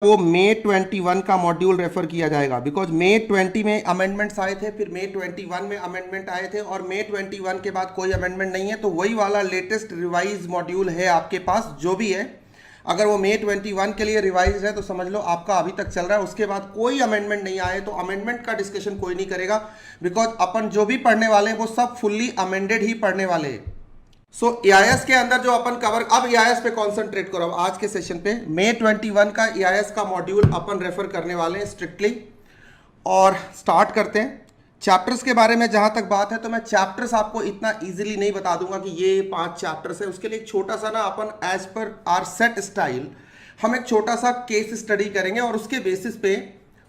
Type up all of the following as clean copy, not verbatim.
वो मई 21 का module refer किया जाएगा, बिकॉज मई 20 में अमेंडमेंट्स आए थे, फिर मई 21 में अमेंडमेंट आए थे और मई 21 के बाद कोई अमेंडमेंट नहीं है, तो वही वाला लेटेस्ट रिवाइज मॉड्यूल है आपके पास जो भी है। अगर वो मई 21 के लिए रिवाइज है तो समझ लो आपका अभी तक चल रहा है, उसके बाद कोई अमेंडमेंट नहीं आए तो अमेंडमेंट का डिस्कशन कोई नहीं करेगा, बिकॉज अपन जो भी पढ़ने वाले हैं वो सब फुल्ली अमेंडेड ही पढ़ने वाले हैं। सो EIS के अंदर जो अपन कवर, अब EIS पे कॉन्सेंट्रेट करो। आज के सेशन पे मई 21 का EIS का मॉड्यूल अपन रेफर करने वाले हैं स्ट्रिक्टली, और स्टार्ट करते हैं। चैप्टर्स के बारे में जहां तक बात है तो मैं चैप्टर्स आपको इतना इजीली नहीं बता दूंगा कि ये 5 चैप्टर्स है। उसके लिए एक छोटा सा ना अपन एज पर आर सेट स्टाइल हम एक छोटा सा केस स्टडी करेंगे और उसके बेसिस पे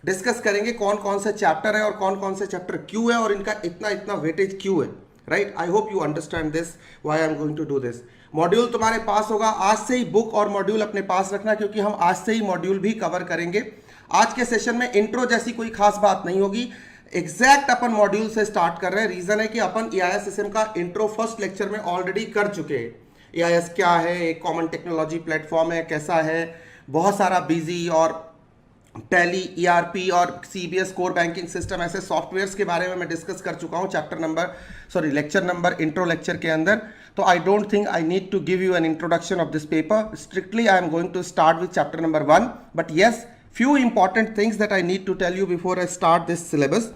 डिस्कस करेंगे कौन कौन से चैप्टर है और कौन कौन से चैप्टर क्यों है और इनका इतना इतना वेटेज क्यों है। Right, I hope you understand this why I am going to do this. Module तुम्हारे पास होगा, आज से ही बुक और मॉड्यूल अपने पास रखना, क्योंकि हम आज से ही मॉड्यूल भी कवर करेंगे। आज के सेशन में इंट्रो जैसी कोई खास बात नहीं होगी, एग्जैक्ट अपन मॉड्यूल से स्टार्ट कर रहे हैं। रीजन है कि अपन EIS सिस्टम का इंट्रो फर्स्ट लेक्चर में ऑलरेडी कर चुके हैं। EIS क्या है, एक कॉमन टेक्नोलॉजी प्लेटफॉर्म है, कैसा है, बहुत सारा बिजी और टैली, ERP और CBS कोर बैंकिंग सिस्टम, ऐसे सॉफ्टवेयर्स के बारे में मैं डिस्कस कर चुका हूँ लेक्चर नंबर इंट्रो लेक्चर के अंदर। तो I don't think I need to give you an introduction of this paper. Strictly I am going to start with chapter number 1, but yes, few important things that I need to tell you before I start this syllabus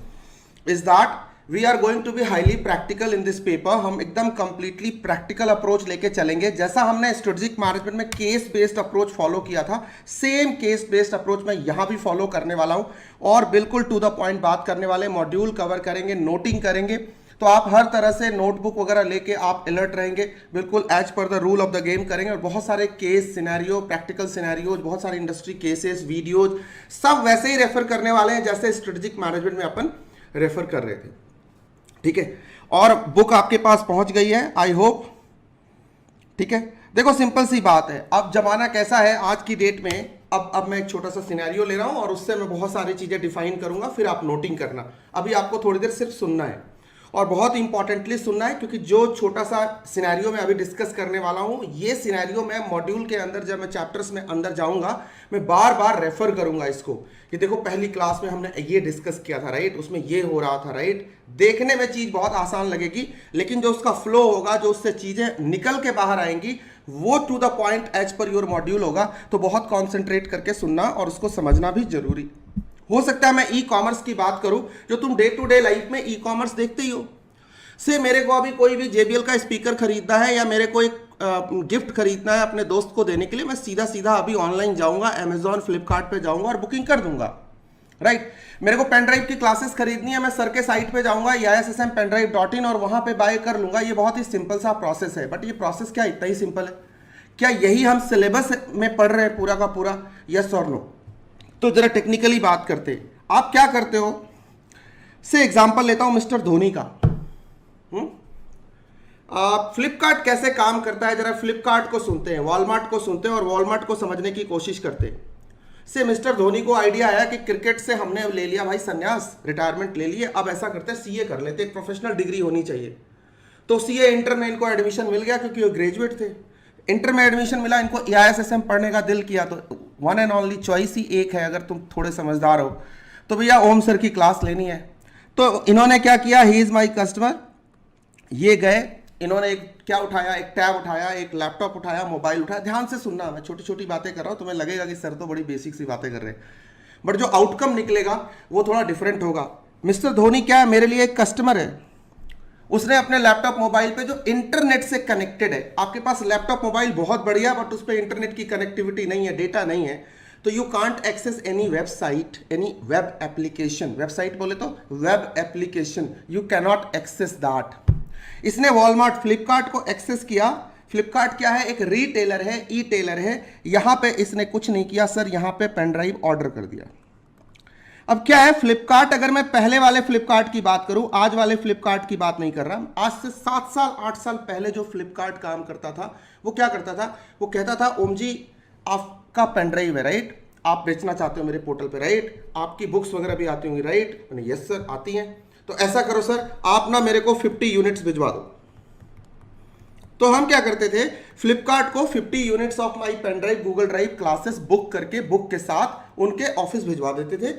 is that we are going to be highly practical in this paper। हम एकदम completely practical approach लेके चलेंगे। जैसा हमने strategic management में case based approach follow किया था, same case based approach मैं यहाँ भी follow करने वाला हूँ और बिल्कुल to the point बात करने वाले, मॉड्यूल कवर करेंगे, नोटिंग करेंगे। तो आप हर तरह से नोटबुक वगैरह लेके आप अलर्ट रहेंगे, बिल्कुल as per the rule of the game करेंगे और बहुत सारे केस सिनेरियो, प्रैक्टिकल सिनेरियोज, बहुत सारे इंडस्ट्री केसेस, वीडियोज सब वैसे ही रेफर करने वाले हैं जैसे स्ट्रेटेजिक मैनेजमेंट में अपन रेफर कर रहे थे। ठीक है, और बुक आपके पास पहुंच गई है आई होप। ठीक है, देखो सिंपल सी बात है, अब जमाना कैसा है आज की डेट में। अब मैं एक छोटा सा सिनेरियो ले रहा हूं और उससे मैं बहुत सारी चीजें डिफाइन करूंगा, फिर आप नोटिंग करना। अभी आपको थोड़ी देर सिर्फ सुनना है और बहुत इंपॉर्टेंटली सुनना है, क्योंकि जो छोटा सा सिनेरियो मैं अभी डिस्कस करने वाला हूं, ये सिनेरियो मैं मॉड्यूल के अंदर जब मैं चैप्टर्स में अंदर जाऊंगा मैं बार बार रेफर करूंगा इसको कि देखो पहली क्लास में हमने ये डिस्कस किया था, राइट, उसमें ये हो रहा था, राइट। देखने में चीज बहुत आसान लगेगी, लेकिन जो उसका फ्लो होगा, जो उससे चीजें निकल के बाहर आएंगी, वो to the point as per your module होगा। तो बहुत कॉन्सेंट्रेट करके सुनना और उसको समझना भी जरूरी। हो सकता है मैं ई-कॉमर्स की बात करूं, जो तुम डे टू डे लाइफ में ई-कॉमर्स देखते ही हो। से मेरे को अभी कोई भी JBL का स्पीकर खरीदना है या मेरे को एक गिफ्ट खरीदना है अपने दोस्त को देने के लिए, मैं सीधा सीधा अभी ऑनलाइन जाऊंगा, अमेजॉन, फ्लिपकार्ट पे जाऊंगा और बुकिंग कर दूंगा, राइट। मेरे को पेन ड्राइव की क्लासेस खरीदनी है, मैं सर के साइट पे जाऊंगा EISSMPendrive.in और वहां पे बाय कर लूंगा। ये बहुत ही सिंपल सा प्रोसेस है, बट ये प्रोसेस क्या इतना ही सिंपल है? क्या यही हम सिलेबस में पढ़ रहे हैं पूरा का पूरा? यस और नो? तो जरा टेक्निकली बात करते हैं। आप क्या करते हो, से एग्जाम्पल लेता हूं मिस्टर धोनी का। फ्लिपकार्ट कैसे काम करता है, जरा फ्लिपकार्ट को सुनते हैं, वॉलमार्ट को सुनते हैं और वॉलमार्ट को समझने की कोशिश करते हैं। से मिस्टर धोनी को आइडिया आया कि क्रिकेट से हमने ले लिया भाई संन्यास, रिटायरमेंट ले लिए, अब ऐसा करते हैं CA कर लेते, एक प्रोफेशनल डिग्री होनी चाहिए। तो CA इंटर में इनको एडमिशन मिल गया, क्योंकि वो ग्रेजुएट थे। इंटर में एडमिशन मिला, इनको EISSM पढ़ने का दिल किया, तो वन एंड ओनली चॉइस ही एक है, अगर तुम थोड़े समझदार हो तो भैया ओम सर की क्लास लेनी है। तो इन्होंने क्या किया, ही इज माई कस्टमर, ये गए, इन्होंने एक क्या उठाया, एक टैब उठाया, एक लैपटॉप उठाया, मोबाइल उठाया। ध्यान से सुनना, मैं छोटी छोटी बातें कर रहा हूं, तुम्हें लगेगा कि सर तो बड़ी बेसिक सी बातें कर रहे हैं, बट जो आउटकम निकलेगा वो थोड़ा डिफरेंट होगा। मिस्टर धोनी क्या है, मेरे लिए एक कस्टमर है। उसने अपने लैपटॉप मोबाइल पे जो इंटरनेट से कनेक्टेड है, आपके पास लैपटॉप मोबाइल बहुत बढ़िया, बट उस पर इंटरनेट की कनेक्टिविटी नहीं है, डेटा नहीं है, तो you can't access any website, any web application. Website बोले तो web application, you cannot access that. इसने वॉलमार्ट, फ्लिपकार्ट को एक्सेस किया। फ्लिपकार्ट क्या है, एक रीटेलर है, ई-टेलर है। यहां पे इसने कुछ नहीं किया सर, यहां पे पेन ड्राइव ऑर्डर कर दिया। अब क्या है, फ्लिपकार्ट, अगर मैं पहले वाले फ्लिपकार्ट की बात करूं, आज वाले फ्लिपकार्ट की बात नहीं कर रहा, आज से 7 साल 8 साल पहले जो फ्लिपकार्ट काम करता था, वो क्या करता था, वो कहता था ओम जी आपका पेन ड्राइव है, राइट, आप बेचना चाहते हो मेरे पोर्टल पे, राइट, आपकी बुक्स वगैरह भी आती होंगी, राइट। मैंने यस सर आती हैं, तो ऐसा करो सर, आप ना मेरे को 50 यूनिट्स भिजवा दो। तो हम क्या करते थे, फ्लिपकार्ट को 50 units of my pen drive Google drive classes book करके बुक के साथ उनके ऑफिस भिजवा देते थे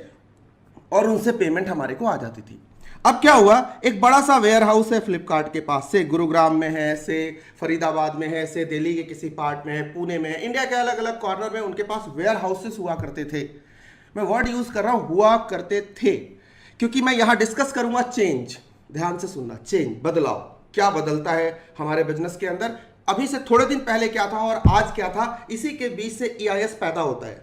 और उनसे पेमेंट हमारे को आ जाती थी। अब क्या हुआ, एक बड़ा सा वेयर हाउस है फ्लिपकार्ट के पास, से गुरुग्राम में है, से फरीदाबाद में है, से दिल्ली के किसी पार्ट में है, पुणे में है, इंडिया के अलग अलग कॉर्नर में उनके पास वेयर हाउसेस हुआ करते थे। मैं वर्ड यूज कर रहा हूं हुआ करते थे, क्योंकि मैं यहां डिस्कस करूंगा चेंज। ध्यान से सुनना, चेंज, बदलाव, क्या बदलता है हमारे बिजनेस के अंदर, अभी से थोड़े दिन पहले क्या था और आज क्या था, इसी के बीच से EIS पैदा होता है,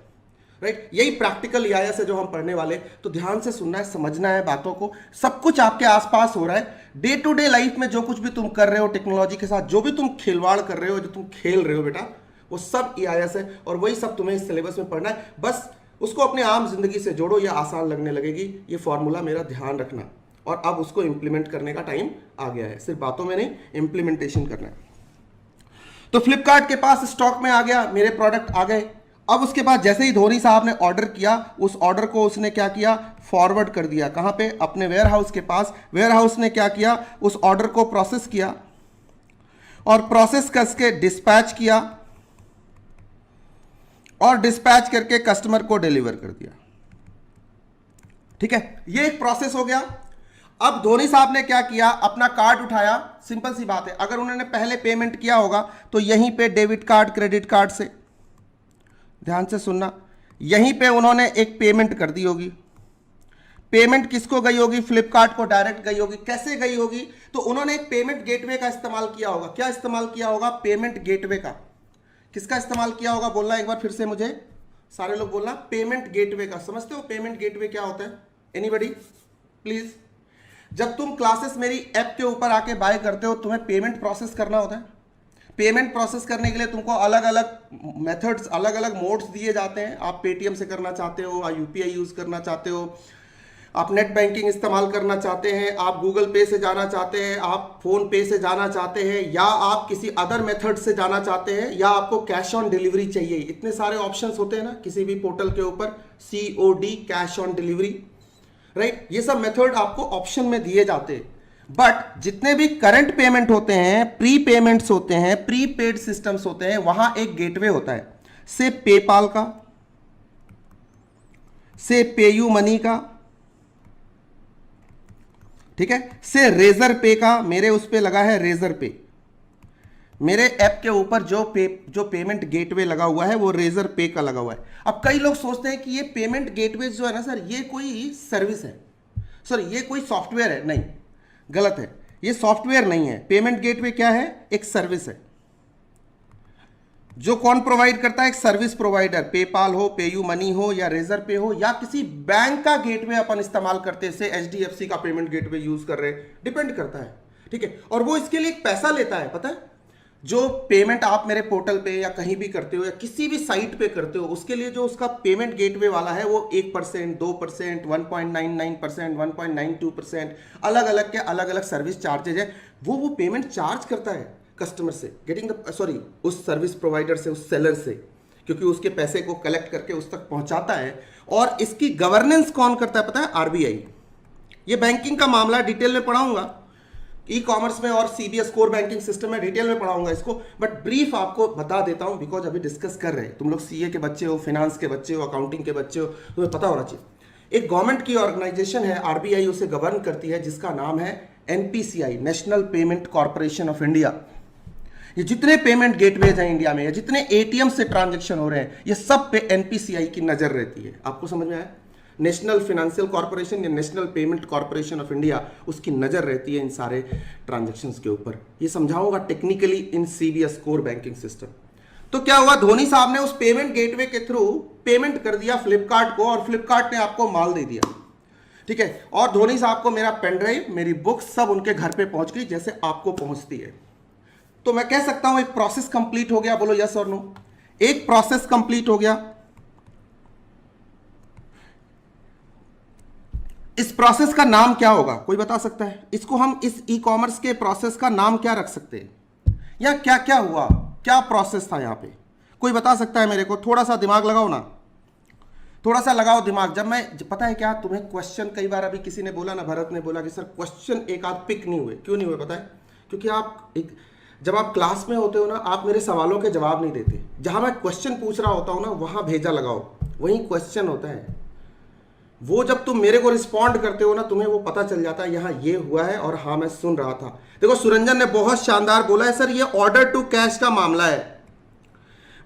राइट। यही प्रैक्टिकल EIS है जो हम पढ़ने वाले। तो ध्यान से सुनना है, समझना है बातों को। सब कुछ आपके आसपास हो रहा है, डे टू डे लाइफ में जो कुछ भी तुम कर रहे हो टेक्नोलॉजी के साथ, जो भी तुम खिलवाड़ कर रहे हो, जो तुम खेल रहे हो बेटा, वो सब EIS है और वही सब तुम्हें इस सिलेबस में पढ़ना है। बस उसको अपने आम जिंदगी से जोड़ो, ये आसान लगने लगेगी। ये फॉर्मूला मेरा ध्यान रखना, और अब उसको इंप्लीमेंट करने का टाइम आ गया है। सिर्फ बातों में नहीं, इंप्लीमेंटेशन करना है। तो फ्लिपकार्ट के पास स्टॉक में आ गया, मेरे प्रोडक्ट आ गए। अब उसके बाद जैसे ही धोनी साहब ने ऑर्डर किया, उस ऑर्डर को उसने क्या किया, फॉरवर्ड कर दिया। कहां पे, अपने वेयर हाउस के पास। वेयर हाउस ने क्या किया, उस ऑर्डर को प्रोसेस किया और प्रोसेस करके डिस्पैच किया और डिस्पैच करके कस्टमर को डिलीवर कर दिया। ठीक है, ये एक प्रोसेस हो गया। अब धोनी साहब ने क्या किया, अपना कार्ड उठाया। सिंपल सी बात है, अगर उन्होंने पहले पेमेंट किया होगा तो यहीं पे डेबिट कार्ड क्रेडिट कार्ड से, ध्यान से सुनना, यहीं पे उन्होंने एक पेमेंट कर दी होगी। पेमेंट किसको गई होगी, फ्लिपकार्ट को डायरेक्ट गई होगी। कैसे गई होगी, तो उन्होंने एक पेमेंट गेटवे का इस्तेमाल किया होगा। क्या इस्तेमाल किया होगा, पेमेंट गेटवे का। किसका इस्तेमाल किया होगा, बोलना एक बार फिर से मुझे, सारे लोग बोलना, पेमेंट गेटवे का। समझते हो पेमेंट गेटवे क्या होता है, एनीबडी प्लीज। जब तुम क्लासेस मेरी ऐप के ऊपर आके बाय करते हो, तुम्हें पेमेंट प्रोसेस करना होता है। पेमेंट प्रोसेस करने के लिए तुमको अलग अलग मेथड्स, अलग अलग मोड्स दिए जाते हैं। आप पेटीएम से करना चाहते हो, आप UPI यूज करना चाहते हो, आप नेट बैंकिंग इस्तेमाल करना चाहते हैं, आप गूगल पे से जाना चाहते हैं, आप फोन पे से जाना चाहते हैं, या आप किसी अदर मेथड से जाना चाहते हैं, या आपको कैश ऑन डिलीवरी चाहिए। इतने सारे ऑप्शंस होते हैं ना किसी भी पोर्टल के ऊपर, COD, cash on delivery, right. ये सब मेथड आपको ऑप्शन में दिए जाते हैं। बट जितने भी करंट पेमेंट होते हैं, प्री पेमेंट्स होते हैं, प्री पेड सिस्टम्स होते हैं, वहां एक गेटवे होता है, से पेपाल का, से पेयू मनी का, ठीक है, से रेजर पे का। मेरे उस पे लगा है रेजर पे, मेरे ऐप के ऊपर जो पेमेंट गेटवे लगा हुआ है वो रेजर पे का लगा हुआ है। अब कई लोग सोचते हैं कि ये पेमेंट गेटवे जो है ना सर, ये कोई सर्विस है, सर ये कोई सॉफ्टवेयर है। नहीं, गलत है, ये सॉफ्टवेयर नहीं है। पेमेंट गेटवे क्या है, एक सर्विस है। जो कौन प्रोवाइड करता है, एक सर्विस प्रोवाइडर। पेपाल हो, पेयू मनी हो, या रेजर पे हो, या किसी बैंक का गेटवे अपन इस्तेमाल करते हैं, जैसे HDFC का पेमेंट गेटवे यूज कर रहे हैं, डिपेंड करता है, ठीक है। और वो इसके लिए एक पैसा लेता है, पता है। जो पेमेंट आप मेरे पोर्टल पे या कहीं भी करते हो या किसी भी साइट पे करते हो, उसके लिए जो उसका पेमेंट गेटवे वाला है वो 1%, 2%, 1.99%, 1.92%, अलग अलग के अलग अलग सर्विस चार्जेज है। वो पेमेंट चार्ज करता है कस्टमर से, उस सर्विस प्रोवाइडर से, उस सेलर से, क्योंकि उसके पैसे को कलेक्ट करके उस तक पहुंचाता है। और इसकी गवर्नेंस कौन करता है, पता है, RBI। ये बैंकिंग का मामला डिटेल में पढ़ाऊंगा, ई-कॉमर्स में और CBS कोर बैंकिंग सिस्टम में डिटेल में पढ़ाऊंगा इसको, बट ब्रीफ आपको बता देता हूं बिकॉज अभी डिस्कस कर रहे हैं। तुम लोग CA के बच्चे हो, फाइनेंस के बच्चे हो, अकाउंटिंग के बच्चे हो, तुम्हें पता होना चाहिए। एक गवर्नमेंट की ऑर्गेनाइजेशन है, RBI उसे गवर्न करती है, जिसका नाम है NPCI, national payment corporation of India. ये जितने पेमेंट गेटवेज हैं इंडिया में, या जितने ATM से ट्रांजेक्शन हो रहे हैं, ये सब पे NPCI की नजर रहती है। आपको समझ में आया, नेशनल फाइनेंशियल कॉर्पोरेशन या national payment corporation of India, उसकी नजर रहती है इन सारे ट्रांजैक्शंस के ऊपर। ये समझाऊंगा टेक्निकली इन CBS कोर बैंकिंग सिस्टम। तो क्या हुआ, धोनी साहब ने उस पेमेंट गेटवे के थ्रू पेमेंट कर दिया फ्लिपकार्ट को, और फ्लिपकार्ट ने आपको माल दे दिया, ठीक है। और धोनी साहब को मेरा पेन ड्राइव, मेरी बुक्स सब उनके घर पे पहुंच गई, जैसे आपको पहुंचती है। तो मैं कह सकता हूं एक प्रोसेस कंप्लीट हो गया। बोलो यस और नो, एक प्रोसेस कंप्लीट हो गया। इस प्रोसेस का नाम क्या होगा, कोई बता सकता है? इसको हम इस ई-कॉमर्स के प्रोसेस का नाम क्या रख सकते हैं, या क्या क्या हुआ, क्या प्रोसेस था यहां पे? कोई बता सकता है मेरे को? थोड़ा सा दिमाग लगाओ ना, थोड़ा सा लगाओ दिमाग। जब मैं, पता है क्या, तुम्हें क्वेश्चन कई बार, अभी किसी ने बोला ना, भरत ने बोला कि सर क्वेश्चन एक आध पिक नहीं हुए। क्यों नहीं हुए पता है? क्योंकि आप एक जब आप क्लास में होते हो ना, आप मेरे सवालों के जवाब नहीं देते। जहां मैं क्वेश्चन पूछ रहा होता हूं ना, वहां भेजा लगाओ, वही क्वेश्चन होता है। वो जब तुम मेरे को रिस्पॉन्ड करते हो ना, तुम्हें वो पता चल जाता है यहाँ ये हुआ है और हाँ मैं सुन रहा था। देखो सुरंजन ने बहुत शानदार बोला है, सर ये ऑर्डर टू कैश का मामला है।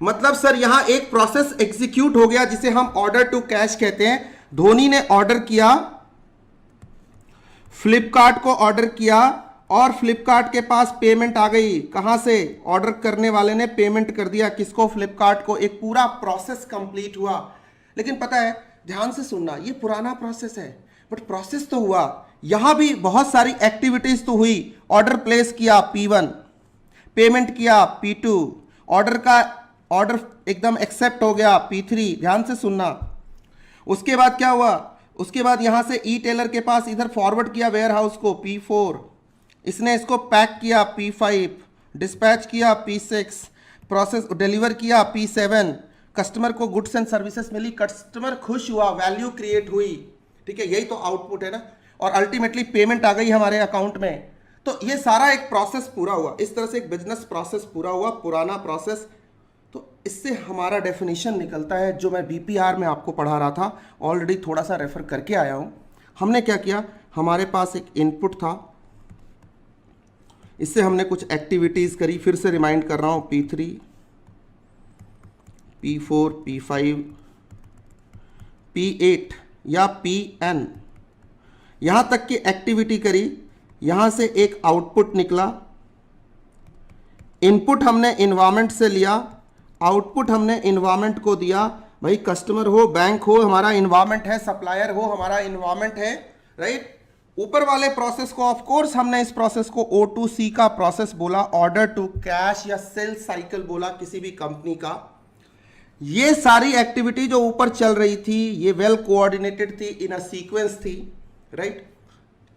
मतलब सर यहां एक प्रोसेस एग्जीक्यूट हो गया जिसे हम ऑर्डर टू कैश कहते हैं। धोनी ने ऑर्डर किया, फ्लिपकार्ट को ऑर्डर किया और फ्लिपकार्ट के पास पेमेंट आ गई। कहां से? ऑर्डर करने वाले ने पेमेंट कर दिया किसको? फ्लिपकार्ट को। एक पूरा प्रोसेस कंप्लीट हुआ। लेकिन पता है, ध्यान से सुनना, ये पुराना प्रोसेस है बट प्रोसेस तो हुआ। यहां भी बहुत सारी एक्टिविटीज तो हुई। ऑर्डर प्लेस किया P1, पेमेंट किया P2, ऑर्डर एकदम एक्सेप्ट हो गया P3। ध्यान से सुनना। उसके बाद क्या हुआ? उसके बाद यहां से ई टेलर के पास इधर फॉरवर्ड किया वेयर हाउस को P4, इसने इसको पैक किया P5, डिस्पैच किया P6, प्रोसेस डिलीवर किया P7, कस्टमर को गुड्स एंड सर्विसेज मिली, कस्टमर खुश हुआ, वैल्यू क्रिएट हुई। ठीक है, यही तो आउटपुट है ना। और अल्टीमेटली पेमेंट आ गई हमारे अकाउंट में। तो ये सारा एक प्रोसेस पूरा हुआ। इस तरह से एक बिजनेस प्रोसेस पूरा हुआ, पुराना प्रोसेस। तो इससे हमारा डेफिनेशन निकलता है, जो मैं बीपीआर में आपको पढ़ा रहा था, ऑलरेडी थोड़ा सा रेफर करके आया हूं। हमने क्या किया, हमारे पास एक इनपुट था, इससे हमने कुछ एक्टिविटीज करी। फिर से रिमाइंड कर रहा हूं, P3, P4, P5, P8 या Pn, यहां तक की एक्टिविटी करी। यहां से एक आउटपुट निकला। इनपुट हमने इन्वायरमेंट से लिया, आउटपुट हमने इन्वायरमेंट को दिया। भाई कस्टमर हो, बैंक हो, हमारा इन्वायरमेंट है, सप्लायर हो, हमारा इन्वायरमेंट है, राइट। ऊपर वाले प्रोसेस को, ऑफ कोर्स हमने इस प्रोसेस को O2C का प्रोसेस बोला, ऑर्डर टू कैश या सेल्स साइकिल बोला किसी भी कंपनी का। ये सारी एक्टिविटी जो ऊपर चल रही थी, ये वेल कोऑर्डिनेटेड थी, इन अ सीक्वेंस थी, राइट,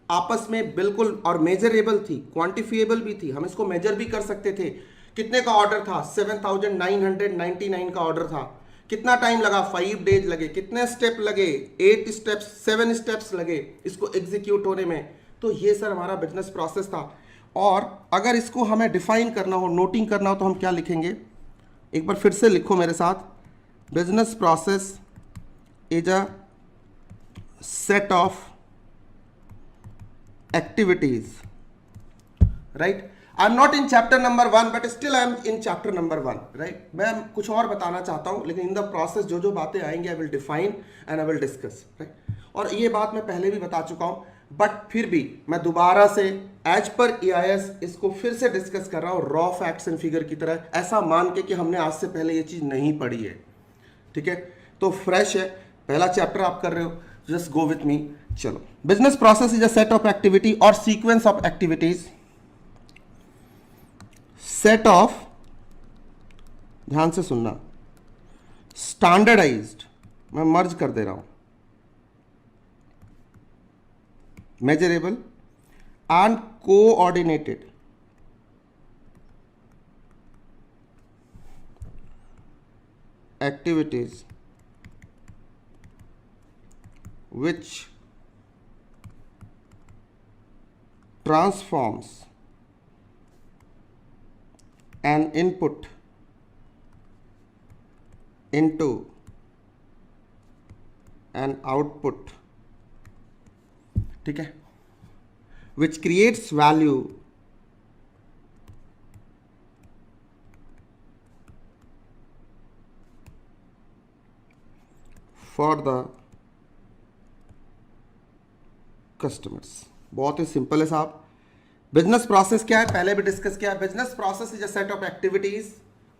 आपस में बिल्कुल, और मेजरेबल थी, क्वांटिफिएबल भी थी। हम इसको मेजर भी कर सकते थे। कितने का ऑर्डर था? 7,999 का ऑर्डर था। कितना टाइम लगा? 5 डेज लगे। कितने स्टेप लगे? 8 स्टेप्स, 7 स्टेप्स लगे इसको एग्जीक्यूट होने में। तो ये सर हमारा बिजनेस प्रोसेस था। और अगर इसको हमें डिफाइन करना हो, नोटिंग करना हो, तो हम क्या लिखेंगे? एक बार फिर से लिखो मेरे साथ। Business process is a set of activities, right. I am not in chapter number 1 but still I am in chapter number 1, right. मैं कुछ और बताना चाहता हूं, लेकिन इन द प्रोसेस जो जो बातें आएंगी I will define and I will discuss, right. और ये बात मैं पहले भी बता चुका हूं, बट फिर भी मैं दोबारा से एज पर EIS इसको फिर से डिस्कस कर रहा हूं, रॉ फैक्ट्स एंड फिगर की तरह, ऐसा मान के कि हमने आज से पहले ये चीज नहीं पढ़ी है। ठीक है, तो फ्रेश है, पहला चैप्टर आप कर रहे हो, जस्ट गो विथ मी। चलो, business process is a set of activity और sequence of activities, set of, ध्यान से सुनना, स्टैंडर्डाइज्ड, मैं मर्ज कर दे रहा हूं, measurable and coordinated activities which transforms an input into an output, ठीक है, which creates value for the customers. बहुत ही सिंपल है साहब। बिजनेस प्रोसेस क्या है, पहले भी डिस्कस किया है। Business process is a set of activities,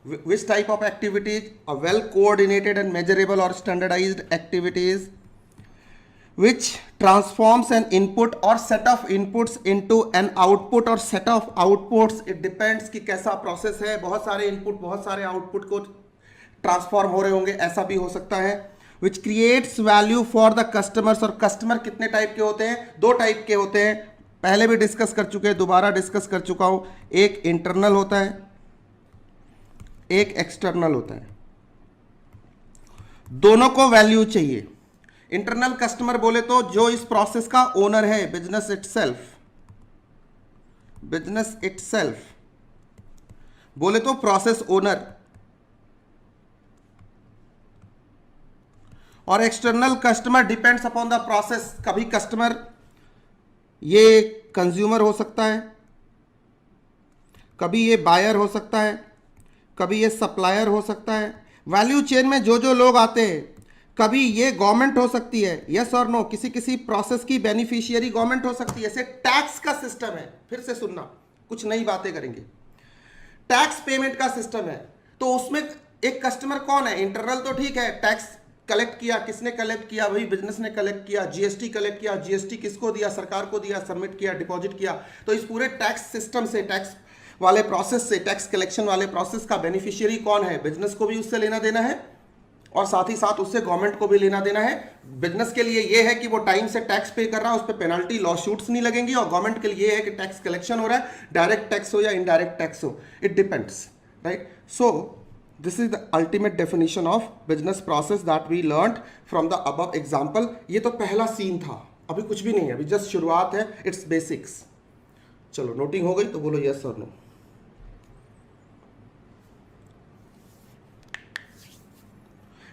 which type of activities? A well coordinated and measurable और standardized activities which transforms an input or set of inputs into an output और set of outputs, it depends कि कैसा process है। बहुत सारे input, बहुत सारे output को ट्रांसफॉर्म हो रहे होंगे, ऐसा भी हो सकता है। which creates value for the customers, और कस्टमर कितने टाइप के होते हैं? 2 टाइप के होते हैं, पहले भी डिस्कस कर चुके हैं, दोबारा डिस्कस कर चुका हूं। एक इंटरनल होता है, एक एक्सटर्नल होता है। दोनों को वैल्यू चाहिए। इंटरनल कस्टमर बोले तो जो इस प्रोसेस का ओनर है, बिजनेस इटसेल्फ, बिजनेस इटसेल्फ, बोले तो प्रोसेस ओनर। और external customer depends upon the process. कभी कस्टमर ये कंज्यूमर हो सकता है, कभी ये बायर हो सकता है, कभी ये सप्लायर हो सकता है। वैल्यू चेन में जो जो लोग आते हैं, कभी ये गवर्नमेंट हो सकती है, यस और नो, किसी किसी प्रोसेस की बेनिफिशियरी गवर्नमेंट हो सकती है। जैसे टैक्स का सिस्टम है, फिर से सुनना, कुछ नई बातें करेंगे। टैक्स पेमेंट का सिस्टम है, तो उसमें एक कस्टमर कौन है? इंटरनल तो ठीक है, टैक्स कलेक्ट किया, किसने कलेक्ट किया? वही बिजनेस ने कलेक्ट किया। जीएसटी कलेक्ट किया, जीएसटी किसको दिया? सरकार को दिया, सबमिट किया, डिपॉजिट किया। तो इस पूरे टैक्स सिस्टम से, टैक्स वाले प्रोसेस से, टैक्स कलेक्शन वाले प्रोसेस का बेनिफिशियरी कौन है? बिजनेस को भी उससे लेना देना है और साथ ही साथ उससे गवर्नमेंट को भी लेना देना है। बिजनेस के लिए ये है कि वो टाइम से टैक्स पे कर रहा है, उस पर पेनल्टी, लॉ शूट्स नहीं लगेंगी। और गवर्नमेंट के लिए है कि टैक्स कलेक्शन हो रहा है, डायरेक्ट टैक्स हो या इनडायरेक्ट टैक्स हो, it depends, right. So this is the ultimate definition of business process that we learned from the above example. ये तो पहला सीन था, अभी कुछ भी नहीं है, अभी जस्ट शुरुआत है, इट्स बेसिक्स। चलो नोटिंग हो गई तो बोलो यस और नो।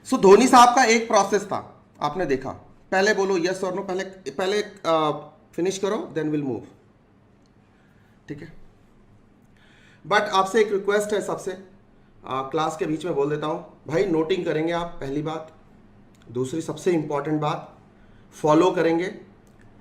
सो धोनी साहब का एक प्रोसेस था, आपने देखा। पहले बोलो यस और नो, पहले फिनिश करो, देन विल मूव, ठीक है। बट आपसे एक रिक्वेस्ट है सबसे, क्लास के बीच में बोल देता हूं भाई, नोटिंग करेंगे आप, पहली बात। दूसरी सबसे इंपॉर्टेंट बात, फॉलो करेंगे।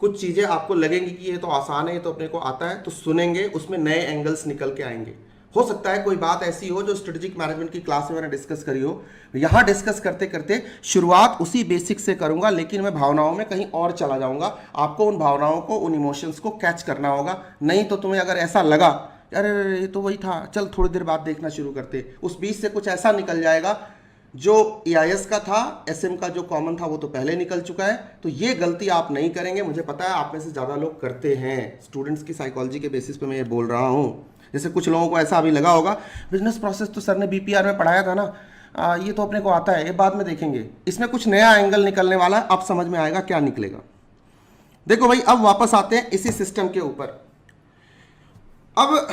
कुछ चीज़ें आपको लगेंगी कि ये तो आसान है, ये तो अपने को आता है, तो सुनेंगे, उसमें नए एंगल्स निकल के आएंगे। हो सकता है कोई बात ऐसी हो जो स्ट्रेटेजिक मैनेजमेंट की क्लास में मैंने डिस्कस करी हो, यहाँ डिस्कस करते करते शुरुआत उसी बेसिक से करूंगा, लेकिन मैं भावनाओं में कहीं और चला जाऊंगा। आपको उन भावनाओं को, उन इमोशंस को कैच करना होगा। नहीं तो तुम्हें अगर ऐसा लगा अरे ये तो वही था, चल थोड़ी देर बाद देखना शुरू करते, उस बीच से कुछ ऐसा निकल जाएगा जो EIS का था, SM का जो कॉमन था वो तो पहले निकल चुका है। तो ये गलती आप नहीं करेंगे, मुझे पता है आप में से ज़्यादा लोग करते हैं। स्टूडेंट्स की साइकोलॉजी के बेसिस पे मैं ये बोल रहा हूँ। जैसे कुछ लोगों को ऐसा अभी लगा होगा, बिजनेस प्रोसेस तो सर ने BPR में पढ़ाया था ना, ये तो अपने को आता है, ये बाद में देखेंगे। इसमें कुछ नया एंगल निकलने वाला है, अब समझ में आएगा क्या निकलेगा। देखो भाई, अब वापस आते हैं इसी सिस्टम के ऊपर। अब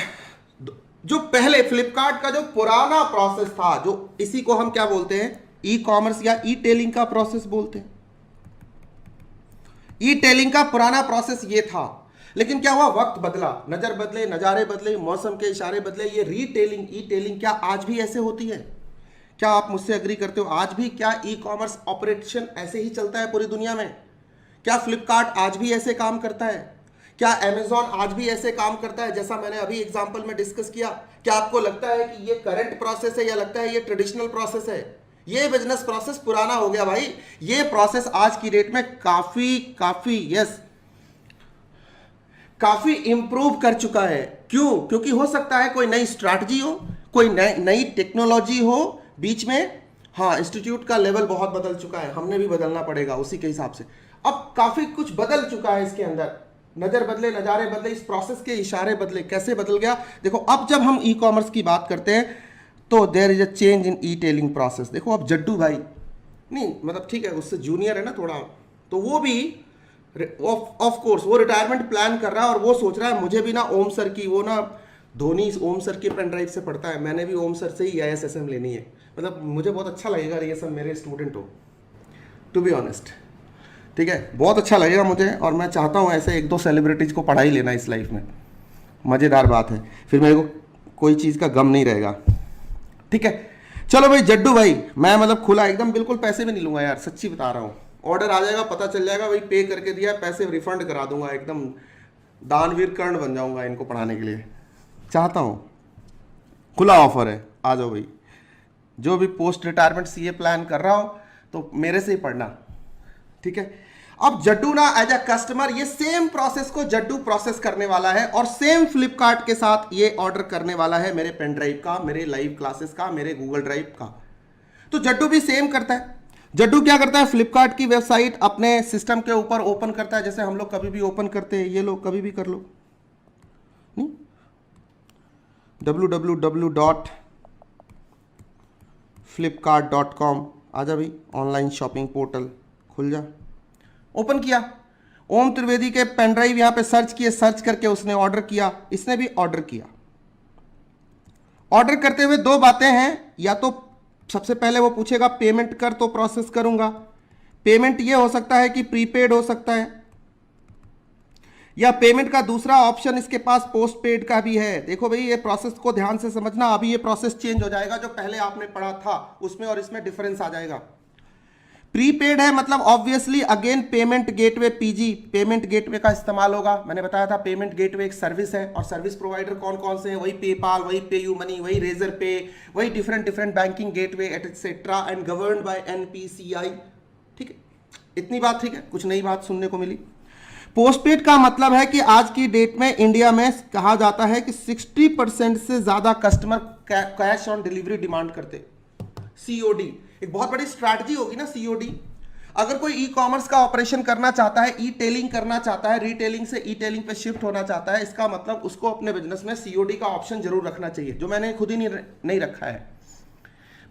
जो पहले फ्लिपकार्ट का जो पुराना प्रोसेस था, जो इसी को हम क्या बोलते हैं, ई-कॉमर्स या ई-टेलिंग का प्रोसेस बोलते हैं। ई-टेलिंग का पुराना प्रोसेस ये था, लेकिन क्या हुआ, वक्त बदला, नजर बदले, नजारे बदले, मौसम के इशारे बदले। ये रीटेलिंग, ई-टेलिंग क्या आज भी ऐसे होती है? क्या आप मुझसे एग्री करते हो? आज भी क्या ई-कॉमर्स ऑपरेशन ऐसे ही चलता है पूरी दुनिया में? क्या फ्लिपकार्ट आज भी ऐसे काम करता है? क्या अमेजॉन आज भी ऐसे काम करता है जैसा मैंने अभी एग्जांपल में डिस्कस किया? क्या आपको लगता है कि ये करंट प्रोसेस है या लगता है ये ट्रेडिशनल प्रोसेस है? ये बिजनेस प्रोसेस पुराना हो गया भाई। ये प्रोसेस आज की डेट में काफी इंप्रूव कर चुका है। क्यों? क्योंकि हो सकता है कोई नई स्ट्रैटेजी हो, कोई नई टेक्नोलॉजी हो बीच में। हाँ, इंस्टीट्यूट का लेवल बहुत बदल चुका है, हमने भी बदलना पड़ेगा उसी के हिसाब से। अब काफी कुछ बदल चुका है इसके अंदर, नजर बदले, नजारे बदले, इस प्रोसेस के इशारे बदले। कैसे बदल गया? देखो, अब जब हम ई-कॉमर्स की बात करते हैं तो there is a change in e-tailing process. देखो, अब जड्डू भाई, नहीं मतलब ठीक है, उससे जूनियर है ना थोड़ा, तो वो भी ऑफ कोर्स वो रिटायरमेंट प्लान कर रहा है और वो सोच रहा है मुझे भी ना ओम सर की, वो ना धोनी ओम सर की पेन ड्राइव से पढ़ता है, मैंने भी ओम सर से ही ISSM लेनी है। मतलब मुझे बहुत अच्छा लगेगा ये सब मेरे स्टूडेंट हो, टू बी ऑनेस्ट, ठीक है, बहुत अच्छा लगेगा मुझे। और मैं चाहता हूँ ऐसे 1-2 सेलिब्रिटीज़ को पढ़ा ही लेना इस लाइफ में, मज़ेदार बात है, फिर मेरे को कोई चीज़ का गम नहीं रहेगा, ठीक है। चलो भाई जड्डू भाई, मैं मतलब खुला एकदम, बिल्कुल पैसे भी नहीं लूँगा यार, सच्ची बता रहा हूँ। ऑर्डर आ जाएगा, पता चल जाएगा भाई पे करके दिया, पैसे रिफंड करा दूंगा, एकदम दानवीर कर्ण बन जाऊंगा इनको पढ़ाने के लिए। चाहता हूँ, खुला ऑफर है, आ जाओ भाई। जो भी पोस्ट रिटायरमेंट CA प्लान कर रहा हो तो मेरे से ही पढ़ना, ठीक है। अब जड्डू ना एज अ कस्टमर ये सेम प्रोसेस को जड्डू प्रोसेस करने वाला है और सेम फ्लिपकार्ट के साथ ये ऑर्डर करने वाला है मेरे पेन ड्राइव का, मेरे लाइव क्लासेस का, मेरे गूगल ड्राइव का। तो जड्डू भी सेम करता है। जड्डू क्या करता है, फ्लिपकार्ट की वेबसाइट अपने सिस्टम के ऊपर ओपन करता है, जैसे हम लोग कभी भी ओपन करते हैं, ये लोग कभी भी कर लो, नहीं, www.flipkart.com आ जा भाई, ऑनलाइन शॉपिंग पोर्टल खुल जा। ओपन किया, ओम त्रिवेदी के पेन ड्राइव यहाँ पे सर्च किए, सर्च करके उसने ऑर्डर किया, इसने भी ऑर्डर किया। ऑर्डर करते हुए दो बातें हैं, या तो सबसे पहले वो पूछेगा पेमेंट कर तो प्रोसेस करूंगा। पेमेंट ये हो सकता है कि प्रीपेड हो सकता है, या पेमेंट का दूसरा ऑप्शन इसके पास पोस्ट पेड का भी है। देखो भाई ये प्रोसेस को ध्यान से समझना, अभी ये प्रोसेस चेंज हो जाएगा, जो पहले आपने पढ़ा था उसमें और इसमें डिफरेंस आ जाएगा। प्रीपेड है मतलब obviously again payment gateway PG, payment gateway का इस्तेमाल होगा। मैंने बताया था पेमेंट गेटवे एक सर्विस है, और सर्विस प्रोवाइडर कौन कौन से हैं, वही पेपाल, वही पेयू मनी, वही रेजर पे, वही different banking gateway etcetera, and governed bye NPCI. ठीक है, इतनी बात ठीक है, कुछ नई बात सुनने को मिली। पोस्टपेड का मतलब है कि आज की डेट में इंडिया में कहा जाता है कि 60% से ज्यादा customer cash on delivery demand करते। सीओडी एक बहुत बड़ी स्ट्रैटेजी होगी ना, सीओडी। अगर कोई ई कॉमर्स का ऑपरेशन करना चाहता है, ई टेलिंग करना चाहता है, रिटेलिंग से ई टेलिंग पे शिफ्ट होना चाहता है, इसका मतलब उसको अपने बिजनेस में सीओडी का ऑप्शन जरूर रखना चाहिए, जो मैंने खुद ही नहीं रखा है।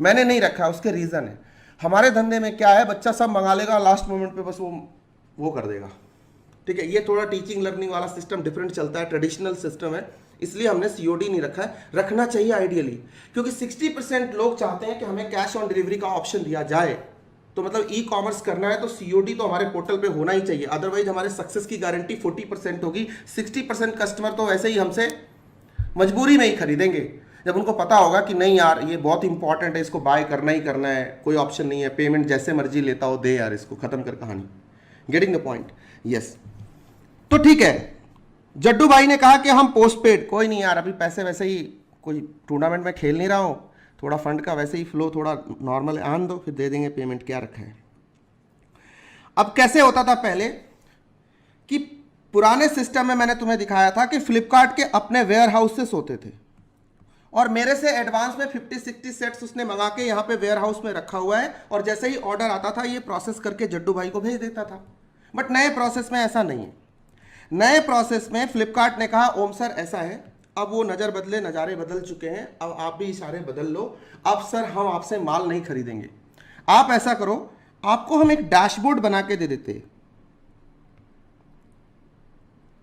मैंने नहीं रखा, उसके रीजन है। हमारे धंधे में क्या है, बच्चा सब मंगा लेगा, लास्ट मोमेंट पे बस वो कर देगा। ठीक है, ये थोड़ा टीचिंग लर्निंग वाला सिस्टम डिफरेंट चलता है, ट्रेडिशनल सिस्टम है, इसलिए हमने सीओडी नहीं रखा है। रखना चाहिए आइडियली, क्योंकि 60% लोग चाहते हैं कि हमें कैश ऑन डिलीवरी का ऑप्शन दिया जाए। तो मतलब ई कॉमर्स करना है तो सीओडी तो हमारे पोर्टल पे होना ही चाहिए, अदरवाइज हमारे सक्सेस की गारंटी 40% होगी। 60% कस्टमर तो वैसे ही हमसे मजबूरी में ही खरीदेंगे, जब उनको पता होगा कि नहीं यार ये बहुत इंपॉर्टेंट है, इसको बाय करना ही करना है, कोई ऑप्शन नहीं है, पेमेंट जैसे मर्जी लेता हो दे यार, इसको खत्म कर कहानी। Getting the point? यस। तो ठीक है, जड्डू भाई ने कहा कि हम पोस्ट पेड, कोई नहीं यार अभी पैसे वैसे ही कोई टूर्नामेंट में खेल नहीं रहा हूं, थोड़ा फंड का वैसे ही फ्लो थोड़ा नॉर्मल है, आन दो फिर दे देंगे पेमेंट, क्या रखा है। अब कैसे होता था पहले कि पुराने सिस्टम में मैंने तुम्हें दिखाया था कि फ्लिपकार्ट के अपने वेयर हाउसेस होते थे, और मेरे से एडवांस में 50-60 सेट्स उसने मंगा के यहाँ पे वेयर हाउस में रखा हुआ है, और जैसे ही ऑर्डर आता था ये प्रोसेस करके जड्डू भाई को भेज देता था। बट नए प्रोसेस में ऐसा नहीं है। नए प्रोसेस में फ्लिपकार्ट ने कहा ओम सर ऐसा है, अब वो नज़र बदले, नज़ारे बदल चुके हैं, अब आप भी इशारे बदल लो, अब सर हम आपसे माल नहीं खरीदेंगे, आप ऐसा करो, आपको हम एक डैशबोर्ड बना के दे देते,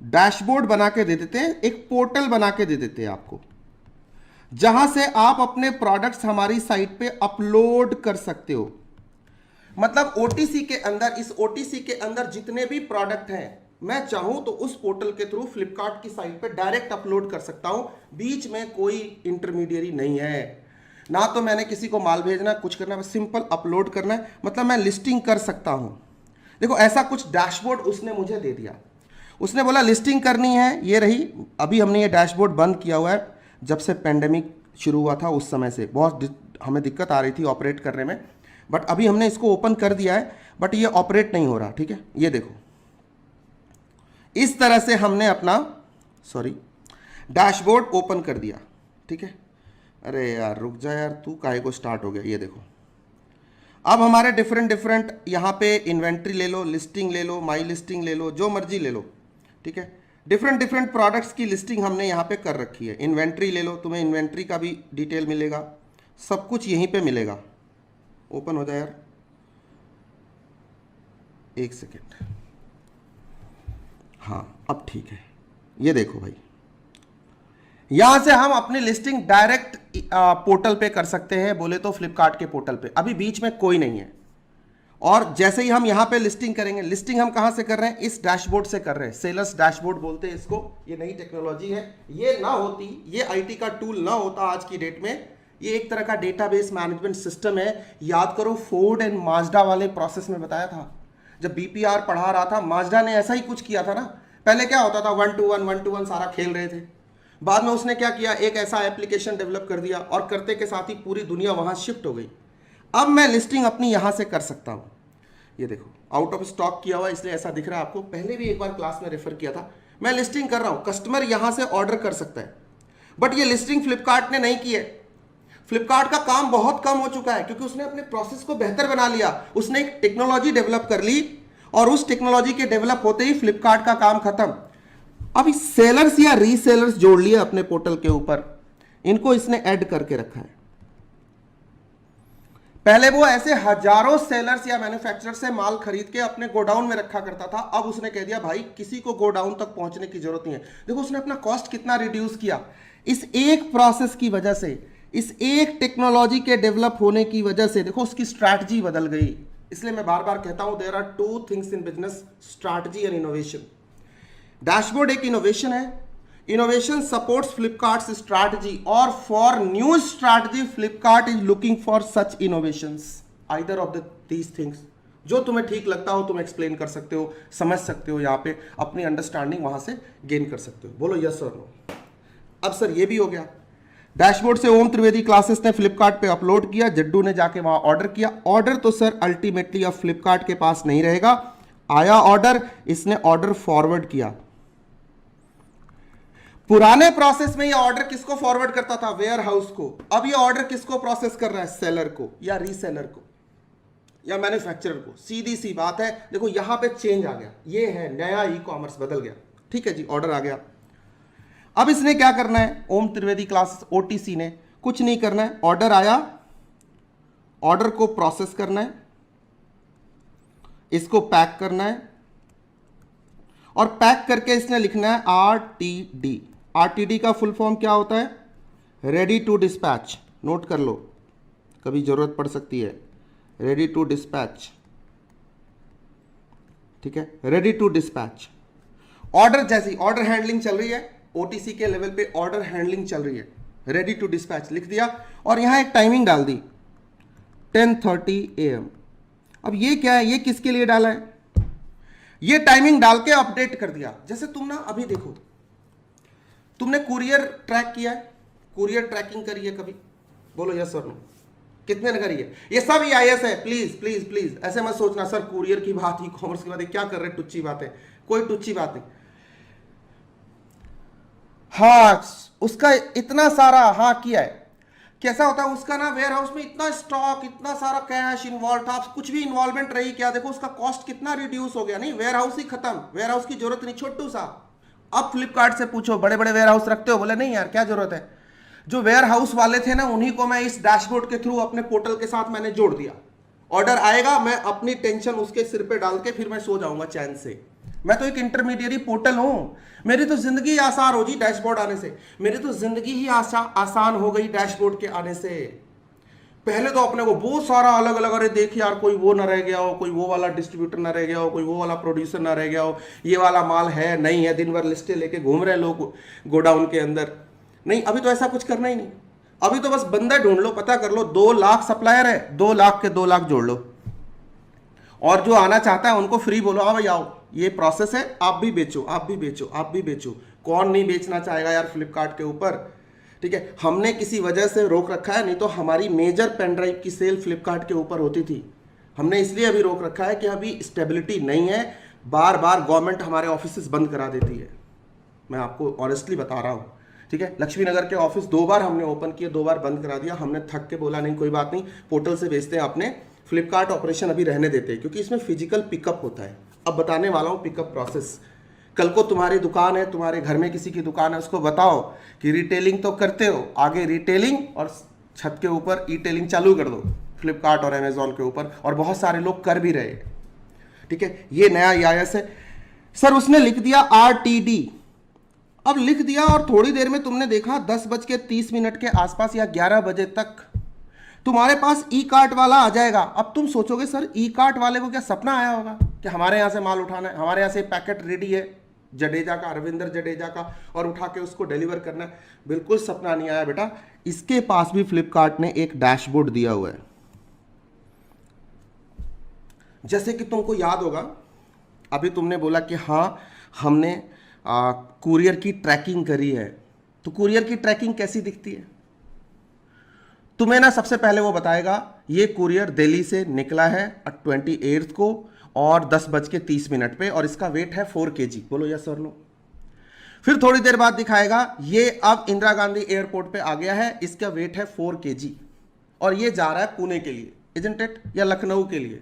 डैशबोर्ड बना के दे देते हैं, एक पोर्टल बना के दे देते हैं आपको, जहां से आप अपने प्रोडक्ट्स हमारी साइट पे अपलोड कर सकते हो। मतलब ओटीसी के अंदर, इस ओटीसी के अंदर जितने भी प्रोडक्ट हैं, मैं चाहूं तो उस पोर्टल के थ्रू फ्लिपकार्ट की साइट पे डायरेक्ट अपलोड कर सकता हूं, बीच में कोई इंटरमीडियरी नहीं है, ना तो मैंने किसी को माल भेजना, कुछ करना, बस सिंपल अपलोड करना है, मतलब मैं लिस्टिंग कर सकता हूं। देखो ऐसा कुछ डैशबोर्ड उसने मुझे दे दिया, उसने बोला लिस्टिंग करनी है, ये रही। अभी हमने ये डैशबोर्ड बंद किया हुआ है, जब से पेंडेमिक शुरू हुआ था उस समय से बहुत हमें दिक्कत आ रही थी ऑपरेट करने में, बट अभी हमने इसको ओपन कर दिया है, बट ये ऑपरेट नहीं हो रहा। ठीक है, ये देखो इस तरह से हमने अपना डैशबोर्ड ओपन कर दिया। ठीक है, अरे यार रुक जा यार, तू काहे को स्टार्ट हो गया। ये देखो अब हमारे डिफरेंट यहाँ पे इन्वेंट्री ले लो, लिस्टिंग ले लो, माई लिस्टिंग ले लो, जो मर्जी ले लो। ठीक है, डिफरेंट प्रोडक्ट्स की लिस्टिंग हमने यहाँ पे कर रखी है। इन्वेंट्री ले लो, तुम्हें इन्वेंट्री का भी डिटेल मिलेगा, सब कुछ यहीं पे मिलेगा। ओपन हो जाए यार, एक सेकेंड, हाँ अब ठीक है। ये देखो भाई, यहां से हम अपनी लिस्टिंग डायरेक्ट पोर्टल पे कर सकते हैं, बोले तो फ्लिपकार्ट के पोर्टल पे, अभी बीच में कोई नहीं है। और जैसे ही हम यहां पे लिस्टिंग करेंगे, लिस्टिंग हम कहां से कर रहे हैं, इस डैशबोर्ड से कर रहे हैं, सेलर्स डैशबोर्ड बोलते हैं इसको। ये नई टेक्नोलॉजी है, ये ना होती, ये आईटी का टूल ना होता आज की डेट में, ये एक तरह का डेटाबेस मैनेजमेंट सिस्टम है। याद करो फोर्ड एंड माजडा वाले प्रोसेस में बताया था, जब बीपीआर पढ़ा रहा था, माजडा ने ऐसा ही कुछ किया था ना। पहले क्या होता था, 1 to 1 सारा खेल रहे थे, बाद में उसने क्या किया, एक ऐसा एप्लीकेशन डेवलप कर दिया, और करते के साथ ही पूरी दुनिया वहां शिफ्ट हो गई। अब मैं लिस्टिंग अपनी यहां से कर सकता हूं। ये देखो आउट ऑफ स्टॉक किया हुआ, इसलिए ऐसा दिख रहा है आपको, पहले भी एक बार क्लास में रेफर किया था। मैं लिस्टिंग कर रहा हूं, कस्टमर यहां से ऑर्डर कर सकता है, बट ये लिस्टिंग फ्लिपकार्ट ने नहीं की है। फ्लिपकार्ट का काम बहुत कम हो चुका है, क्योंकि उसने अपने प्रोसेस को बेहतर बना लिया, उसने एक टेक्नोलॉजी डेवलप कर ली, और उस टेक्नोलॉजी के डेवलप होते ही फ्लिपकार्ट का काम खत्म। अभी सेलर्स या रीसेलर्स जोड़ लिए अपने पोर्टल के ऊपर, इनको इसने ऐड करके रखा है। पहले वो ऐसे हजारों सेलर्स या मैन्युफैक्चरर से माल खरीद के अपने गोडाउन में रखा करता था, अब उसने कह दिया भाई किसी को गोडाउन तक पहुंचने की जरूरत नहीं है। देखो उसने अपना कॉस्ट कितना रिड्यूस किया। इस एक प्रोसेस की वजह से, इस एक टेक्नोलॉजी के डेवलप होने की वजह से देखो उसकी स्ट्रैटेजी बदल गई। इसलिए मैं बार बार कहता हूं there are two things in business, strategy and innovation. Dashboard एक इनोवेशन है, इनोवेशन सपोर्ट्स फ्लिपकार्ट स्ट्रैटेजी, और for new strategy Flipkart is looking for such innovations, either of these things. जो तुम्हें ठीक लगता हो तुम एक्सप्लेन कर सकते हो, समझ सकते हो, यहाँ पे अपनी अंडरस्टैंडिंग वहां से गेन कर सकते हो। बोलो यस और नो। अब सर ये भी हो गया, डैशबोर्ड से ओम त्रिवेदी क्लासेस ने फ्लिपकार्ट पे अपलोड किया, जड्डू ने जाके वहां ऑर्डर किया। ऑर्डर तो सर अल्टीमेटली अब फ्लिपकार्ट के पास नहीं रहेगा, आया ऑर्डर, इसने ऑर्डर फॉरवर्ड किया। पुराने प्रोसेस में ये ऑर्डर किसको फॉरवर्ड करता था? वेयर हाउस को। अब ये ऑर्डर किसको प्रोसेस कर रहा है? सेलर को या रीसेलर को या मैन्युफैक्चरर को। सीधी सी बात है, देखो यहां पे चेंज आ गया, ये है नया ई कॉमर्स बदल गया। ठीक है जी, ऑर्डर आ गया। अब इसने क्या करना है? ओम त्रिवेदी क्लास ओटीसी ने कुछ नहीं करना है, ऑर्डर आया, ऑर्डर को प्रोसेस करना है, इसको पैक करना है, और पैक करके इसने लिखना है आरटीडी। आरटीडी का फुल फॉर्म क्या होता है? Ready to dispatch. नोट कर लो, कभी जरूरत पड़ सकती है। रेडी टू डिस्पैच, ठीक है, रेडी टू डिस्पैच। ऑर्डर जैसी ऑर्डर हैंडलिंग चल रही है, ओटीसी के लेवल पे ऑर्डर हैंडलिंग चल रही है, रेडी टू डिस्पैच लिख दिया, और यहां एक टाइमिंग डाल दी 10:30 AM। अब ये क्या है? ये किसके लिए डाला है? ये टाइमिंग डाल के अपडेट कर दिया। जैसे तुम ना अभी देखो, तुमने कुरियर ट्रैक किया है, कुरियर ट्रैकिंग करी है कभी? बोलो यस और नो। कितने ने करी है? ये सब EIS है। प्लीज प्लीज प्लीज ऐसे मत सोचना सर कुरियर की बात, ई कॉमर्स की बात, क्या कर रहे टुच्ची बातें। कोई टुच्ची बात नहीं। हाँ, उसका इतना सारा हाँ किया है। कैसा होता है उसका ना, वेयर हाउस में इतना स्टॉक, इतना सारा कैश इन्वॉल्व था, कुछ भी इन्वॉल्वमेंट रही क्या, देखो उसका कॉस्ट कितना रिड्यूस हो गया। नहीं, वेयर हाउस ही खत्म, वेयर हाउस की जरूरत नहीं, छोटू सा। अब फ्लिपकार्ट से पूछो बड़े बड़े वेयर हाउस रखते हो? बोले नहीं यार, क्या जरूरत है। जो वेयर हाउस वाले थे ना, उन्हीं को मैं इस डैशबोर्ड के थ्रू अपने पोर्टल के साथ मैंने जोड़ दिया। ऑर्डर आएगा, मैं अपनी टेंशन उसके सिर पे डाल के फिर मैं सो जाऊंगा चैन से। मैं तो एक इंटरमीडिएरी पोर्टल हूं, मेरी तो जिंदगी आसान हो गई डैशबोर्ड आने से। मेरी तो जिंदगी ही आसान हो गई डैशबोर्ड के आने से। पहले तो अपने को बहुत सारा अलग अलग, अरे देख यार कोई वो ना रह गया हो, कोई वो वाला डिस्ट्रीब्यूटर ना रह गया हो, कोई वो वाला प्रोड्यूसर ना रह गया हो, ये वाला माल है नहीं है, दिन भर लिस्टें लेके घूम रहे लोग गोडाउन के अंदर। नहीं, अभी तो ऐसा कुछ करना ही नहीं। अभी तो बस बंदा ढूंढ लो, पता कर लो 2 लाख सप्लायर है, 2 लाख के 2 लाख जोड़ लो, और जो आना चाहता है उनको फ्री बोलो, आओ भाई आओ, ये प्रोसेस है, आप भी बेचो, आप भी बेचो, आप भी बेचो। कौन नहीं बेचना चाहेगा यार फ्लिपकार्ट के ऊपर। ठीक है, हमने किसी वजह से रोक रखा है, नहीं तो हमारी मेजर पेन ड्राइव की सेल फ्लिपकार्ट के ऊपर होती थी। हमने इसलिए अभी रोक रखा है कि अभी स्टेबिलिटी नहीं है, बार बार गवर्नमेंट हमारे ऑफिस बंद करा देती है। मैं आपको ऑनेस्टली बता रहा हूँ। ठीक है, लक्ष्मी नगर के ऑफिस 2 बार हमने ओपन किए, 2 बार बंद करा दिया। हमने थक के बोला नहीं कोई बात नहीं, पोर्टल से बेचते हैं अपने, फ्लिपकार्ट ऑपरेशन अभी रहने देते हैं, क्योंकि इसमें फिजिकल पिकअप होता है। अब बताने वाला हूँ पिकअप प्रोसेस। कल को तुम्हारी दुकान है, तुम्हारे घर में किसी की दुकान है, उसको बताओ कि रिटेलिंग तो करते हो, आगे रिटेलिंग और छत के ऊपर ई टेलिंग चालू कर दो फ्लिपकार्ट और अमेजोन के ऊपर, और बहुत सारे लोग कर भी रहे। ठीक है, ये नया EIS है। सर उसने लिख दिया RTD। अब लिख दिया और थोड़ी देर में तुमने देखा 10:30 के आसपास या 11 बजे तक तुम्हारे पास ई कार्ट वाला आ जाएगा। अब तुम सोचोगे सर ई कार्ट वाले को क्या सपना आया होगा कि हमारे यहाँ से माल उठाना है, हमारे यहाँ से पैकेट रेडी है जडेजा का, अरविंदर जडेजा का, और उठा के उसको डिलीवर करना है। बिल्कुल सपना नहीं आया बेटा, इसके पास भी फ्लिपकार्ट ने एक डैशबोर्ड दिया हुआ है। जैसे कि तुमको याद होगा, अभी तुमने बोला कि हाँ हमने कुरियर की ट्रैकिंग करी है, तो कुरियर की ट्रैकिंग कैसी दिखती है? तुम्हें ना सबसे पहले वो बताएगा ये कुरियर दिल्ली से निकला है 28 को और 10:30 पे, और इसका वेट है 4 kg। बोलो यस और नो। फिर थोड़ी देर बाद दिखाएगा ये अब इंदिरा गांधी एयरपोर्ट पे आ गया है, इसका वेट है 4 kg, और ये जा रहा है पुणे के लिए, इजंट इट, या लखनऊ के लिए।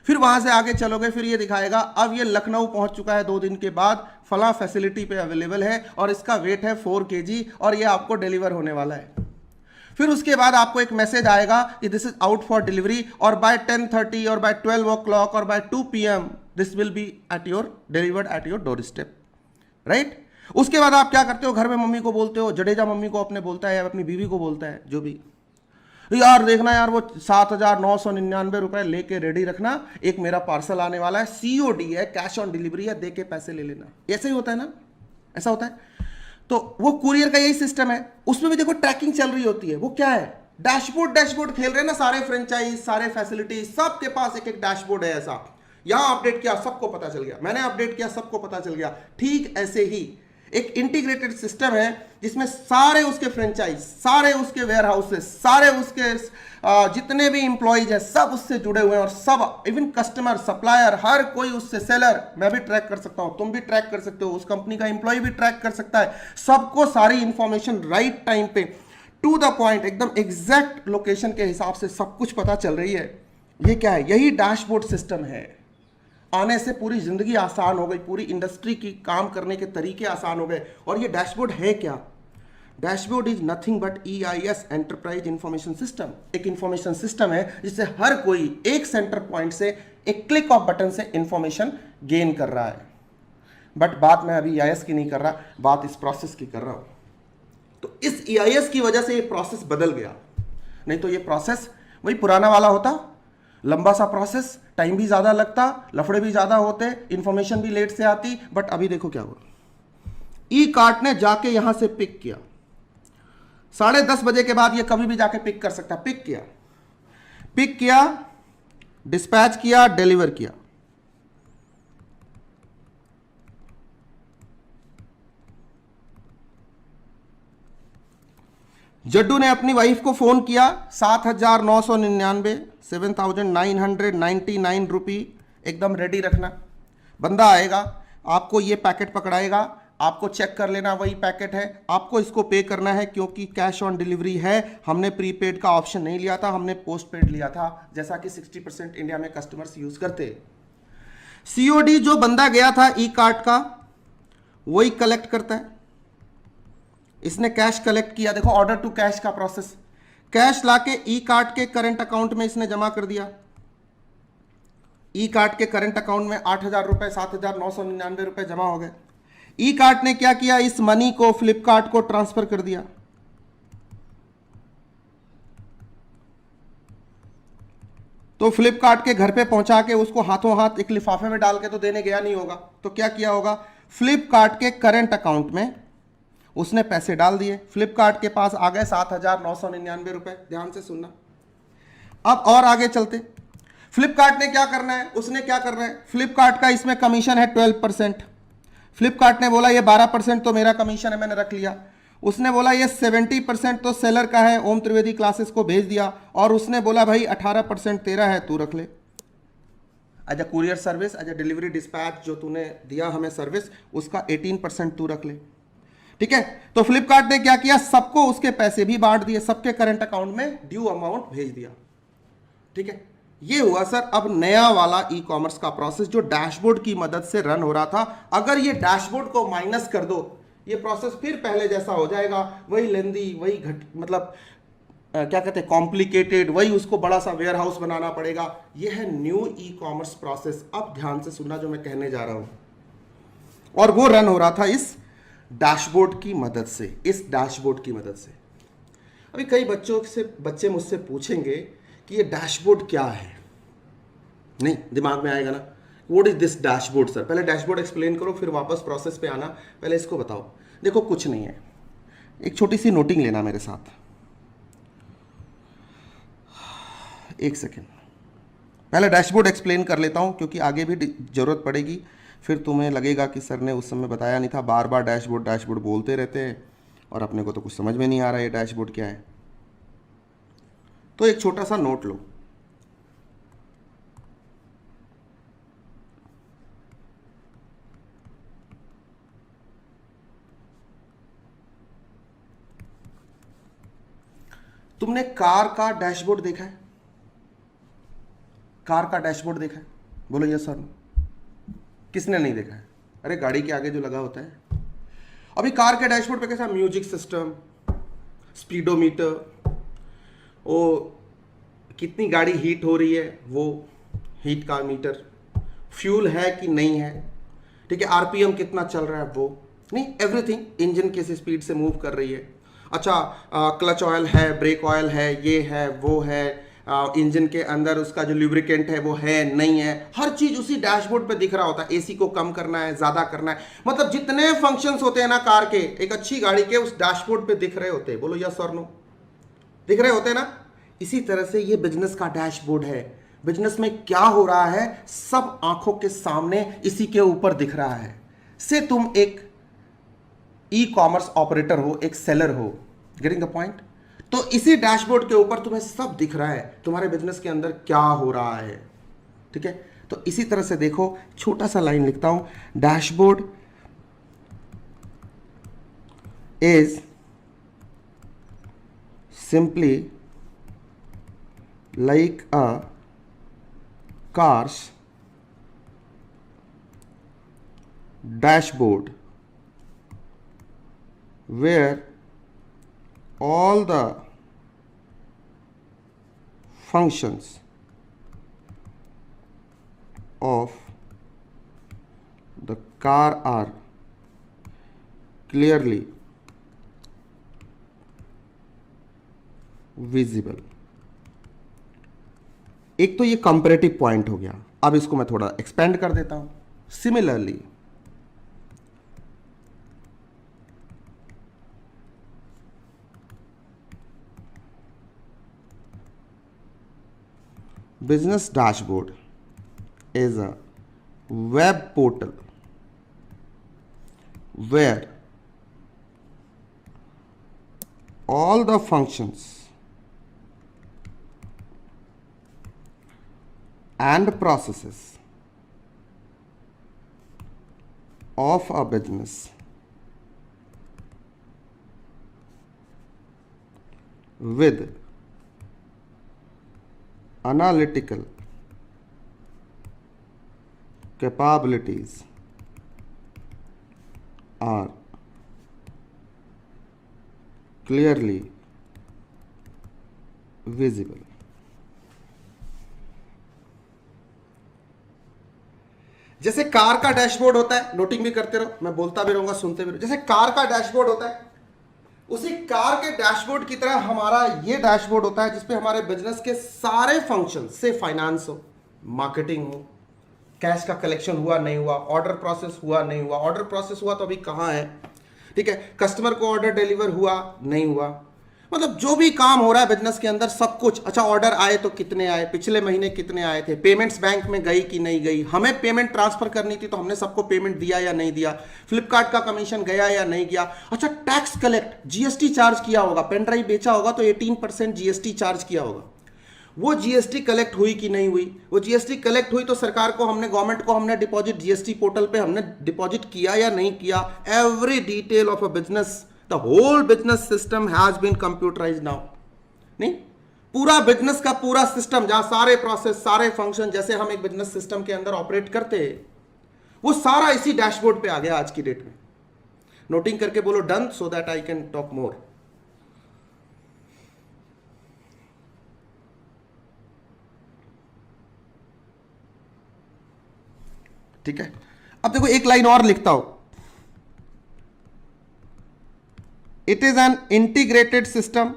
फिर वहां से आगे चलोगे, फिर ये दिखाएगा अब ये लखनऊ पहुंच चुका है 2 दिन के बाद, फला फैसिलिटी पे अवेलेबल है, और इसका वेट है 4 kg, और ये आपको डिलीवर होने वाला है। फिर उसके बाद आपको एक मैसेज आएगा कि this is out for delivery, और बाय 10:30 और बाय 12 o'clock और by 2 PM this will be at your delivered at your door step, right. उसके बाद आप क्या करते हो, घर में मम्मी को बोलते हो, जडेजा मम्मी को अपने बोलता है या अपनी बीवी को बोलता है, जो भी, यार देखना यार वो 7,999 रुपए लेके रेडी रखना, एक मेरा पार्सल आने वाला है, सीओडी है, कैश ऑन डिलीवरी है, दे के पैसे ले लेना। ऐसे ही होता है ना, ऐसा होता है। तो वो कुरियर का यही सिस्टम है, उसमें भी देखो ट्रैकिंग चल रही होती है। वो क्या है, डैशबोर्ड, डैशबोर्ड खेल रहे हैं ना सारे फ्रेंचाइज, सारे फैसिलिटीज, सबके पास एक एक डैशबोर्ड है ऐसा। यहां अपडेट किया, सबको पता चल गया, मैंने अपडेट किया, सबको पता चल गया। ठीक ऐसे ही एक इंटीग्रेटेड सिस्टम है जिसमें सारे उसके फ्रेंचाइज, सारे उसके वेयर हाउसेस, सारे उसके जितने भी इंप्लॉइज हैं सब उससे जुड़े हुए हैं, और सब इवन कस्टमर, सप्लायर, हर कोई उससे, सेलर, मैं भी ट्रैक कर सकता हूं, तुम भी ट्रैक कर सकते हो, उस कंपनी का इंप्लॉय भी ट्रैक कर सकता है। सबको सारी इंफॉर्मेशन राइट टाइम पे, टू द पॉइंट, एकदम एग्जैक्ट लोकेशन के हिसाब से सब कुछ पता चल रही है। ये क्या है, यही डैशबोर्ड सिस्टम है। आने से पूरी जिंदगी आसान हो गई, पूरी इंडस्ट्री की काम करने के तरीके आसान हो गए। और ये डैशबोर्ड है क्या, dashboard is nothing but EIS, enterprise information system. एक इंफॉर्मेशन सिस्टम है जिससे हर कोई एक सेंटर पॉइंट से, एक क्लिक ऑफ बटन से इंफॉर्मेशन गेन कर रहा है। बट बात मैं अभी EIS की नहीं कर रहा, बात इस प्रोसेस की कर रहा हूं। तो इस EIS की वजह से ये प्रोसेस बदल गया, नहीं तो ये प्रोसेस वही पुराना वाला होता, लंबा सा प्रोसेस, टाइम भी ज्यादा लगता, लफड़े भी ज्यादा होते, इंफॉर्मेशन भी लेट से आती। बट अभी देखो क्या हुआ, ई कार्ट ने जाके यहां से पिक किया, 10:30 बजे के बाद ये कभी भी जाके पिक कर सकता, पिक किया, डिस्पैच किया, डिलीवर किया। जड्डू ने अपनी वाइफ को फोन किया, 7,999 7,999 रुपी एकदम रेडी रखना। बंदा आएगा, आपको ये पैकेट पकड़ाएगा, आपको चेक कर लेना वही पैकेट है, आपको इसको पे करना है क्योंकि कैश ऑन डिलीवरी है। हमने प्रीपेड का ऑप्शन नहीं लिया था, हमने पोस्ट पेड लिया था, जैसा कि 60% इंडिया में कस्टमर्स यूज करते। COD जो बंदा गया था ई कार्ट का, वही कलेक्ट करता है। इसने कैश कलेक्ट किया, देखो ऑर्डर टू कैश का प्रोसेस, कैश लाके ई कार्ट के करंट अकाउंट में इसने जमा कर दिया। ई कार्ट के करंट अकाउंट में 8,000 रुपए, 7,999 रुपए जमा हो गए। ई कार्ट ने क्या किया, इस मनी को फ्लिपकार्ट को ट्रांसफर कर दिया। तो फ्लिपकार्ट के घर पे पहुंचा के उसको हाथों हाथ एक लिफाफे में डाल के तो देने गया नहीं होगा, तो क्या किया होगा, फ्लिपकार्ट के करंट अकाउंट में उसने पैसे डाल दिए। फ्लिपकार्ट के पास आ गए 7,999 रुपए। ध्यान से सुनना, अब और आगे चलते। फ्लिपकार्ट ने क्या करना है, उसने क्या करना है, फ्लिपकार्ट का इसमें कमीशन है 12%। फ्लिपकार्ट ने बोला ये 12% तो मेरा कमीशन है, मैंने रख लिया। उसने बोला ये 70% तो सेलर का है, ओम त्रिवेदी क्लासेस को भेज दिया। और उसने बोला भाई 18% तेरा है, तू रख ले। As a courier service, as a delivery dispatch जो तूने दिया हमें सर्विस, उसका 18% तू रख ले। ठीक है, तो फ्लिपकार्ट ने क्या किया, सबको उसके पैसे भी बांट दिए, सबके करंट अकाउंट में ड्यू अमाउंट भेज दिया। ठीक है, ये हुआ सर अब नया वाला ई कॉमर्स का प्रोसेस जो डैशबोर्ड की मदद से रन हो रहा था। अगर ये डैशबोर्ड को माइनस कर दो, ये प्रोसेस फिर पहले जैसा हो जाएगा, वही लेंदी, वही मतलब क्या कहते हैं कॉम्प्लिकेटेड, वही उसको बड़ा सा वेयर हाउस बनाना पड़ेगा। ये है न्यू ई कॉमर्स प्रोसेस। अब ध्यान से सुनना जो मैं कहने जा रहा हूं, और वो रन हो रहा था इस डैशबोर्ड की मदद से, इस डैशबोर्ड की मदद से। अभी कई बच्चे मुझसे पूछेंगे कि ये डैशबोर्ड क्या है, नहीं दिमाग में आएगा ना, what is this dashboard sir. पहले डैशबोर्ड एक्सप्लेन करो, फिर वापस प्रोसेस पे आना, पहले इसको बताओ। देखो कुछ नहीं है, एक छोटी सी नोटिंग लेना मेरे साथ, एक सेकेंड। पहले डैशबोर्ड एक्सप्लेन कर लेता हूं क्योंकि आगे भी जरूरत पड़ेगी, फिर तुम्हें लगेगा कि सर ने उस समय बताया नहीं था, बार बार डैशबोर्ड डैशबोर्ड बोलते रहते हैं और अपने को तो कुछ समझ में नहीं आ रहा है ये डैशबोर्ड क्या है। तो एक छोटा सा नोट लो, तुमने कार का डैशबोर्ड देखा है, कार का डैशबोर्ड देखा है, बोलो यस सर। किसने नहीं देखा है, अरे गाड़ी के आगे जो लगा होता है। अभी कार के डैशबोर्ड पे कैसा म्यूजिक सिस्टम, स्पीडोमीटर, वो कितनी गाड़ी हीट हो रही है वो हीट का मीटर, फ्यूल है कि नहीं है, ठीक है, आरपीएम कितना चल रहा है वो, नहीं, एवरीथिंग इंजन किस स्पीड से मूव कर रही है। अच्छा, क्लच ऑयल है, ब्रेक ऑयल है, ये है वो है, इंजन के अंदर उसका जो लुब्रिकेंट है वो है नहीं है, हर चीज उसी डैशबोर्ड पे दिख रहा होता है। एसी को कम करना है, ज्यादा करना है, मतलब जितने फंक्शंस होते हैं ना कार के, एक अच्छी गाड़ी के उस डैशबोर्ड पे दिख रहे होते हैं। बोलो यस और नो, दिख रहे होते हैं ना। इसी तरह से ये बिजनेस का डैशबोर्ड है। बिजनेस में क्या हो रहा है सब आंखों के सामने इसी के ऊपर दिख रहा है। से तुम एक ई कॉमर्स ऑपरेटर हो, एक सेलर हो, गेटिंग द पॉइंट। तो इसी डैशबोर्ड के ऊपर तुम्हें सब दिख रहा है, तुम्हारे बिजनेस के अंदर क्या हो रहा है। ठीक है, तो इसी तरह से देखो, छोटा सा लाइन लिखता हूं, dashboard is simply like a car's dashboard where all the functions of the car are clearly visible। एक तो ये कंपैरेटिव पॉइंट हो गया, अब इसको मैं थोड़ा एक्सपेंड कर देता हूं। Similarly business dashboard is a web portal where all the functions and processes of a business with analytical capabilities are clearly visible। जैसे कार का डैशबोर्ड होता है, नोटिंग भी करते रहो, मैं बोलता भी रहूंगा, सुनते भी रहो। जैसे कार का डैशबोर्ड होता है, उसी कार के डैशबोर्ड की तरह हमारा ये डैशबोर्ड होता है, जिसपे हमारे बिजनेस के सारे फंक्शन से फाइनेंस हो, मार्केटिंग हो, कैश का कलेक्शन हुआ नहीं हुआ, ऑर्डर प्रोसेस हुआ नहीं हुआ, ऑर्डर प्रोसेस हुआ तो अभी कहाँ है, ठीक है, कस्टमर को ऑर्डर डिलीवर हुआ नहीं हुआ, मतलब जो भी काम हो रहा है बिजनेस के अंदर सब कुछ। अच्छा, ऑर्डर आए तो कितने आए, पिछले महीने कितने आए थे, पेमेंट्स बैंक में गई कि नहीं गई, हमें पेमेंट ट्रांसफर करनी थी तो हमने सबको पेमेंट दिया या नहीं दिया, फ्लिपकार्ट का कमीशन गया या नहीं गया। अच्छा, टैक्स कलेक्ट, जीएसटी चार्ज किया होगा, पेन ड्राइव बेचा होगा तो 18% जीएसटी चार्ज किया होगा, वो जीएसटी कलेक्ट हुई कि नहीं हुई, वो जीएसटी कलेक्ट हुई तो सरकार को हमने, गवर्नमेंट को हमने डिपॉजिट जीएसटी पोर्टल पे हमने डिपॉजिट किया या नहीं किया। Every detail of a business, the whole business system has been computerised now. नहीं, पूरा बिजनेस का पूरा सिस्टम, जहां सारे प्रोसेस, सारे फंक्शन, जैसे हम एक बिजनेस सिस्टम के अंदर ऑपरेट करते हैं, वो सारा इसी डैशबोर्ड पे आ गया आज की डेट में। नोटिंग करके बोलो done, so that I can talk more. ठीक है, अब देखो एक लाइन और लिखता हूं, it is an integrated system.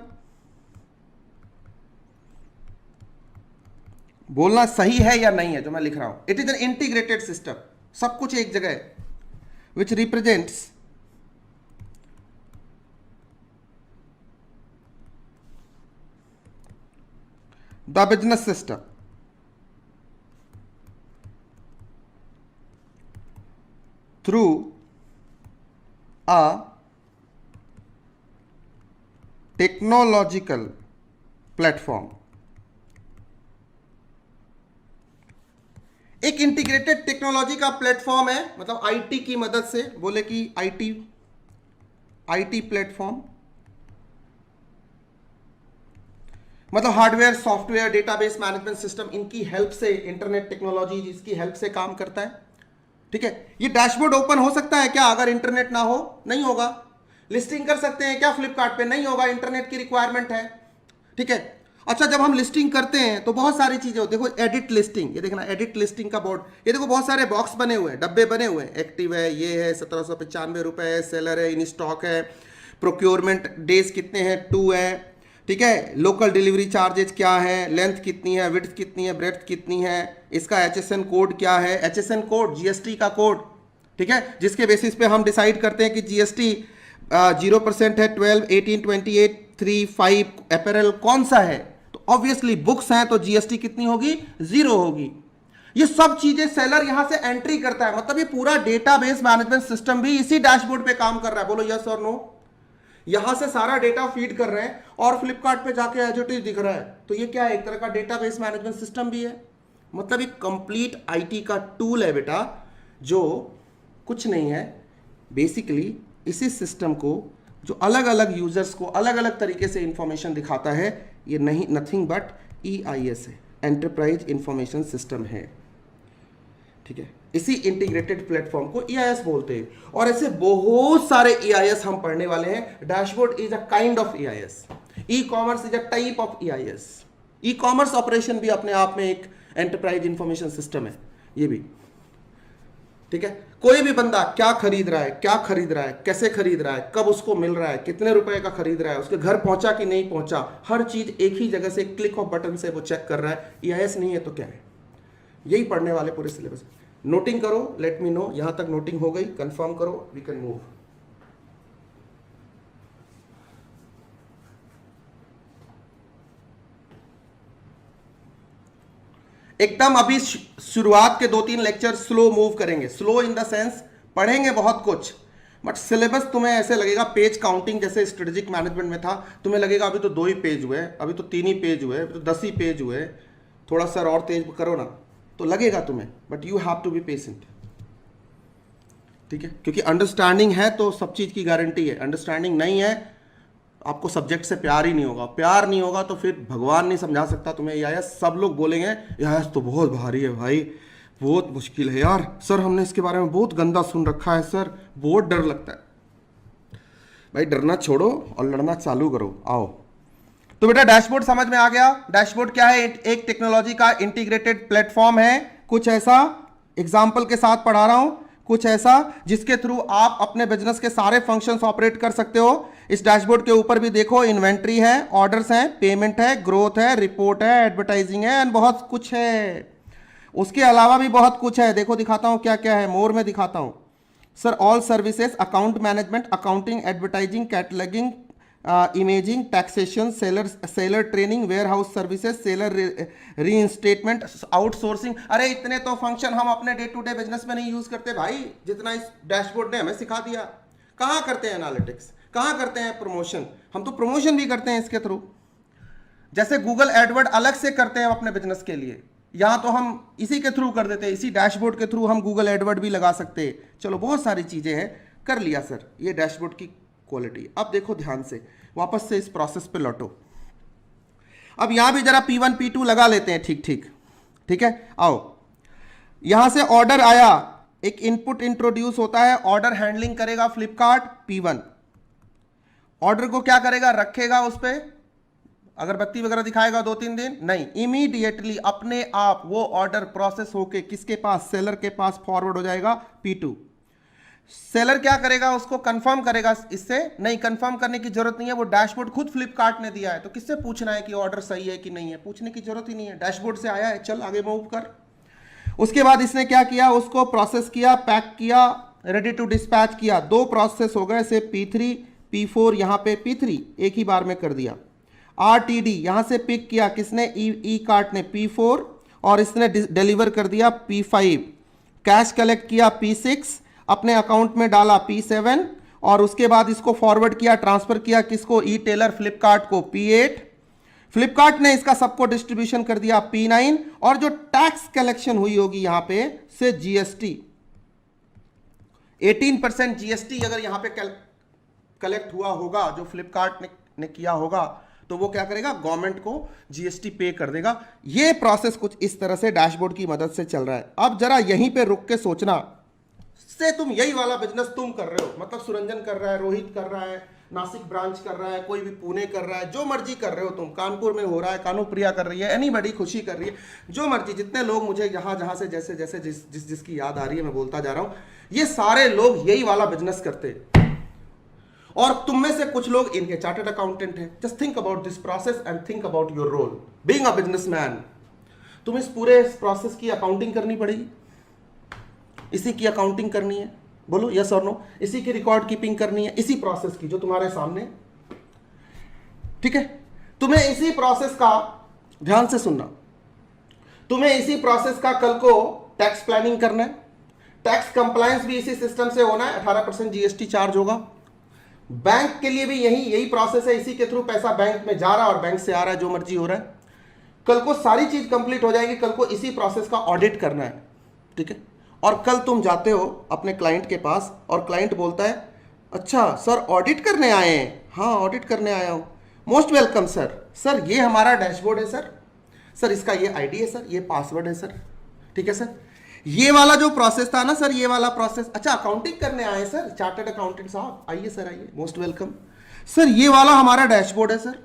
बोलना सही है या नहीं है जो मैं लिख रहा हूं, it is an integrated system, सब कुछ एक जगह है, विच represents the business system through a technological platform। एक इंटीग्रेटेड टेक्नोलॉजी का प्लेटफॉर्म है, मतलब आईटी की मदद से, बोले कि आईटी प्लेटफॉर्म, मतलब hardware, software, database management system, इनकी हेल्प से, इंटरनेट टेक्नोलॉजी जिसकी हेल्प से काम करता है। ठीक है, ये डैशबोर्ड ओपन हो सकता है क्या अगर इंटरनेट ना हो? नहीं होगा। लिस्टिंग कर सकते हैं क्या फ्लिपकार्ट पे? नहीं होगा, इंटरनेट की रिक्वायरमेंट है। ठीक है, अच्छा, जब हम लिस्टिंग करते हैं तो बहुत सारी चीजें होती है। देखो एडिट लिस्टिंग, ये देखना एडिट लिस्टिंग का बोर्ड, ये देखो बहुत सारे बॉक्स बने हुए हैं, डब्बे बने हुए हैं, एक्टिव है, ये है 1795 रुपए है, सेलर है, इन स्टॉक है, प्रोक्योरमेंट डेज कितने हैं 2 है, ठीक है, लोकल डिलीवरी चार्जेस क्या है, लेंथ कितनी है, विड्थ कितनी है, ब्रेड्थ कितनी है, इसका HSN कोड क्या है, HSN कोड GST का कोड, ठीक है, जिसके बेसिस पे हम डिसाइड करते हैं कि GST 0% है, 12, 18, 28, 3, 5 अपैरल कौन सा है। तो ऑब्वियसली बुक्स हैं तो GST कितनी होगी, 0 होगी। ये सब चीजें सेलर यहां से एंट्री करता है, मतलब ये पूरा डेटाबेस मैनेजमेंट सिस्टम भी इसी डैशबोर्ड पे काम कर रहा है। बोलो यस और नो। यहां से सारा डेटा फीड कर रहे हैं और फ्लिपकार्ट पे जाके एज इट इज दिख रहा है। तो ये क्या है, एक तरह का डेटाबेस मैनेजमेंट सिस्टम भी है। मतलब एक कंप्लीट IT का टूल है बेटा, जो कुछ नहीं है, बेसिकली इसी सिस्टम को जो अलग अलग यूजर्स को अलग अलग तरीके से इंफॉर्मेशन दिखाता है, ये नहीं नथिंग बट EIS है, एंटरप्राइज इंफॉर्मेशन सिस्टम है, ठीक है। इसी इंटीग्रेटेड प्लेटफॉर्म को EIS बोलते हैं। और ऐसे बहुत सारे EIS हम पढ़ने वाले हैं। Dashboard is a kind of EIS, e commerce is a type of EIS। E commerce operation भी अपने आप में एक एंटरप्राइज इंफॉर्मेशन सिस्टम है, ये भी, ठीक है। कोई भी बंदा क्या खरीद रहा है, क्या खरीद रहा है, कैसे खरीद रहा है, कब उसको मिल रहा है, कितने रुपए का खरीद रहा है, उसके घर पहुंचा कि नहीं पहुंचा, हर चीज एक ही जगह से क्लिक ऑफ बटन से वो चेक कर रहा है। EIS नहीं है तो क्या है, यही पढ़ने वाले पूरे सिलेबस। नोटिंग करो, लेट मी नो, यहां तक नोटिंग हो गई, कंफर्म करो, वी कैन मूव। एकदम अभी शुरुआत के 2-3 लेक्चर स्लो मूव करेंगे। स्लो इन द सेंस पढ़ेंगे बहुत कुछ, बट सिलेबस तुम्हें ऐसे लगेगा पेज काउंटिंग जैसे स्ट्रेटेजिक मैनेजमेंट में था, तुम्हें लगेगा अभी तो 2 ही पेज हुए, अभी तो 3 ही पेज हुए, अभी तो 10 ही पेज हुए, थोड़ा सा और तेज करो ना तो लगेगा तुम्हें, but you have to be patient, ठीक है। क्योंकि अंडरस्टैंडिंग है तो सब चीज की गारंटी है, अंडरस्टैंडिंग नहीं है आपको सब्जेक्ट से प्यार ही नहीं होगा, प्यार नहीं होगा तो फिर भगवान नहीं समझा सकता तुम्हें। EIS सब लोग बोलेंगे EIS तो बहुत भारी है भाई, बहुत मुश्किल है यार सर, हमने इसके बारे में बहुत गंदा सुन रखा है सर, बहुत डर लगता है। भाई डरना छोड़ो और लड़ना चालू करो, आओ। तो बेटा डैशबोर्ड समझ में आ गया। डैशबोर्ड क्या है, एक टेक्नोलॉजी का इंटीग्रेटेड प्लेटफॉर्म है, कुछ ऐसा एग्जाम्पल के साथ पढ़ा रहा हूं, कुछ ऐसा जिसके थ्रू आप अपने बिजनेस के सारे फंक्शंस ऑपरेट कर सकते हो। इस डैशबोर्ड के ऊपर भी देखो, इन्वेंट्री है, ऑर्डर्स हैं, पेमेंट है, ग्रोथ है, रिपोर्ट है, एडवर्टाइजिंग है, एंड बहुत कुछ है। उसके अलावा भी बहुत कुछ है, देखो दिखाता हूं क्या क्या है, मोर में दिखाता हूं sir. All services, account management, accounting, advertising, cataloguing, imaging, taxation, seller training, warehouse services, seller reinstatement, outsourcing. अरे इतने तो फंक्शन हम अपने डे टू डे बिजनेस में नहीं यूज करते भाई, जितना इस डैशबोर्ड ने हमें सिखा दिया। कहाँ करते हैं एनालिटिक्स, कहाँ करते हैं प्रमोशन, हम तो प्रमोशन भी करते हैं इसके थ्रू। जैसे गूगल एडवर्ड अलग से करते हैं अपने बिजनेस के लिए, यहां तो हम इसी के थ्रू कर देते हैं, इसी डैशबोर्ड के थ्रू हम गूगल एडवर्ड भी लगा सकते हैं। चलो बहुत सारी चीजें हैं, कर लिया सर, ये डैशबोर्ड की क्वालिटी। अब देखो ध्यान से, वापस से इस प्रोसेस पे लौटो। अब यहां भी जरा P1 P2 लगा लेते हैं, ठीक ठीक, ठीक है। आओ, यहां से ऑर्डर आया, एक इनपुट इंट्रोड्यूस होता है, ऑर्डर हैंडलिंग करेगा फ्लिपकार्ट P1। ऑर्डर को क्या करेगा, रखेगा उस पर, अगरबत्ती वगैरह दिखाएगा 2-3 दिन, नहीं, इमीडिएटली अपने आप वो ऑर्डर प्रोसेस होके किसके पास, सेलर के पास फॉरवर्ड हो जाएगा P2। सेलर क्या करेगा, उसको कंफर्म करेगा, इससे नहीं कंफर्म करने की जरूरत नहीं है, वो डैशबोर्ड खुद फ्लिपकार्ट ने दिया है, तो किससे पूछना है कि ऑर्डर सही है कि नहीं है, पूछने की जरूरत ही नहीं है, डैशबोर्ड से आया है, चल आगे मूव कर। उसके बाद इसने क्या किया, उसको प्रोसेस किया, पैक किया, रेडी टू डिस्पैच किया। 2 प्रोसेस हो गए, से P3 P4, यहां पे P3 एक ही बार में कर दिया। RTD यहां से पिक किया किसने, ई कार्ट ने P4, और इसने डिलीवर कर दिया P5। कैश कलेक्ट किया P6, अपने अकाउंट में डाला P7, और उसके बाद इसको फॉरवर्ड किया, ट्रांसफर किया किसको, ई टेलर फ्लिपकार्ट को P8। फ्लिपकार्ट ने इसका सबको डिस्ट्रीब्यूशन कर दिया P9, और जो टैक्स कलेक्शन हुई होगी यहां पे से GST 18% GST अगर यहां पे कलेक्ट हुआ होगा, जो फ्लिपकार्ट ने किया होगा, तो वो क्या करेगा, गवर्नमेंट को GST पे कर देगा। ये प्रोसेस कुछ इस तरह से डैशबोर्ड की मदद से चल रहा है। अब जरा यहीं पे रुक के सोचना, से तुम यही वाला बिजनेस तुम कर रहे हो, मतलब सुरंजन कर रहा है, रोहित कर रहा है, नासिक ब्रांच कर रहा है, कोई भी पुणे कर रहा है, जो मर्जी कर रहे हो तुम, कानपुर में हो रहा है, कानूप्रिया कर रही है, एनीबडी खुशी कर रही है, जो मर्जी, जितने लोग मुझे जहां जहां से जैसे जैसे जिसकी याद आ रही है मैं बोलता जा रहा हूं, ये सारे लोग यही वाला बिजनेस करते हैं। और तुम में से कुछ लोग इनके चार्टर्ड अकाउंटेंट हैं। Just think about this process and think about your role being a businessman. तुम इस पूरे प्रोसेस की अकाउंटिंग करनी पड़ेगी, इसी की अकाउंटिंग करनी है, बोलो यस और नो, इसी की रिकॉर्ड कीपिंग करनी है, इसी प्रोसेस की जो तुम्हारे सामने, ठीक है। तुम्हें इसी प्रोसेस का, ध्यान से सुनना, तुम्हें इसी प्रोसेस का कल को टैक्स प्लानिंग करना है, टैक्स कंप्लायंस भी इसी सिस्टम से होना है, 18% जीएसटी चार्ज होगा। बैंक के लिए भी यही प्रोसेस है, इसी के थ्रू पैसा बैंक में जा रहा है और बैंक से आ रहा है, जो मर्जी हो रहा है। कल को सारी चीज कंप्लीट हो जाएगी, कल को इसी प्रोसेस का ऑडिट करना है, ठीक है। और कल तुम जाते हो अपने क्लाइंट के पास और क्लाइंट बोलता है, अच्छा सर ऑडिट करने आए हैं? हाँ ऑडिट करने आया हूँ। Most welcome sir. सर ये हमारा डैशबोर्ड है सर, सर इसका ये आईडी है सर, ये पासवर्ड है सर, ठीक है सर। ये वाला जो प्रोसेस था ना सर, ये वाला प्रोसेस, अच्छा अकाउंटिंग करने आए सर, चार्टर्ड अकाउंटेंट साहब, आइए सर आइए, मोस्ट वेलकम सर। ये वाला हमारा डैशबोर्ड है सर,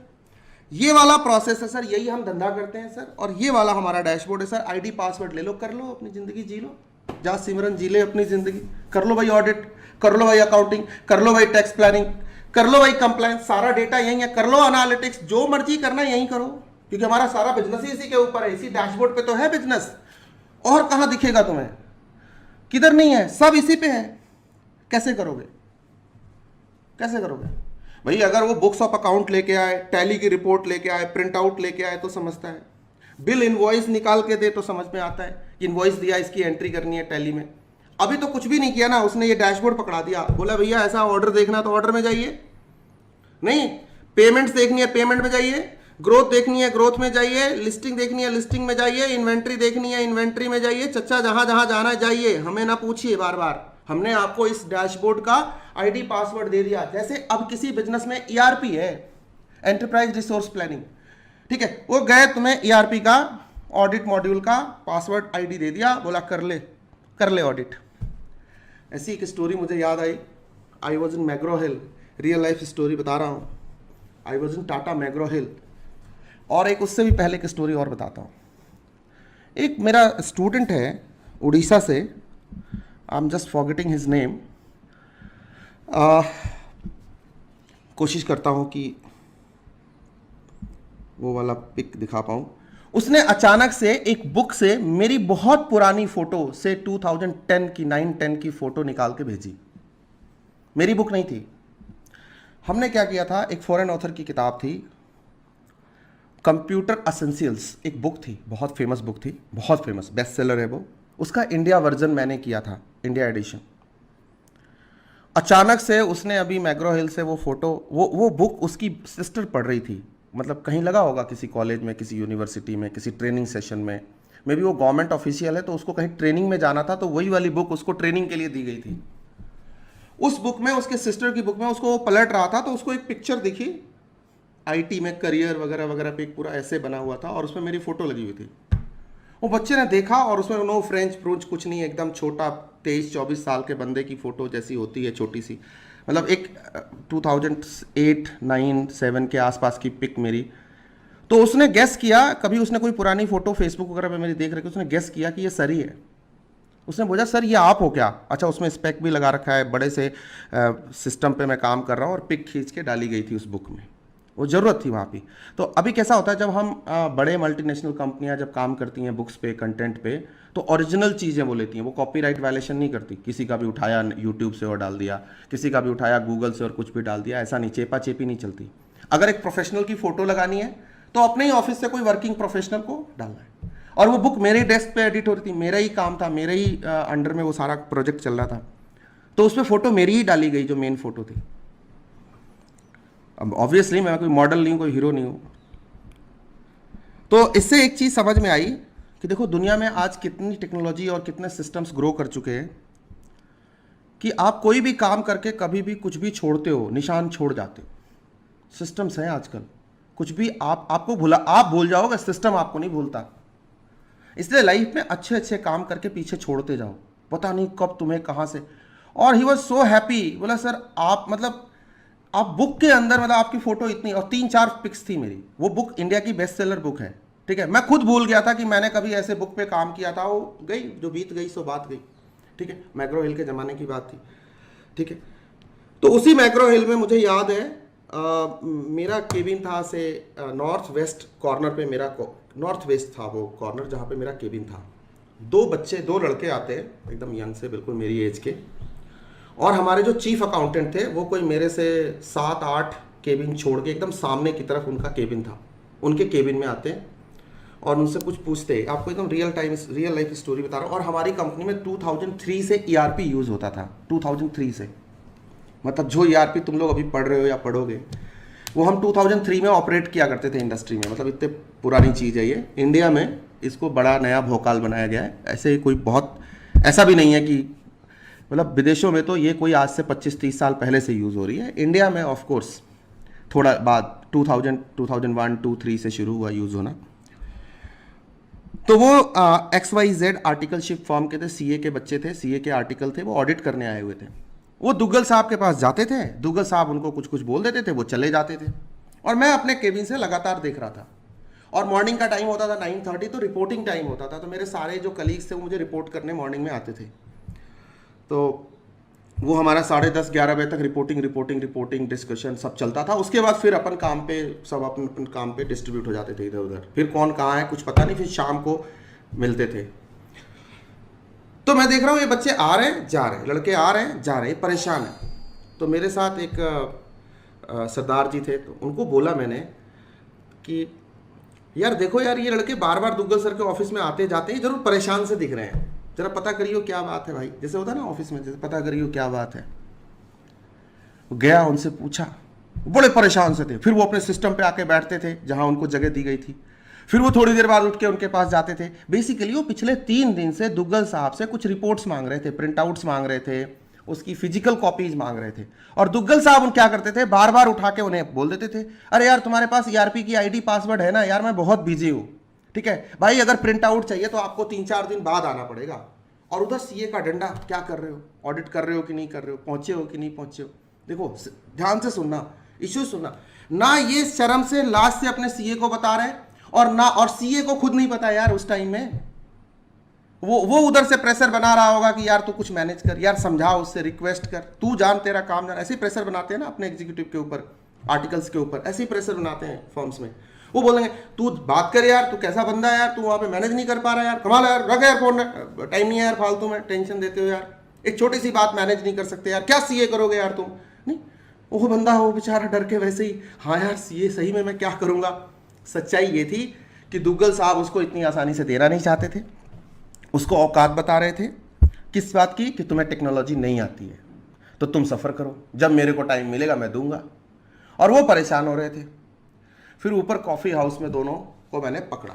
ये वाला प्रोसेस है सर, यही हम धंधा करते हैं सर, और ये वाला हमारा डैशबोर्ड है सर। आईडी पासवर्ड ले लो, कर लो अपनी जिंदगी जी लो, जा सिमरन जी ले अपनी जिंदगी, कर लो भाई ऑडिट, कर लो भाई अकाउंटिंग, कर लो भाई टैक्स प्लानिंग, कर लो भाई कंप्लायंस, सारा डेटा यही है, कर लो एनालिटिक्स, जो मर्जी करना है यही करो, क्योंकि हमारा सारा बिजनेस ही इसी के ऊपर है, इसी डैशबोर्ड पे तो है बिजनेस। और कहां दिखेगा तुम्हें? किधर नहीं है, सब इसी पे है। कैसे करोगे, कैसे करोगे भाई? अगर वो बुक्स ऑफ अकाउंट लेके आए, टैली की रिपोर्ट लेके आए, प्रिंट आउट लेके आए तो समझता है, बिल इनवॉइस निकाल के दे तो समझ में आता है, इनवॉइस दिया इसकी एंट्री करनी है टैली में। अभी तो कुछ भी नहीं किया ना, उसने ये डैशबोर्ड पकड़ा दिया, बोला भैया ऐसा ऑर्डर देखना तो ऑर्डर में जाइए, नहीं पेमेंट्स देखनी है पेमेंट में जाइए, ग्रोथ देखनी है ग्रोथ में जाइए, लिस्टिंग देखनी है लिस्टिंग में जाइए, इन्वेंट्री देखनी है इन्वेंट्री में जाइए, चच्चा जहां जहां जाना है जाइए, हमें ना पूछिए बार बार, हमने आपको इस डैशबोर्ड का आईडी पासवर्ड दे दिया। जैसे अब किसी बिजनेस में ईआरपी है, एंटरप्राइज रिसोर्स प्लानिंग, ठीक है, वो गए तुम्हें ईआरपी का ऑडिट मॉड्यूल का पासवर्ड आईडी दे दिया, बोला कर ले ऑडिट। ऐसी एक स्टोरी मुझे याद I was in मैग्रो hill, real life story बता रहा हूँ, आई वॉज इन टाटा मैग्रो हिल। और एक उससे भी पहले की स्टोरी और बताता हूँ। एक मेरा स्टूडेंट है उड़ीसा से, I am just forgetting his name, कोशिश करता हूँ कि वो वाला पिक दिखा पाऊँ। उसने अचानक से एक बुक से मेरी बहुत पुरानी फोटो से 2010 की 9-10 की फोटो निकाल के भेजी। मेरी बुक नहीं थी। हमने क्या किया था, एक फॉरेन ऑथर की किताब थी, कंप्यूटर एसेंशियल्स, एक बुक थी, बहुत फेमस बुक थी, बहुत फेमस बेस्ट सेलर है वो, उसका इंडिया वर्जन मैंने किया था, इंडिया एडिशन। अचानक से उसने अभी मैग्रो हिल से वो फोटो, वो बुक उसकी सिस्टर पढ़ रही थी, मतलब कहीं लगा होगा किसी कॉलेज में, किसी यूनिवर्सिटी में, किसी ट्रेनिंग सेशन में, मे बी वो गवर्नमेंट ऑफिशियल है तो उसको कहीं ट्रेनिंग में जाना था, तो वही वाली बुक उसको ट्रेनिंग के लिए दी गई थी। उस बुक में, उसके सिस्टर की बुक में, उसको वो पलट रहा था तो उसको एक पिक्चर दिखी, आईटी में करियर वगैरह वगैरह पे एक पूरा ऐसे बना हुआ था और उसमें मेरी फोटो लगी हुई थी। वो बच्चे ने देखा और उसमें नो फ्रेंच फ्रूंच कुछ नहीं, एकदम छोटा 23-24 साल के बंदे की फोटो जैसी होती है, छोटी सी, मतलब एक 2008, 9, 7 के आसपास की पिक मेरी। तो उसने गेस किया, कभी उसने कोई पुरानी फोटो फेसबुक वगैरह पे मेरी देख रखी, उसने गेस किया कि ये सर ही है। उसने बोला सर ये आप हो क्या? अच्छा, उसमें स्पेक भी लगा रखा है, बड़े से सिस्टम पे मैं काम कर रहा हूँ, और पिक खींच के डाली गई थी उस बुक में, वो ज़रूरत थी वहाँ पे। तो अभी कैसा होता है, जब हम बड़े मल्टीनेशनल कंपनियाँ जब काम करती हैं बुक्स पे, कंटेंट पे, तो ओरिजिनल चीज़ें वो लेती हैं, वो कॉपीराइट वायलेशन नहीं करती। किसी का भी उठाया यूट्यूब से और डाल दिया, किसी का भी उठाया गूगल से और कुछ भी डाल दिया, ऐसा नहीं, चेपा चेपी नहीं चलती। अगर एक प्रोफेशनल की फ़ोटो लगानी है तो अपने ही ऑफिस से कोई वर्किंग प्रोफेशनल को डालना है। और वो बुक मेरे डेस्क पे एडिट हो रही थी, मेरा ही काम था, मेरे ही अंडर में वो सारा प्रोजेक्ट चल रहा था, तो उसमें फ़ोटो मेरी ही डाली गई जो मेन फ़ोटो थी। अब ऑब्वियसली मैं कोई मॉडल नहीं हूँ, कोई हीरो नहीं हूँ। तो इससे एक चीज़ समझ में आई कि देखो दुनिया में आज कितनी टेक्नोलॉजी और कितने सिस्टम्स ग्रो कर चुके हैं कि आप कोई भी काम करके कभी भी कुछ भी छोड़ते हो, निशान छोड़ जाते हो। सिस्टम्स हैं आजकल, कुछ भी आपको आप भूल जाओगे, सिस्टम आपको नहीं भूलता। इसलिए लाइफ में अच्छे अच्छे काम करके पीछे छोड़ते जाओ, पता नहीं कब तुम्हें कहाँ से। और ही वॉज सो हैप्पी, बोला सर आप मतलब आप बुक के अंदर मतलब आपकी फोटो इतनी और 3-4 पिक्स थी मेरी। वो बुक इंडिया की बेस्ट सेलर बुक है, ठीक है। मैं खुद भूल गया था कि मैंने कभी ऐसे बुक पे काम किया था। वो गई, जो बीत गई सो बात गई, ठीक है। मैग्रो हिल के ज़माने की बात थी, ठीक है। तो उसी मैग्रो हिल में मुझे याद है मेरा केबिन था से नॉर्थ वेस्ट कॉर्नर पे, मेरा नॉर्थ वेस्ट था वो कॉर्नर जहाँ पे मेरा केबिन था। 2 लड़के आते हैं एकदम यंग से, बिल्कुल मेरी एज के, और हमारे जो चीफ अकाउंटेंट थे वो कोई मेरे से 7-8 केबिन छोड़ के एकदम सामने की तरफ उनका केबिन था। उनके केबिन में आते हैं और उनसे कुछ पूछते हैं। आपको एकदम रियल लाइफ स्टोरी बता रहा हूँ। और हमारी कंपनी में 2003 से ERP यूज़ होता था, 2003 से। मतलब जो ERP तुम लोग अभी पढ़ रहे हो या पढ़ोगे, वो हम 2003 में ऑपरेट किया करते थे इंडस्ट्री में। मतलब इतने पुरानी चीज़ है ये। इंडिया में इसको बड़ा नया भोकाल बनाया गया है। ऐसे कोई बहुत ऐसा भी नहीं है कि, मतलब विदेशों में तो ये कोई आज से 25-30 साल पहले से यूज़ हो रही है। इंडिया में ऑफ कोर्स थोड़ा बाद 2001, 2, 3 से शुरू हुआ यूज़ होना। तो वो XYZ आर्टिकलशिप फॉर्म के थे, CA के बच्चे थे, CA के आर्टिकल थे, वो ऑडिट करने आए हुए थे। वो दुग्गल साहब के पास जाते थे, दुग्गल साहब उनको कुछ कुछ बोल देते थे, वो चले जाते थे। और मैं अपने केबिन से लगातार देख रहा था। और मॉर्निंग का टाइम होता था 9:30, तो रिपोर्टिंग टाइम होता था। तो मेरे सारे जो कलीग्स थे वो मुझे रिपोर्ट करने मॉर्निंग में आते थे। तो वो हमारा 10:30-11 बजे तक रिपोर्टिंग डिस्कशन सब चलता था। उसके बाद फिर अपन काम पे, सब अपन काम पे डिस्ट्रीब्यूट हो जाते थे इधर उधर। फिर कौन कहाँ है कुछ पता नहीं, फिर शाम को मिलते थे। तो मैं देख रहा हूँ ये बच्चे आ रहे हैं जा रहे हैं, लड़के आ रहे हैं जा रहे हैं, परेशान है। तो मेरे साथ एक सरदार जी थे, तो उनको बोला मैंने कि यार देखो यार, ये लड़के बार बार दुग्गल सर के ऑफिस में आते जाते हैं, जरूर परेशान से दिख रहे हैं, जरा पता करियो क्या बात है भाई। जैसे होता है ना ऑफिस में, जैसे पता करियो क्या बात है। गया, उनसे पूछा, बड़े परेशान से थे। फिर वो अपने सिस्टम पे आके बैठते थे जहां उनको जगह दी गई थी। फिर वो थोड़ी देर बाद उठ के उनके पास जाते थे। बेसिकली वो पिछले 3 दिन से दुग्गल साहब से कुछ रिपोर्ट्स मांग रहे थे, प्रिंट आउट्स मांग रहे थे, उसकी फिजिकल कॉपीज मांग रहे थे। और दुग्गल साहब उन क्या करते थे, बार बार उठा के उन्हें बोल देते थे, अरे यार तुम्हारे पास ERP की ID पासवर्ड है ना यार, मैं बहुत बिजी हूँ, ठीक है भाई, अगर प्रिंट आउट चाहिए तो आपको 3-4 दिन बाद आना पड़ेगा। और उधर CA का डंडा, क्या कर रहे हो, ऑडिट कर रहे हो कि नहीं कर रहे हो, पहुंचे हो कि नहीं पहुंचे हो। देखो ध्यान से सुनना, इश्यू सुनना ना। ये शर्म से लाज से अपने CA को बता रहे हैं, और ना, और CA को खुद नहीं पता यार उस टाइम में। वो उधर से प्रेशर बना रहा होगा कि यार तू कुछ मैनेज कर, यार समझा उससे, रिक्वेस्ट कर, तू जान तेरा काम जान। ऐसे ही प्रेशर बनाते हैं ना अपने एग्जीक्यूटिव के ऊपर, आर्टिकल्स के ऊपर, ऐसे ही प्रेशर बनाते हैं फॉर्म्स में। वो बोलेंगे तू बात कर यार, तू कैसा बंदा है यार, तू वहाँ पे मैनेज नहीं कर पा रहा यार, कमाल है यार, रख यार फोन, टाइम नहीं है यार, फालतू में टेंशन देते हो यार, एक छोटी सी बात मैनेज नहीं कर सकते यार, क्या CA करोगे यार तुम। नहीं, वो बंदा वो बेचारा डर के वैसे ही, हाँ यार CA सही में मैं क्या करूँगा। सच्चाई ये थी कि दुग्गल साहब उसको इतनी आसानी से देना नहीं चाहते थे। उसको औकात बता रहे थे किस बात की, कि तुम्हें टेक्नोलॉजी नहीं आती है तो तुम सफ़र करो, जब मेरे को टाइम मिलेगा मैं दूंगा। और वो परेशान हो रहे थे। फिर ऊपर कॉफ़ी हाउस में दोनों को मैंने पकड़ा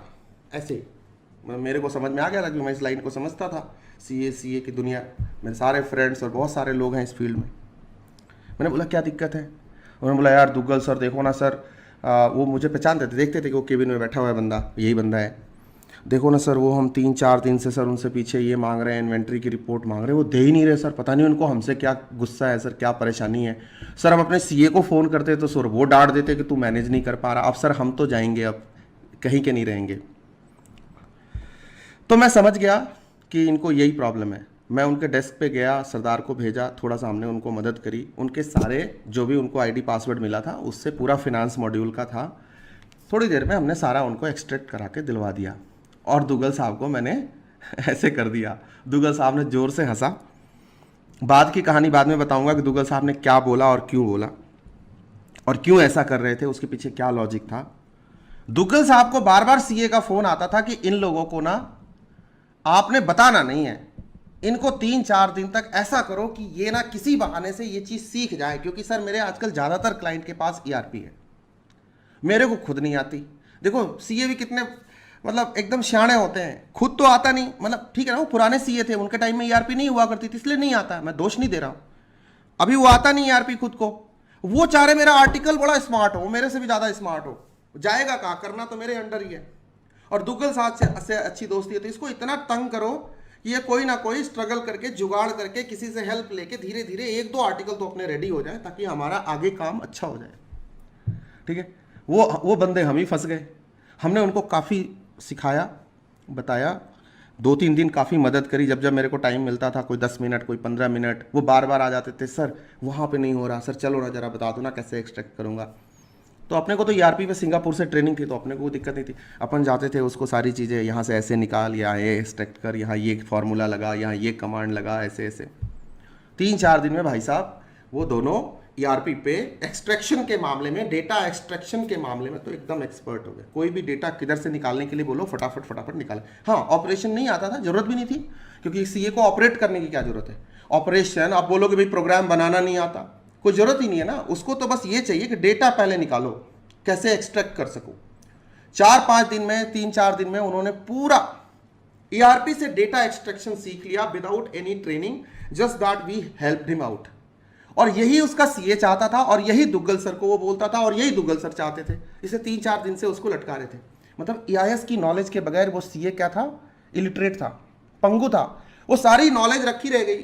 ऐसे ही। मेरे को समझ में आ गया था कि मैं इस लाइन को समझता था, CA की दुनिया, मेरे सारे फ्रेंड्स और बहुत सारे लोग हैं इस फील्ड में। मैंने बोला क्या दिक्कत है। उन्होंने बोला यार दुग्गल सर देखो ना सर, वो मुझे पहचानते थे, देखते थे कि वो केबिन में बैठा हुआ है बंदा, यही बंदा है, देखो ना सर, वो हम 3-4 दिन से सर उनसे पीछे ये मांग रहे हैं, इन्वेंट्री की रिपोर्ट मांग रहे हैं, वो दे ही नहीं रहे सर, पता नहीं उनको हमसे क्या गुस्सा है सर, क्या परेशानी है सर। हम अपने CA को फ़ोन करते तो सर वो डांट देते कि तू मैनेज नहीं कर पा रहा। अब सर हम तो जाएंगे, अब कहीं के नहीं रहेंगे। तो मैं समझ गया कि इनको यही प्रॉब्लम है। मैं उनके डेस्क पे गया, सरदार को भेजा, थोड़ा सा हमने उनको मदद करी। उनके सारे जो भी उनको ID पासवर्ड मिला था उससे पूरा फिनांस मॉड्यूल का था, थोड़ी देर में हमने सारा उनको एक्सट्रैक्ट करा के दिलवा दिया। और दुग्गल साहब को मैंने ऐसे कर दिया। दुग्गल साहब ने ज़ोर से हंसा। बाद की कहानी बाद में बताऊंगा कि दुग्गल साहब ने क्या बोला और क्यों बोला और क्यों ऐसा कर रहे थे, उसके पीछे क्या लॉजिक था। दुग्गल साहब को बार बार CA का फ़ोन आता था कि इन लोगों को ना आपने बताना नहीं है, इनको 3-4 दिन तक ऐसा करो कि ये ना किसी बहाने से ये चीज़ सीख जाए, क्योंकि सर मेरे आजकल ज़्यादातर क्लाइंट के पास ERP है, मेरे को खुद नहीं आती। देखो CA भी कितने मतलब एकदम शाणे होते हैं, खुद तो आता नहीं, मतलब ठीक है ना, वो पुराने CA थे, उनके टाइम में ERP नहीं हुआ करती थी, इसलिए नहीं आता, मैं दोष नहीं दे रहा हूँ। अभी वो आता नहीं ERP खुद को, वो चाह रहे मेरा आर्टिकल बड़ा स्मार्ट हो, मेरे से भी ज़्यादा स्मार्ट हो, जाएगा कहाँ, करना तो मेरे अंडर ही है। और दुग्गल साहब से अच्छी दोस्ती है, तो इसको इतना तंग करो ये कोई ना कोई स्ट्रगल करके जुगाड़ करके किसी से हेल्प लेके धीरे धीरे एक दो आर्टिकल तो अपने रेडी हो जाए ताकि हमारा आगे काम अच्छा हो जाए। ठीक है, वो बंदे हम ही फंस गए। हमने उनको काफ़ी सिखाया, बताया, 2-3 दिन काफ़ी मदद करी। जब जब मेरे को टाइम मिलता था, कोई 10 मिनट, कोई 15 मिनट, वो बार बार आ जाते थे, सर वहाँ पे नहीं हो रहा, सर चलो ना जरा बता दो ना कैसे एक्सट्रैक्ट करूँगा। तो अपने को तो ERP पे सिंगापुर से ट्रेनिंग थी, तो अपने को कोई दिक्कत नहीं थी। अपन जाते थे, उसको सारी चीज़ें यहाँ से ऐसे निकाल, यहाँ ये एक्सट्रैक्ट कर, यहाँ ये फार्मूला लगा, यहाँ ये कमांड लगा, ऐसे ऐसे 3-4 दिन में भाई साहब वो दोनों ERP पे एक्सट्रैक्शन के मामले में, डेटा एक्सट्रैक्शन के मामले में तो एकदम एक्सपर्ट हो गए। कोई भी डेटा किधर से निकालने के लिए बोलो, फटाफट फटाफट निकाले। हाँ, ऑपरेशन नहीं आता था, जरूरत भी नहीं थी, क्योंकि CA को ऑपरेट करने की क्या जरूरत है। ऑपरेशन आप बोलोगे भाई प्रोग्राम बनाना नहीं आता, कोई जरूरत ही नहीं है ना, उसको तो बस ये चाहिए कि डेटा पहले निकालो, कैसे एक्सट्रैक्ट कर सको। 4-5 दिन में, 3-4 दिन में उन्होंने पूरा ERP से डेटा एक्सट्रैक्शन सीख लिया without any training, just that we help him out. और यही उसका CA चाहता था, और यही दुग्गल सर को वो बोलता था, और यही दुग्गल सर चाहते थे। इसे 3-4 दिन से उसको लटका रहे थे। मतलब EIS की नॉलेज के बगैर वो CA क्या था, इलिटरेट था, पंगु था। वो सारी नॉलेज रखी रह गई,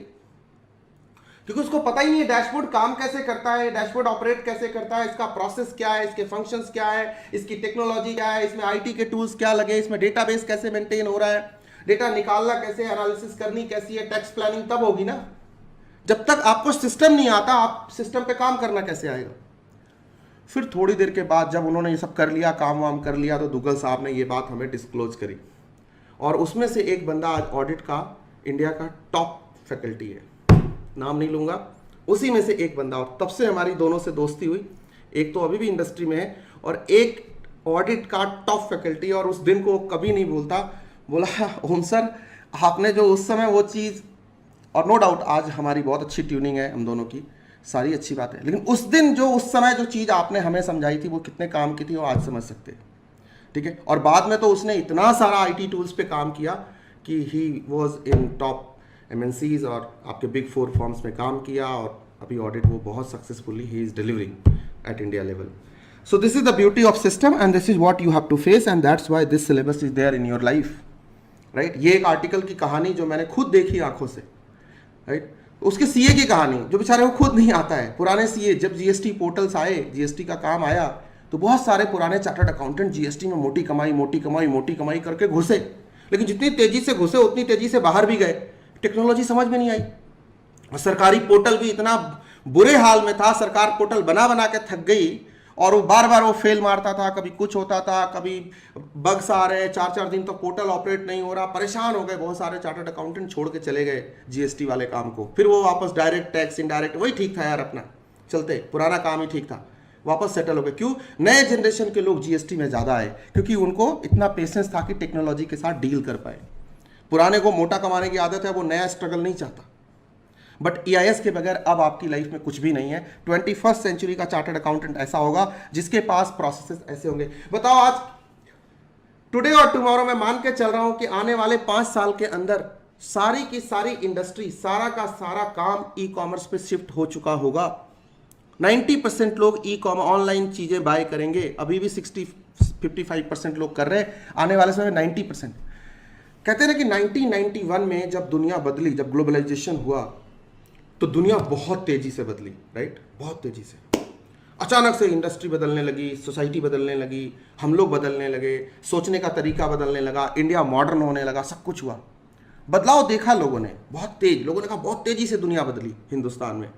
क्योंकि उसको पता ही नहीं है डैशबोर्ड काम कैसे करता है, डैशबोर्ड ऑपरेट कैसे करता है, इसका प्रोसेस क्या है, इसके फंक्शंस क्या है, इसकी टेक्नोलॉजी क्या है, इसमें IT के टूल्स क्या लगे, इसमें डेटाबेस कैसे मेंटेन हो रहा है, डेटा निकालना कैसे, एनालिसिस करनी कैसी है, टैक्स प्लानिंग तब होगी ना। जब तक आपको सिस्टम नहीं आता, आप सिस्टम पे काम करना कैसे आएगा। फिर थोड़ी देर के बाद जब उन्होंने ये सब कर लिया, काम वाम कर लिया, तो दुग्गल साहब ने ये बात हमें डिस्क्लोज करी, और उसमें से एक बंदा आज ऑडिट का इंडिया का टॉप फैकल्टी है, नाम नहीं लूंगा, उसी में से एक बंदा। और तब से हमारी दोनों से दोस्ती हुई। एक तो अभी भी इंडस्ट्री में है, और एक ऑडिट का टॉप फैकल्टी। और उस दिन को कभी नहीं भूलता, बोला ओम सर आपने जो उस समय वो चीज़, और नो डाउट आज हमारी बहुत अच्छी ट्यूनिंग है हम दोनों की, सारी अच्छी बात है, लेकिन उस दिन जो उस समय जो चीज़ आपने हमें समझाई थी वो कितने काम की थी, वो आज समझ सकते हैं। ठीक है, और बाद में तो उसने इतना सारा IT टूल्स पे काम किया कि he was in top MNCs और आपके बिग 4 फॉर्म्स में काम किया, और अभी ऑडिट वो बहुत successfully he is delivering at India level. So this is the beauty of system, and this is what you have to face, and that's why this syllabus is there in your life. Right, ये एक article की कहानी जो मैंने खुद देखी आंखों से, राइट, उसके CA की कहानी जो बेचारे को खुद नहीं आता है। पुराने CA जब GST पोर्टल्स आए, GST का काम आया, तो बहुत सारे पुराने चार्टर्ड अकाउंटेंट GST में मोटी कमाई करके घुसे, लेकिन जितनी तेजी से घुसे उतनी तेजी से बाहर भी गए। टेक्नोलॉजी समझ में नहीं आई, और सरकारी पोर्टल भी इतना बुरे हाल में था, सरकार पोर्टल बना बना के थक गई, और वो बार बार वो फेल मारता था, कभी कुछ होता था, कभी बग्स आ रहे, 4-4 दिन तो पोर्टल ऑपरेट नहीं हो रहा, परेशान हो गए। बहुत सारे चार्टर्ड अकाउंटेंट छोड़ के चले गए GST वाले काम को, फिर वो वापस डायरेक्ट टैक्स, इनडायरेक्ट, वही ठीक था यार, अपना चलते, पुराना काम ही ठीक था, वापस सेटल हो गए। क्यों? नए जनरेशन के लोग GST में ज़्यादा आए, क्योंकि उनको इतना पेशेंस था कि टेक्नोलॉजी के साथ डील कर पाए। पुराने को मोटा कमाने की आदत है, वो नया स्ट्रगल नहीं चाहता। बट EIS के बगैर अब आपकी लाइफ में कुछ भी नहीं है। 21st सेंचुरी का चार्टर्ड अकाउंटेंट ऐसा होगा जिसके पास प्रोसेसेस ऐसे होंगे। बताओ, आज टुडे और टुमारो मैं मान के चल रहा हूं कि आने वाले 5 साल के अंदर सारी की सारी इंडस्ट्री, सारा का सारा काम ई-कॉमर्स पे शिफ्ट हो चुका होगा। 90% लोग ई-कॉमर्स ऑनलाइन चीजें बाय करेंगे। अभी भी 55% लोग कर रहे हैं, आने वाले समय 90%। कहते हैं ना कि 1991 में जब दुनिया बदली, जब ग्लोबलाइजेशन हुआ, तो दुनिया बहुत तेजी से बदली, राइट, बहुत तेजी से। अचानक से इंडस्ट्री बदलने लगी, सोसाइटी बदलने लगी, हम लोग बदलने लगे, सोचने का तरीका बदलने लगा, इंडिया मॉडर्न होने लगा, सब कुछ हुआ, बदलाव देखा लोगों ने, बहुत तेज। लोगों ने कहा बहुत तेजी से दुनिया बदली हिंदुस्तान में।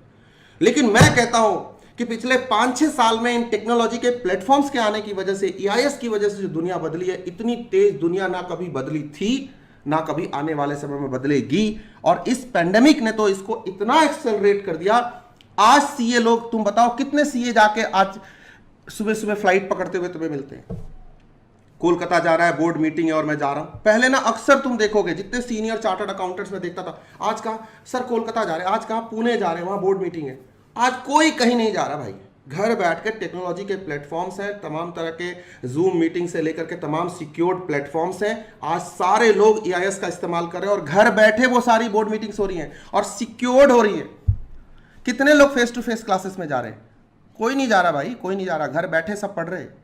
लेकिन मैं कहता हूं कि पिछले 5-6 साल में इन टेक्नोलॉजी के प्लेटफॉर्म्स के आने की वजह से, EIS की वजह से जो दुनिया बदली है, इतनी तेज दुनिया ना कभी बदली थी, ना कभी आने वाले समय में बदलेगी। और इस पेंडेमिक ने तो इसको इतना एक्सेलरेट कर दिया। आज CA लोग, तुम बताओ कितने CA जाके आज सुबह सुबह फ्लाइट पकड़ते हुए तुम्हें मिलते हैं। कोलकाता जा रहा है, बोर्ड मीटिंग है और मैं जा रहा हूं। पहले ना अक्सर तुम देखोगे, जितने सीनियर चार्टर्ड अकाउंटेंट्स में देखता था, आज कहा सर कोलकाता जा रहे हैं, आज कहा पुणे जा रहे हैं, वहां बोर्ड मीटिंग है। आज कोई कहीं नहीं जा रहा भाई, घर बैठ के टेक्नोलॉजी के प्लेटफॉर्म्स हैं, तमाम तरह के जूम मीटिंग से लेकर के तमाम सिक्योर्ड प्लेटफॉर्म्स हैं। आज सारे लोग EIS का इस्तेमाल कर रहे हैं और घर बैठे वो सारी बोर्ड मीटिंग्स हो रही हैं और सिक्योर्ड हो रही है। कितने लोग फेस टू फेस क्लासेस में जा रहे हैं? कोई नहीं जा रहा भाई, कोई नहीं जा रहा, घर बैठे सब पढ़ रहे हैं।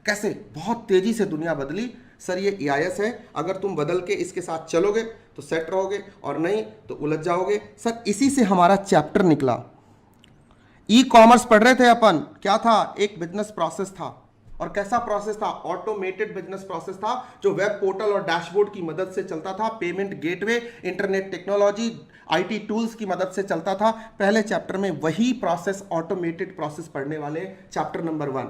कैसे? बहुत तेजी से दुनिया बदली। सर ये EIS है, अगर तुम बदल के इसके साथ चलोगे तो सेट रहोगे और नहीं तो उलझ जाओगे। सर इसी से हमारा चैप्टर निकला। ई कॉमर्स पढ़ रहे थे अपन, क्या था, एक बिजनेस प्रोसेस था। और कैसा प्रोसेस था? ऑटोमेटेड बिजनेस प्रोसेस था जो वेब पोर्टल और डैशबोर्ड की मदद से चलता था, payment gateway, internet technology, IT tools की मदद से चलता था। पहले चैप्टर में वही प्रोसेस, ऑटोमेटेड प्रोसेस पढ़ने वाले, चैप्टर नंबर 1।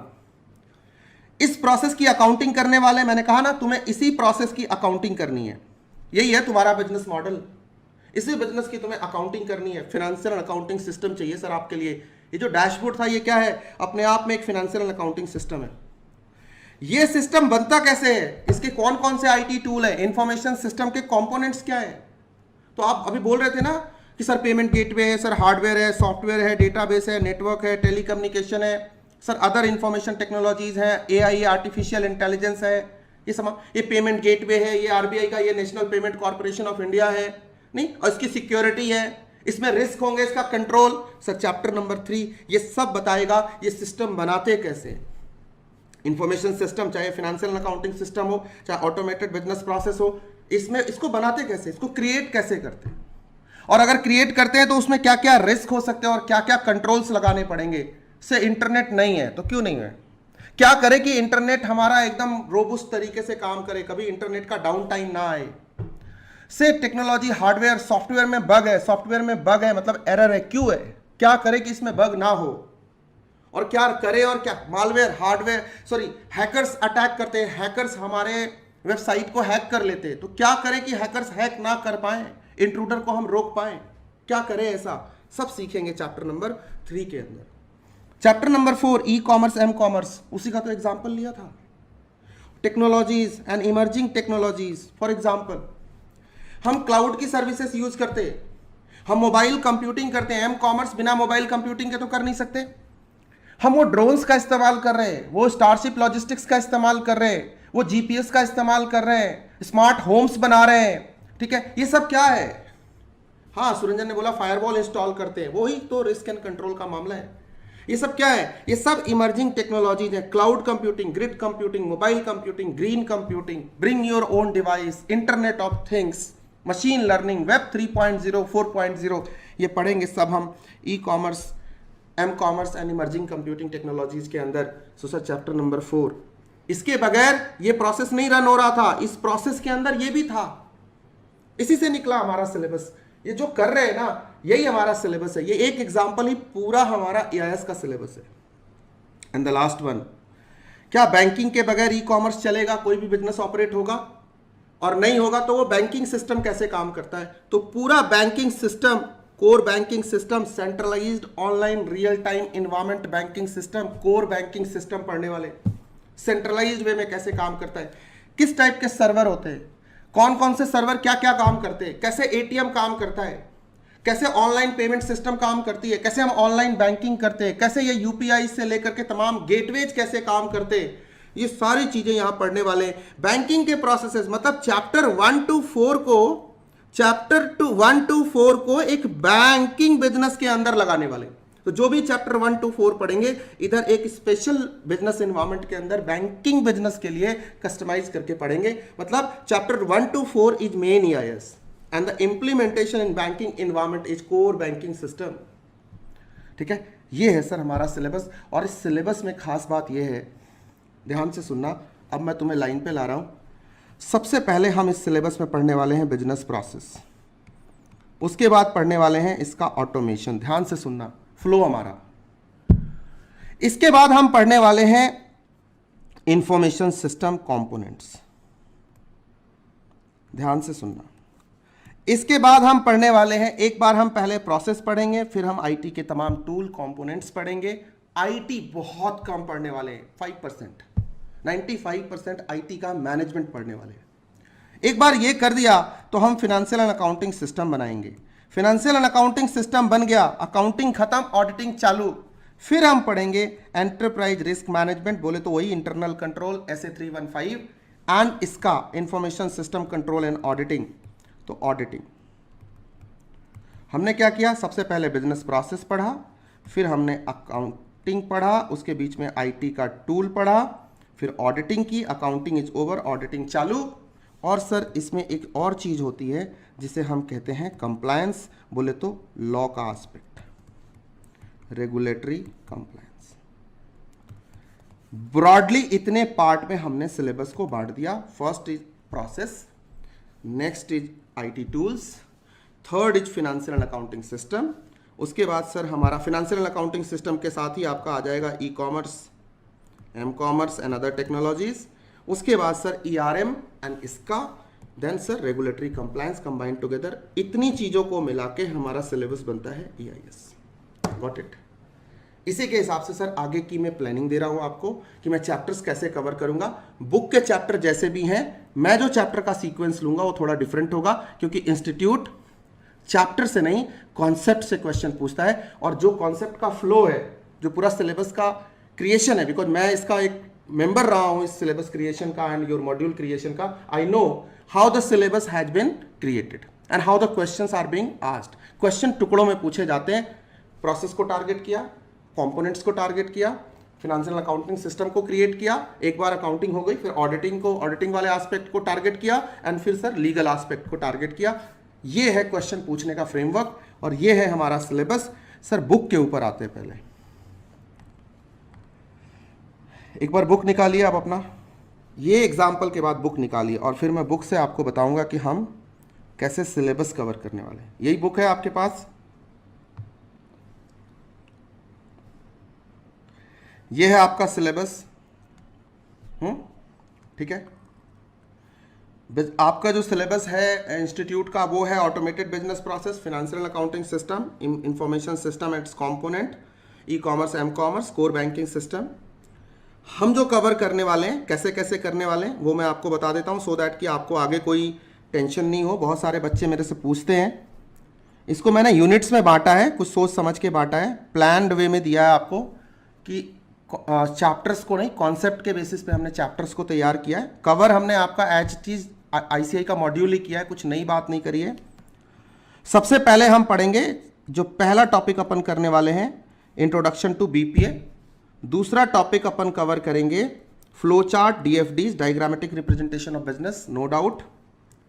इस प्रोसेस की अकाउंटिंग करने वाले, मैंने कहा ना तुम्हें इसी प्रोसेस की अकाउंटिंग करनी है। यही है तुम्हारा बिजनेस मॉडल, इसी बिजनेस की तुम्हें अकाउंटिंग करनी है। फाइनेंशियल अकाउंटिंग सिस्टम चाहिए सर आपके लिए। ये जो डैशबोर्ड था ये क्या है? अपने आप में एक फाइनेंशियल अकाउंटिंग सिस्टम है। ये सिस्टम बनता कैसे है? इसके कौन कौन से IT टूल है? इंफॉर्मेशन सिस्टम के कंपोनेंट्स क्या है? तो आप अभी बोल रहे थे ना कि सर पेमेंट गेटवे है, सर हार्डवेयर है, सॉफ्टवेयर है, डेटाबेस है, नेटवर्क है, टेलीकम्युनिकेशन है, सर अदर इंफॉर्मेशन टेक्नोलॉजीज है, AI आर्टिफिशियल इंटेलिजेंस है, ये पेमेंट गेटवे है, ये RBI का, ये national payment corporation of India है, नहीं, और इसकी सिक्योरिटी है, इसमें रिस्क होंगे, इसका कंट्रोल। सर चैप्टर नंबर 3 ये सब बताएगा ये सिस्टम बनाते कैसे। इंफॉर्मेशन सिस्टम, चाहे फाइनेंशियल अकाउंटिंग सिस्टम हो, चाहे ऑटोमेटेड बिजनेस प्रोसेस हो, इसमें इसको बनाते कैसे, इसको क्रिएट कैसे करते हैं, और अगर क्रिएट करते हैं तो उसमें क्या क्या रिस्क हो सकते हैं और क्या क्या कंट्रोल्स लगाने पड़ेंगे। से इंटरनेट नहीं है तो क्यों नहीं है? क्या करे कि इंटरनेट हमारा एकदम रोबुस्ट तरीके से काम करे, कभी इंटरनेट का डाउन टाइम ना आए। से टेक्नोलॉजी, हार्डवेयर, सॉफ्टवेयर में बग है, सॉफ्टवेयर में बग है मतलब एरर है, क्यों है? क्या करे कि इसमें बग ना हो, और क्या करे, और क्या malware, hardware, sorry hackers attack करते हैं, हैकर्स हमारे वेबसाइट को हैक कर लेते हैं, तो क्या करें कि हैकर्स हैक ना कर पाए, इंट्रूडर को हम रोक पाए, क्या करें, ऐसा सब सीखेंगे चैप्टर नंबर 3 के अंदर। Chapter number 4 e commerce, M commerce, उसी का तो एग्जाम्पल लिया था। Technologies and emerging technologies, for example हम क्लाउड की सर्विसेज यूज करते हैं, हम मोबाइल कंप्यूटिंग करते हैं। एम कॉमर्स बिना मोबाइल कंप्यूटिंग के तो कर नहीं सकते। हम वो ड्रोन्स का इस्तेमाल कर रहे हैं, वो स्टारशिप लॉजिस्टिक्स का इस्तेमाल कर रहे हैं, वो GPS का इस्तेमाल कर रहे हैं, स्मार्ट होम्स बना रहे हैं, ठीक है, ये सब क्या है? हाँ, सुरंजन ने बोला फायरवॉल इंस्टॉल करते हैं, वही तो रिस्क एंड कंट्रोल का मामला है। ये सब क्या है? ये सब इमर्जिंग टेक्नोलॉजीज है। Cloud computing, grid computing, mobile computing, green computing, bring your own device, internet of things, machine learning, web 3.0, 4.0, ये पढ़ेंगे सब हम e commerce, M commerce and emerging computing technologies के अंदर। सो सर चैप्टर नंबर 4, इसके बगैर ये प्रोसेस नहीं रन हो रहा था, इस प्रोसेस के अंदर ये भी था, इसी से निकला हमारा सिलेबस। ये जो कर रहे हैं ना, यही हमारा सिलेबस है। ये एक एग्जांपल ही पूरा हमारा EIS का सिलेबस है। एंड द लास्ट वन, क्या बैंकिंग के बगैर ई कॉमर्स चलेगा? कोई भी बिजनेस ऑपरेट होगा? और नहीं होगा तो वो बैंकिंग सिस्टम कैसे काम करता है? तो पूरा banking system, core banking system, centralised online real time environment banking system, core banking system पढ़ने वाले, सेंट्रलाइज्ड वे में कैसे काम करता है, किस टाइप के सर्वर होते हैं, कौन कौन से सर्वर क्या क्या काम करते हैं, कैसे ATM काम करता है, कैसे ऑनलाइन पेमेंट सिस्टम काम करती है, कैसे हम ऑनलाइन बैंकिंग करते हैं, कैसे ये UPI से लेकर के तमाम गेटवेज कैसे काम करते हैं, ये सारी चीजें यहां पढ़ने वाले हैं। बैंकिंग के प्रोसेसेस, मतलब चैप्टर 1 to 4 को एक बैंकिंग बिजनेस के अंदर लगाने वाले। तो जो भी चैप्टर 1 to 4 पढ़ेंगे, इधर एक स्पेशल बिजनेस एनवायरनमेंट के अंदर बैंकिंग बिजनेस के लिए कस्टमाइज करके पढ़ेंगे। मतलब chapter 1 to 4 is main EIS and the implementation in banking environment is core banking system. ठीक है, ये है सर हमारा सिलेबस। और इस सिलेबस में खास बात यह है, ध्यान से सुनना, अब मैं तुम्हें लाइन पे ला रहा हूं। सबसे पहले हम इस सिलेबस में पढ़ने वाले हैं बिजनेस प्रोसेस, उसके बाद पढ़ने वाले हैं इसका ऑटोमेशन। ध्यान से सुनना, फ्लो हमारा। इसके बाद हम पढ़ने वाले हैं इंफॉर्मेशन सिस्टम कंपोनेंट्स, ध्यान से सुनना। इसके बाद हम पढ़ने वाले हैं, एक बार हम पहले प्रोसेस पढ़ेंगे, फिर हम IT के तमाम टूल कंपोनेंट्स पढ़ेंगे। IT बहुत कम पढ़ने वाले हैं, 5%, 95% IT का मैनेजमेंट पढ़ने वाले हैं। एक बार ये कर दिया तो हम फिनेंशियल एंड अकाउंटिंग सिस्टम बनाएंगे। फिनेंशियल एंड अकाउंटिंग सिस्टम बन गया, अकाउंटिंग खत्म, ऑडिटिंग चालू। फिर हम पढ़ेंगे एंटरप्राइज रिस्क मैनेजमेंट, बोले तो वही इंटरनल कंट्रोल SA 315 एंड इसका information system control and auditing. तो ऑडिटिंग हमने क्या किया, सबसे पहले बिजनेस प्रोसेस पढ़ा, फिर हमने अकाउंटिंग पढ़ा, उसके बीच में IT का टूल पढ़ा, फिर ऑडिटिंग की, अकाउंटिंग इज ओवर, ऑडिटिंग चालू। और सर इसमें एक और चीज होती है जिसे हम कहते हैं कंप्लायंस, बोले तो लॉ का एस्पेक्ट, रेगुलेटरी कंप्लायंस। ब्रॉडली इतने पार्ट में हमने सिलेबस को बांट दिया। First is process, next is IT tools, third is financial and accounting system. उसके बाद सर हमारा फिनेंशियल एंड अकाउंटिंग सिस्टम के साथ ही आपका आ जाएगा e commerce, M commerce and other technologies. उसके बाद सर ईआरएम एंड इसका, then sir regulatory compliance combined together. इतनी चीजों को मिला के हमारा सिलेबस बनता है ईआईएस। Got it. इसी के हिसाब से सर आगे की मैं प्लानिंग दे रहा हूं आपको कि मैं चैप्टर्स कैसे कवर करूंगा। बुक के चैप्टर जैसे भी हैं, मैं जो चैप्टर का सीक्वेंस लूंगा वो थोड़ा डिफरेंट होगा, क्योंकि इंस्टीट्यूट चैप्टर से नहीं कॉन्सेप्ट से क्वेश्चन पूछता है। और जो कॉन्सेप्ट का फ्लो है, जो पूरा सिलेबस का क्रिएशन है, बिकॉज मैं इसका एक मेंबर रहा हूं इस सिलेबस क्रिएशन का एंड योर मॉड्यूल क्रिएशन का, I know how the syllabus has been created and how the questions are being asked. Question टुकड़ों में पूछे जाते हैं। प्रोसेस को टारगेट किया, कंपोनेंट्स को टारगेट किया, फिनेंशियल अकाउंटिंग सिस्टम को क्रिएट किया, एक बार अकाउंटिंग हो गई, फिर ऑडिटिंग को, ऑडिटिंग वाले एस्पेक्ट को टारगेट किया, एंड फिर सर लीगल एस्पेक्ट को टारगेट किया। ये है क्वेश्चन पूछने का फ्रेमवर्क और ये है हमारा सिलेबस। सर बुक के ऊपर आते हैं, पहले एक बार बुक निकालिए आप अपना, ये एग्जाम्पल के बाद बुक निकालिए और फिर मैं बुक से आपको बताऊंगा कि हम कैसे सिलेबस कवर करने वाले हैं। यही बुक है आपके पास, ये है आपका सिलेबस। ठीक है, आपका जो सिलेबस है इंस्टीट्यूट का वो है automated business process, financial accounting system, information system and its component, e commerce, M commerce, core banking system. हम जो कवर करने वाले हैं, कैसे कैसे करने वाले हैं, वो मैं आपको बता देता हूं, सो दैट कि आपको आगे कोई टेंशन नहीं हो। बहुत सारे बच्चे मेरे से पूछते हैं, इसको मैंने यूनिट्स में बांटा है, कुछ सोच समझ के बांटा है, प्लान्ड वे में दिया है आपको कि चैप्टर्स को नहीं, कॉन्सेप्ट के बेसिस पे हमने चैप्टर्स को तैयार किया है। कवर हमने आपका एज चीज आईसीआई का मॉड्यूल ही किया है, कुछ नई बात नहीं करी है। सबसे पहले हम पढ़ेंगे, जो पहला टॉपिक अपन करने वाले हैं, इंट्रोडक्शन टू बीपीए। दूसरा टॉपिक अपन कवर करेंगे flow chart, DFDs, diagrammatic representation of business, no doubt.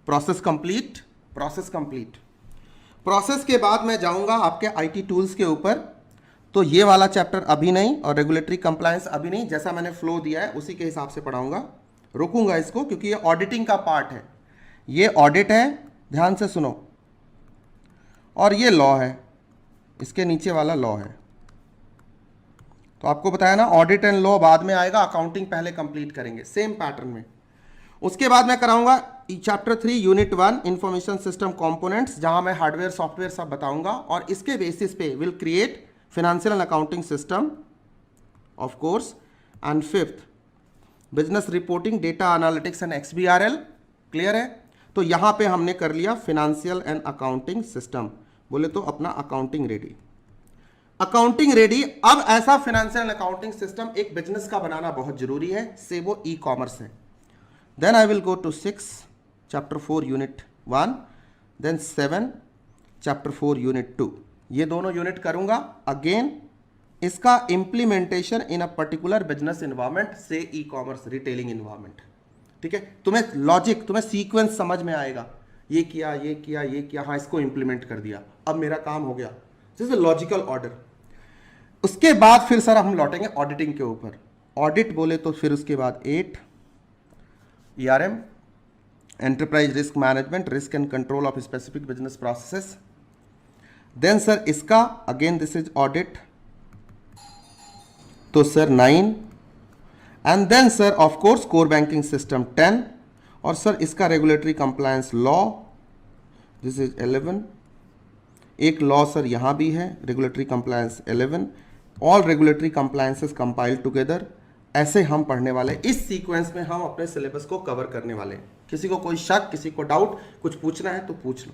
Process complete, process complete. Process के बाद मैं जाऊंगा आपके आईटी टूल्स के ऊपर, तो ये वाला चैप्टर अभी नहीं और रेगुलेटरी कंप्लायंस अभी नहीं, जैसा मैंने फ्लो दिया है उसी के हिसाब से पढ़ाऊंगा। रोकूंगा इसको क्योंकि ये ऑडिटिंग का पार्ट है, ये ऑडिट है, ध्यान से सुनो, और ये लॉ है, इसके नीचे वाला लॉ है। तो आपको बताया ना, ऑडिट एंड लॉ बाद में आएगा, अकाउंटिंग पहले कंप्लीट करेंगे सेम पैटर्न में। उसके बाद मैं कराऊंगा chapter 3 unit 1 information system components, जहां मैं हार्डवेयर सॉफ्टवेयर सब बताऊंगा और इसके बेसिस पे will create financial and accounting system of course. And fifth business reporting, data analytics and XBRL। Clear है? तो यहां पे हमने कर लिया फिनेंशियल एंड अकाउंटिंग सिस्टम, बोले तो अपना अकाउंटिंग रेडी, अकाउंटिंग रेडी। अब ऐसा फाइनेंशियल एंड अकाउंटिंग सिस्टम एक बिजनेस का बनाना बहुत जरूरी है, से वो ई कॉमर्स है। Then I will go to 6 chapter 4 unit 1, देन 7 चैप्टर 4 यूनिट 2। ये दोनों यूनिट करूंगा। अगेन इसका implementation in a particular business environment, so e commerce retailing environment. ठीक है, तुम्हें लॉजिक, तुम्हें सीक्वेंस समझ में आएगा, ये किया, ये किया, ये किया, हाँ इसको इंप्लीमेंट कर दिया, अब मेरा काम हो गया। This is logical order. उसके बाद फिर सर हम लौटेंगे ऑडिटिंग के ऊपर। ऑडिट बोले तो फिर उसके बाद 8 ERM, enterprise risk management, risk and control of specific business processes. Then sir इसका अगेन दिस इज ऑडिट, तो sir 9, and then sir of course core banking system 10, और सर इसका regulatory compliance law, this is 11। एक law sir यहां भी है, regulatory compliance 11। All regulatory compliances compile together. ऐसे हम पढ़ने वाले, इस सीक्वेंस में हम अपने सिलेबस को कवर करने वाले हैं। किसी को कोई शक, किसी को डाउट, कुछ पूछना है तो पूछ लो।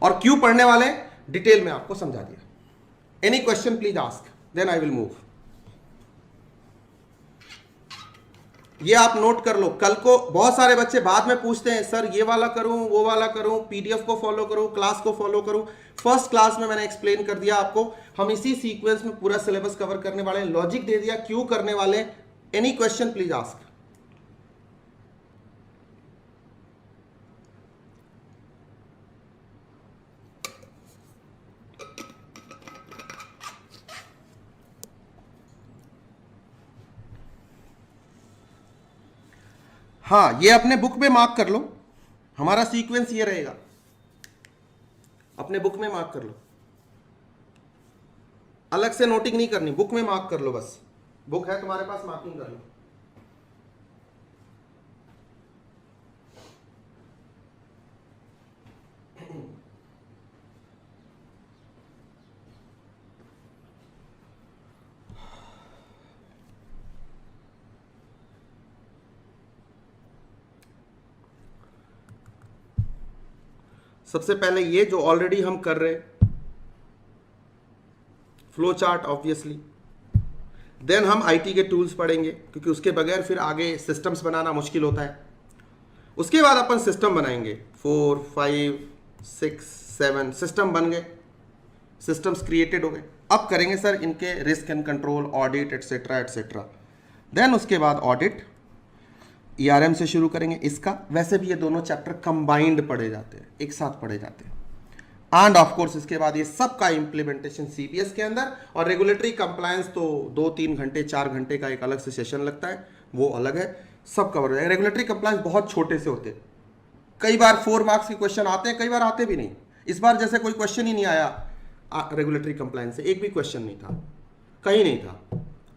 और क्यों पढ़ने वाले डिटेल में आपको समझा दिया। Any question please ask, then I will move. ये आप नोट कर लो, कल को बहुत सारे बच्चे बाद में पूछते हैं, सर ये वाला करूं, वो वाला करूं, PDF को फॉलो करूं, क्लास को फॉलो करूं। फर्स्ट क्लास में मैंने एक्सप्लेन कर दिया आपको, हम इसी सीक्वेंस में पूरा सिलेबस कवर करने वाले हैं। लॉजिक दे दिया, क्यों करने वाले, एनी क्वेश्चन प्लीज आस्क। हाँ, ये अपने बुक में मार्क कर लो, हमारा सीक्वेंस ये रहेगा, अपने बुक में मार्क कर लो, अलग से नोटिंग नहीं करनी, बुक में मार्क कर लो, बस बुक है तुम्हारे पास, मार्किंग कर लो। सबसे पहले ये जो ऑलरेडी हम कर रहे, फ्लो चार्ट ऑब्वियसली, देन हम आईटी के टूल्स पढ़ेंगे क्योंकि उसके बगैर फिर आगे सिस्टम्स बनाना मुश्किल होता है। उसके बाद अपन सिस्टम बनाएंगे, 4, 5, 6, 7 सिस्टम बन गए, सिस्टम्स क्रिएटेड हो गए। अब करेंगे सर इनके risk and control, audit etcetera etcetera. Then उसके बाद ऑडिट ईआरएम से शुरू करेंगे इसका। वैसे भी ये दोनों चैप्टर कंबाइंड पढ़े जाते हैं, एक साथ पढ़े जाते हैं। एंड ऑफ कोर्स इसके बाद ये सब का इंप्लीमेंटेशन सीबीएस के अंदर, और रेगुलेटरी कंप्लायंस तो 2-3 घंटे 4 घंटे का एक अलग से सेशन लगता है, वो अलग है, सब कवर हो जाएगा। रेगुलेटरी कंप्लायंस बहुत छोटे से होते हैं, कई बार 4 मार्क्स के क्वेश्चन आते हैं, कई बार आते भी नहीं। इस बार जैसे कोई क्वेश्चन ही नहीं आया रेगुलेटरी कंप्लायंस से, एक भी क्वेश्चन नहीं था, कहीं नहीं था,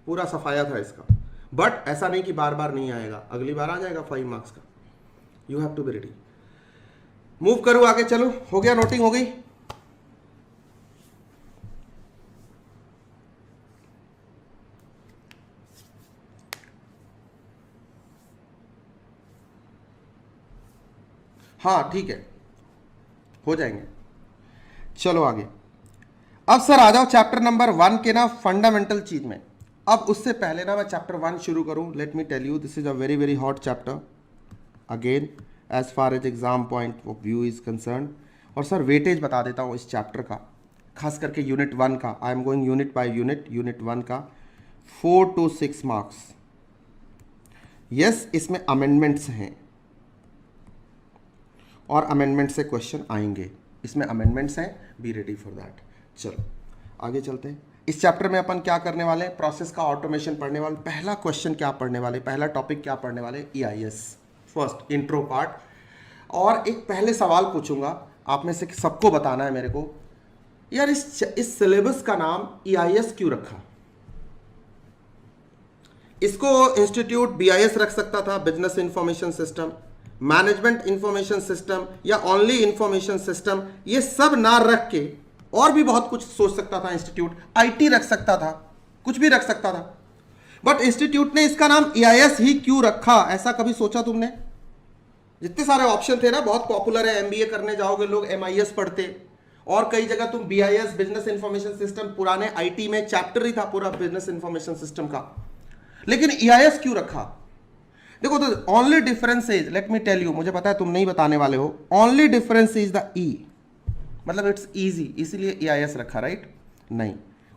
पूरा सफाया था इसका। बट ऐसा नहीं कि बार बार नहीं आएगा, अगली बार आ जाएगा 5 मार्क्स का। You have to be ready. Move करूं आगे, चलो हो गया, नोटिंग हो गई। हाँ ठीक है, हो जाएंगे। चलो आगे। अब सर आ जाओ चैप्टर नंबर 1 के ना फंडामेंटल चीज में। अब उससे पहले ना मैं चैप्टर 1 शुरू करूं, let me tell you this is a very very hot chapter again as far as exam point of view is concern. और सर वेटेज बता देता हूं इस चैप्टर का, खास करके यूनिट 1 का। आई am going unit by unit. Unit 1 का 4 to 6 मार्क्स। यस, इसमें अमेंडमेंट्स हैं और अमेंडमेंट से क्वेश्चन आएंगे, इसमें अमेंडमेंट्स हैं, बी रेडी फॉर दैट। चलो आगे चलते हैं। इस चैप्टर में अपन क्या करने वाले हैं, प्रोसेस का ऑटोमेशन पढ़ने वाले। पहला क्वेश्चन क्या पढ़ने वाले, पहला टॉपिक क्या पढ़ने वाले, ईआईएस फर्स्ट इंट्रो पार्ट। और एक पहले सवाल पूछूंगा, आप में से सबको बताना है मेरे को, यार इस सिलेबस का नाम ईआईएस क्यों रखा। इसको इंस्टीट्यूट बीआईएस रख सकता था, business information system, management information system, या ओनली इंफॉर्मेशन सिस्टम। ये सब ना रख के और भी बहुत कुछ सोच सकता था इंस्टीट्यूट, आईटी रख सकता था, कुछ भी रख सकता था। बट इंस्टीट्यूट ने इसका नाम ईआईएस ही क्यों रखा, ऐसा कभी सोचा तुमने? जितने सारे ऑप्शन थे ना, बहुत पॉपुलर है, एमबीए करने जाओगे लोग एमआईएस पढ़ते, और कई जगह तुम बीआईएस बिजनेस इंफॉर्मेशन सिस्टम, पुराने आईटी में चैप्टर ही था पूरा बिजनेस इंफॉर्मेशन सिस्टम का। लेकिन ईआईएस क्यों रखा? देखो, तो only difference is, let me tell you, मुझे पता है तुम नहीं बताने वाले हो, only difference is the E, मतलब इट्स इजी, इसीलिए ईआईएस रखा, राइट? नहीं,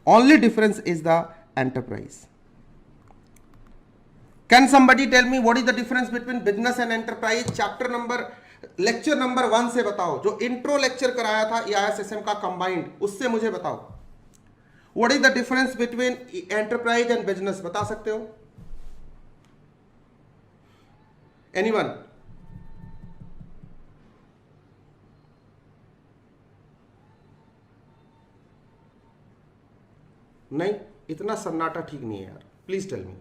only difference is the enterprise. Can somebody tell me what is the difference between business and enterprise? Chapter number, lecture number 1 से बताओ, जो इंट्रो लेक्चर कराया था ईआईएसएसएम का कंबाइंड, उससे मुझे बताओ what is the difference between enterprise and business, बता सकते हो? एनीवन? नहीं, इतना सन्नाटा ठीक नहीं है यार, प्लीज टेल मी।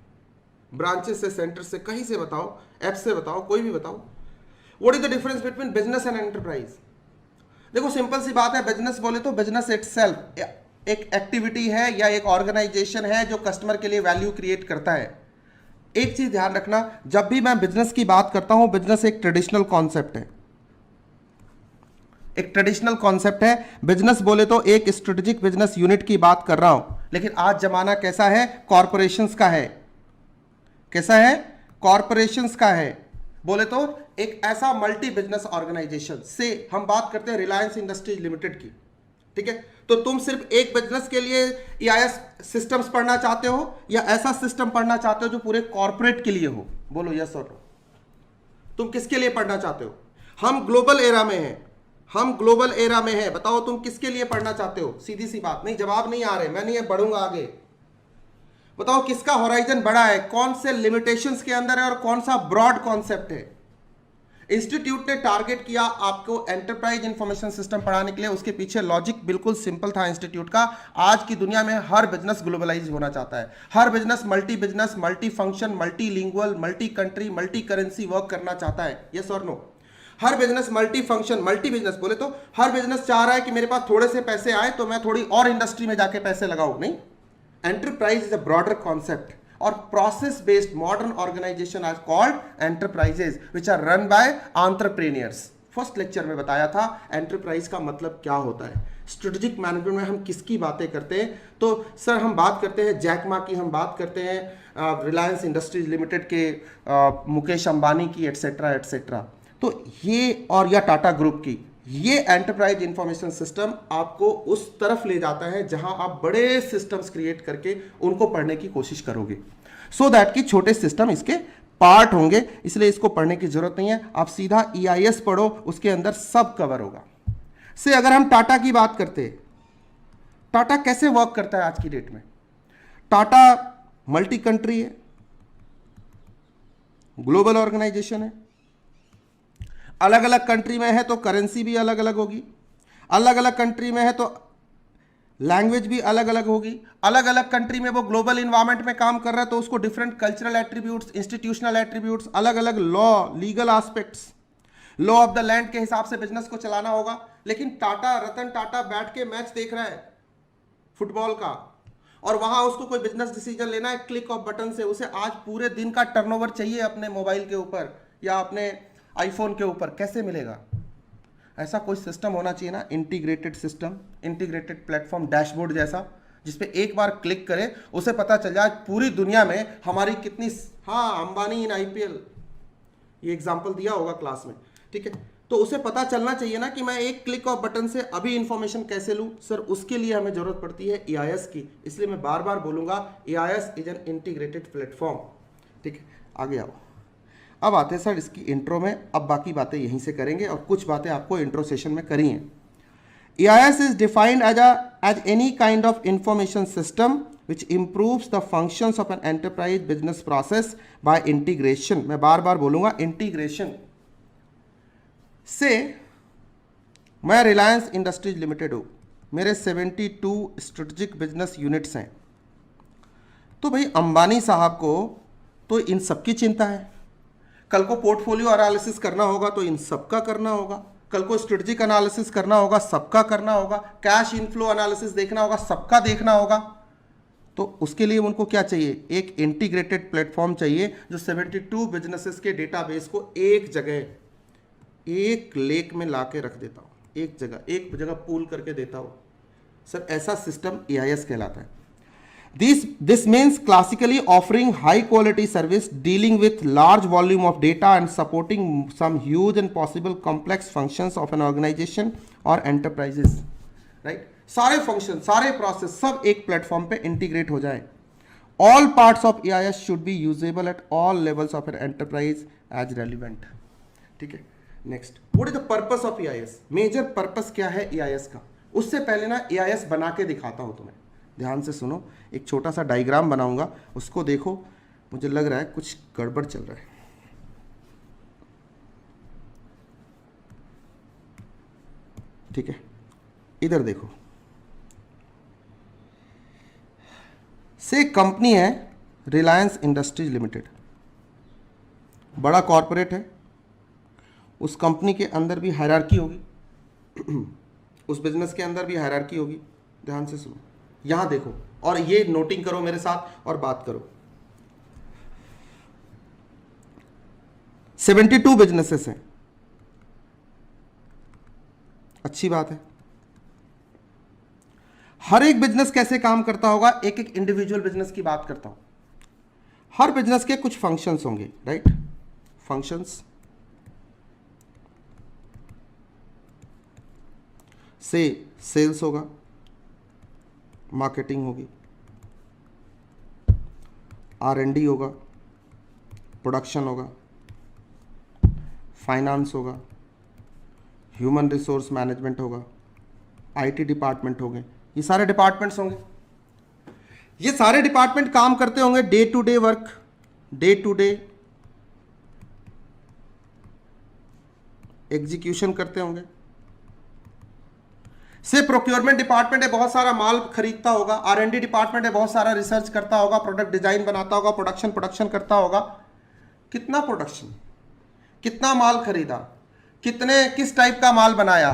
ब्रांचेस से, सेंटर से, कहीं से बताओ, ऐप से बताओ, कोई भी बताओ, what is the difference between business and enterprise? देखो सिंपल सी बात है, बिजनेस बोले तो बिजनेस इटसेल्फ एक एक्टिविटी है या एक ऑर्गेनाइजेशन है जो कस्टमर के लिए वैल्यू क्रिएट करता है। एक चीज ध्यान रखना, जब भी मैं बिजनेस की बात करता हूं, बिजनेस एक ट्रेडिशनल कॉन्सेप्ट है, एक ट्रेडिशनल कॉन्सेप्ट है। बिजनेस बोले तो एक स्ट्रेटेजिक बिजनेस यूनिट की बात कर रहा हूं, लेकिन आज जमाना कैसा है, कॉरपोरेशंस का है। कैसा है? कॉरपोरेशंस का है। बोले तो एक ऐसा मल्टी बिजनेस ऑर्गेनाइजेशन से हम बात करते हैं रिलायंस इंडस्ट्रीज लिमिटेड की, ठीक है? तो तुम सिर्फ एक बिजनेस के लिए ईआईएस सिस्टम्स पढ़ना चाहते हो या ऐसा सिस्टम पढ़ना चाहते हो जो पूरे कॉर्पोरेट के लिए हो? बोलो यस और नो। तुम किसके लिए पढ़ना चाहते हो? हम ग्लोबल एरा में हैं, हम ग्लोबल एरा में हैं, बताओ तुम किसके लिए पढ़ना चाहते हो? सीधी सी बात, नहीं जवाब नहीं आ रहे, मैं नहीं बढ़ूंगा आगे। बताओ किसका होराइजन बड़ा है, कौन से लिमिटेशंस के अंदर है और कौन सा ब्रॉड कॉन्सेप्ट है। इंस्टीट्यूट ने टारगेट किया आपको एंटरप्राइज इंफॉर्मेशन सिस्टम पढ़ाने के लिए, उसके पीछे लॉजिक बिल्कुल सिंपल था इंस्टीट्यूट का। आज की दुनिया में हर बिजनेस ग्लोबलाइज होना चाहता है, हर business multi function, multi lingual, multi country, multi currency work करना चाहता है, यस और नो? हर business multi function, multi business बोले तो हर बिजनेस चाह रहा है कि मेरे पास थोड़े से पैसे आए तो मैं थोड़ी और इंडस्ट्री में जाके पैसे लगाऊं, नहीं। Enterprise is a broader concept और process based modern organisation are called enterprises which are run by entrepreneurs. First lecture में बताया था एंटरप्राइज का मतलब क्या होता है। स्ट्रेटेजिक मैनेजमेंट में हम किसकी बातें करते हैं? तो सर हम बात करते हैं जैक मा की, हम बात करते हैं रिलायंस इंडस्ट्रीज लिमिटेड के मुकेश अंबानी की, एटसेट्रा एटसेट्रा। तो ये और या टाटा ग्रुप की, ये एंटरप्राइज इंफॉर्मेशन सिस्टम आपको उस तरफ ले जाता है जहां आप बड़े सिस्टम्स क्रिएट करके उनको पढ़ने की कोशिश करोगे, सो दैट कि छोटे सिस्टम इसके पार्ट होंगे। इसलिए इसको पढ़ने की जरूरत नहीं है, आप सीधा ईआईएस पढ़ो, उसके अंदर सब कवर होगा। से अगर हम टाटा की बात करते हैं, टाटा कैसे वर्क करता है आज की डेट में? टाटा मल्टी कंट्री है, ग्लोबल ऑर्गेनाइजेशन है, अलग अलग कंट्री में है तो करेंसी भी अलग अलग होगी, अलग अलग कंट्री में है तो लैंग्वेज भी अलग अलग होगी, अलग अलग कंट्री में वो ग्लोबल इन्वायरमेंट में काम कर रहा है तो उसको different cultural attributes, institutional attributes, अलग अलग law, legal aspects, law of the land के हिसाब से बिजनेस को चलाना होगा। लेकिन टाटा, रतन टाटा बैठ के मैच देख रहा है फुटबॉल का और वहां उसको कोई बिजनेस डिसीजन लेना है क्लिक ऑफ बटन से, उसे आज पूरे दिन का टर्नओवर चाहिए अपने मोबाइल के ऊपर या अपने आईफोन के ऊपर, कैसे मिलेगा? ऐसा कोई सिस्टम होना चाहिए ना, integrated system, integrated platform, dashboard जैसा, जिसपे एक बार क्लिक करे उसे पता चल जाए पूरी दुनिया में हमारी कितनी, हाँ अंबानी इन आईपीएल, ये एग्जांपल दिया होगा क्लास में, ठीक है। तो उसे पता चलना चाहिए ना कि मैं एक क्लिक ऑफ बटन से अभी इंफॉर्मेशन कैसे लूं। सर उसके लिए हमें जरूरत पड़ती है ईआईएस की, इसलिए मैं बार बार बोलूंगा EIS is an integrated platform, ठीक है। आगे आओ, अब आते हैं सर इसकी इंट्रो में, अब बाकी बातें यहीं से करेंगे और कुछ बातें आपको इंट्रो सेशन में करी हैं। EIS is defined as any kind of information system which improves the functions of an enterprise business process by integration। मैं बार बार बोलूंगा इंटीग्रेशन से। मैं रिलायंस इंडस्ट्रीज लिमिटेड हूँ, मेरे 72 स्ट्रेटेजिक बिजनेस यूनिट्स हैं। तो भाई अंबानी साहब को तो इन सबकी चिंता है, कल को पोर्टफोलियो एनालिसिस करना होगा तो इन सबका करना होगा, कल को स्ट्रेटेजिक एनालिसिस करना होगा सबका करना होगा, कैश इनफ्लो एनालिसिस देखना होगा सबका देखना होगा। तो उसके लिए उनको क्या चाहिए? एक इंटीग्रेटेड प्लेटफॉर्म चाहिए जो 72 बिजनेसेस के डेटाबेस को एक जगह, एक लेक में ला के रख देता हो, एक जगह पूल करके देता हो। सर ऐसा सिस्टम EIS कहलाता है। This means classically offering high quality service, dealing with large volume of data and supporting some huge and possible complex functions of an organization or enterprises, right? सारे function, सारे process सब एक platform पे integrate हो जाए। All parts of EIS should be usable at all levels of an enterprise as relevant, ठीक है। Next, what is the purpose of EIS? Major purpose क्या है EIS का? उससे पहले ना EIS बना के दिखाता हूं तुम्हें, ध्यान से सुनो। एक छोटा सा डायग्राम बनाऊंगा, उसको देखो, मुझे लग रहा है कुछ गड़बड़ चल रहा है। ठीक है, इधर देखो, से कंपनी है रिलायंस इंडस्ट्रीज लिमिटेड, बड़ा कॉरपोरेट है। उस कंपनी के अंदर भी हायरार्की होगी, उस बिजनेस के अंदर भी हायरार्की होगी। ध्यान से सुनो, यहां देखो और ये नोटिंग करो मेरे साथ और बात करो। 72 बिजनेसेस हैं, अच्छी बात है। हर एक बिजनेस कैसे काम करता होगा, एक एक इंडिविजुअल बिजनेस की बात करता हूं। हर बिजनेस के कुछ फंक्शंस होंगे, राइट? फंक्शंस से सेल्स होगा, मार्केटिंग होगी, R&D होगा, प्रोडक्शन होगा, फाइनेंस होगा, ह्यूमन रिसोर्स मैनेजमेंट होगा, IT डिपार्टमेंट होंगे, ये सारे डिपार्टमेंट्स होंगे। ये सारे डिपार्टमेंट काम करते होंगे day to day work, day to day execution करते होंगे। से प्रोक्योरमेंट डिपार्टमेंट है, बहुत सारा माल खरीदता होगा, R&D डिपार्टमेंट है, बहुत सारा रिसर्च करता होगा, प्रोडक्ट डिजाइन बनाता होगा, प्रोडक्शन करता होगा। कितना प्रोडक्शन, कितना माल खरीदा, कितने किस टाइप का माल बनाया,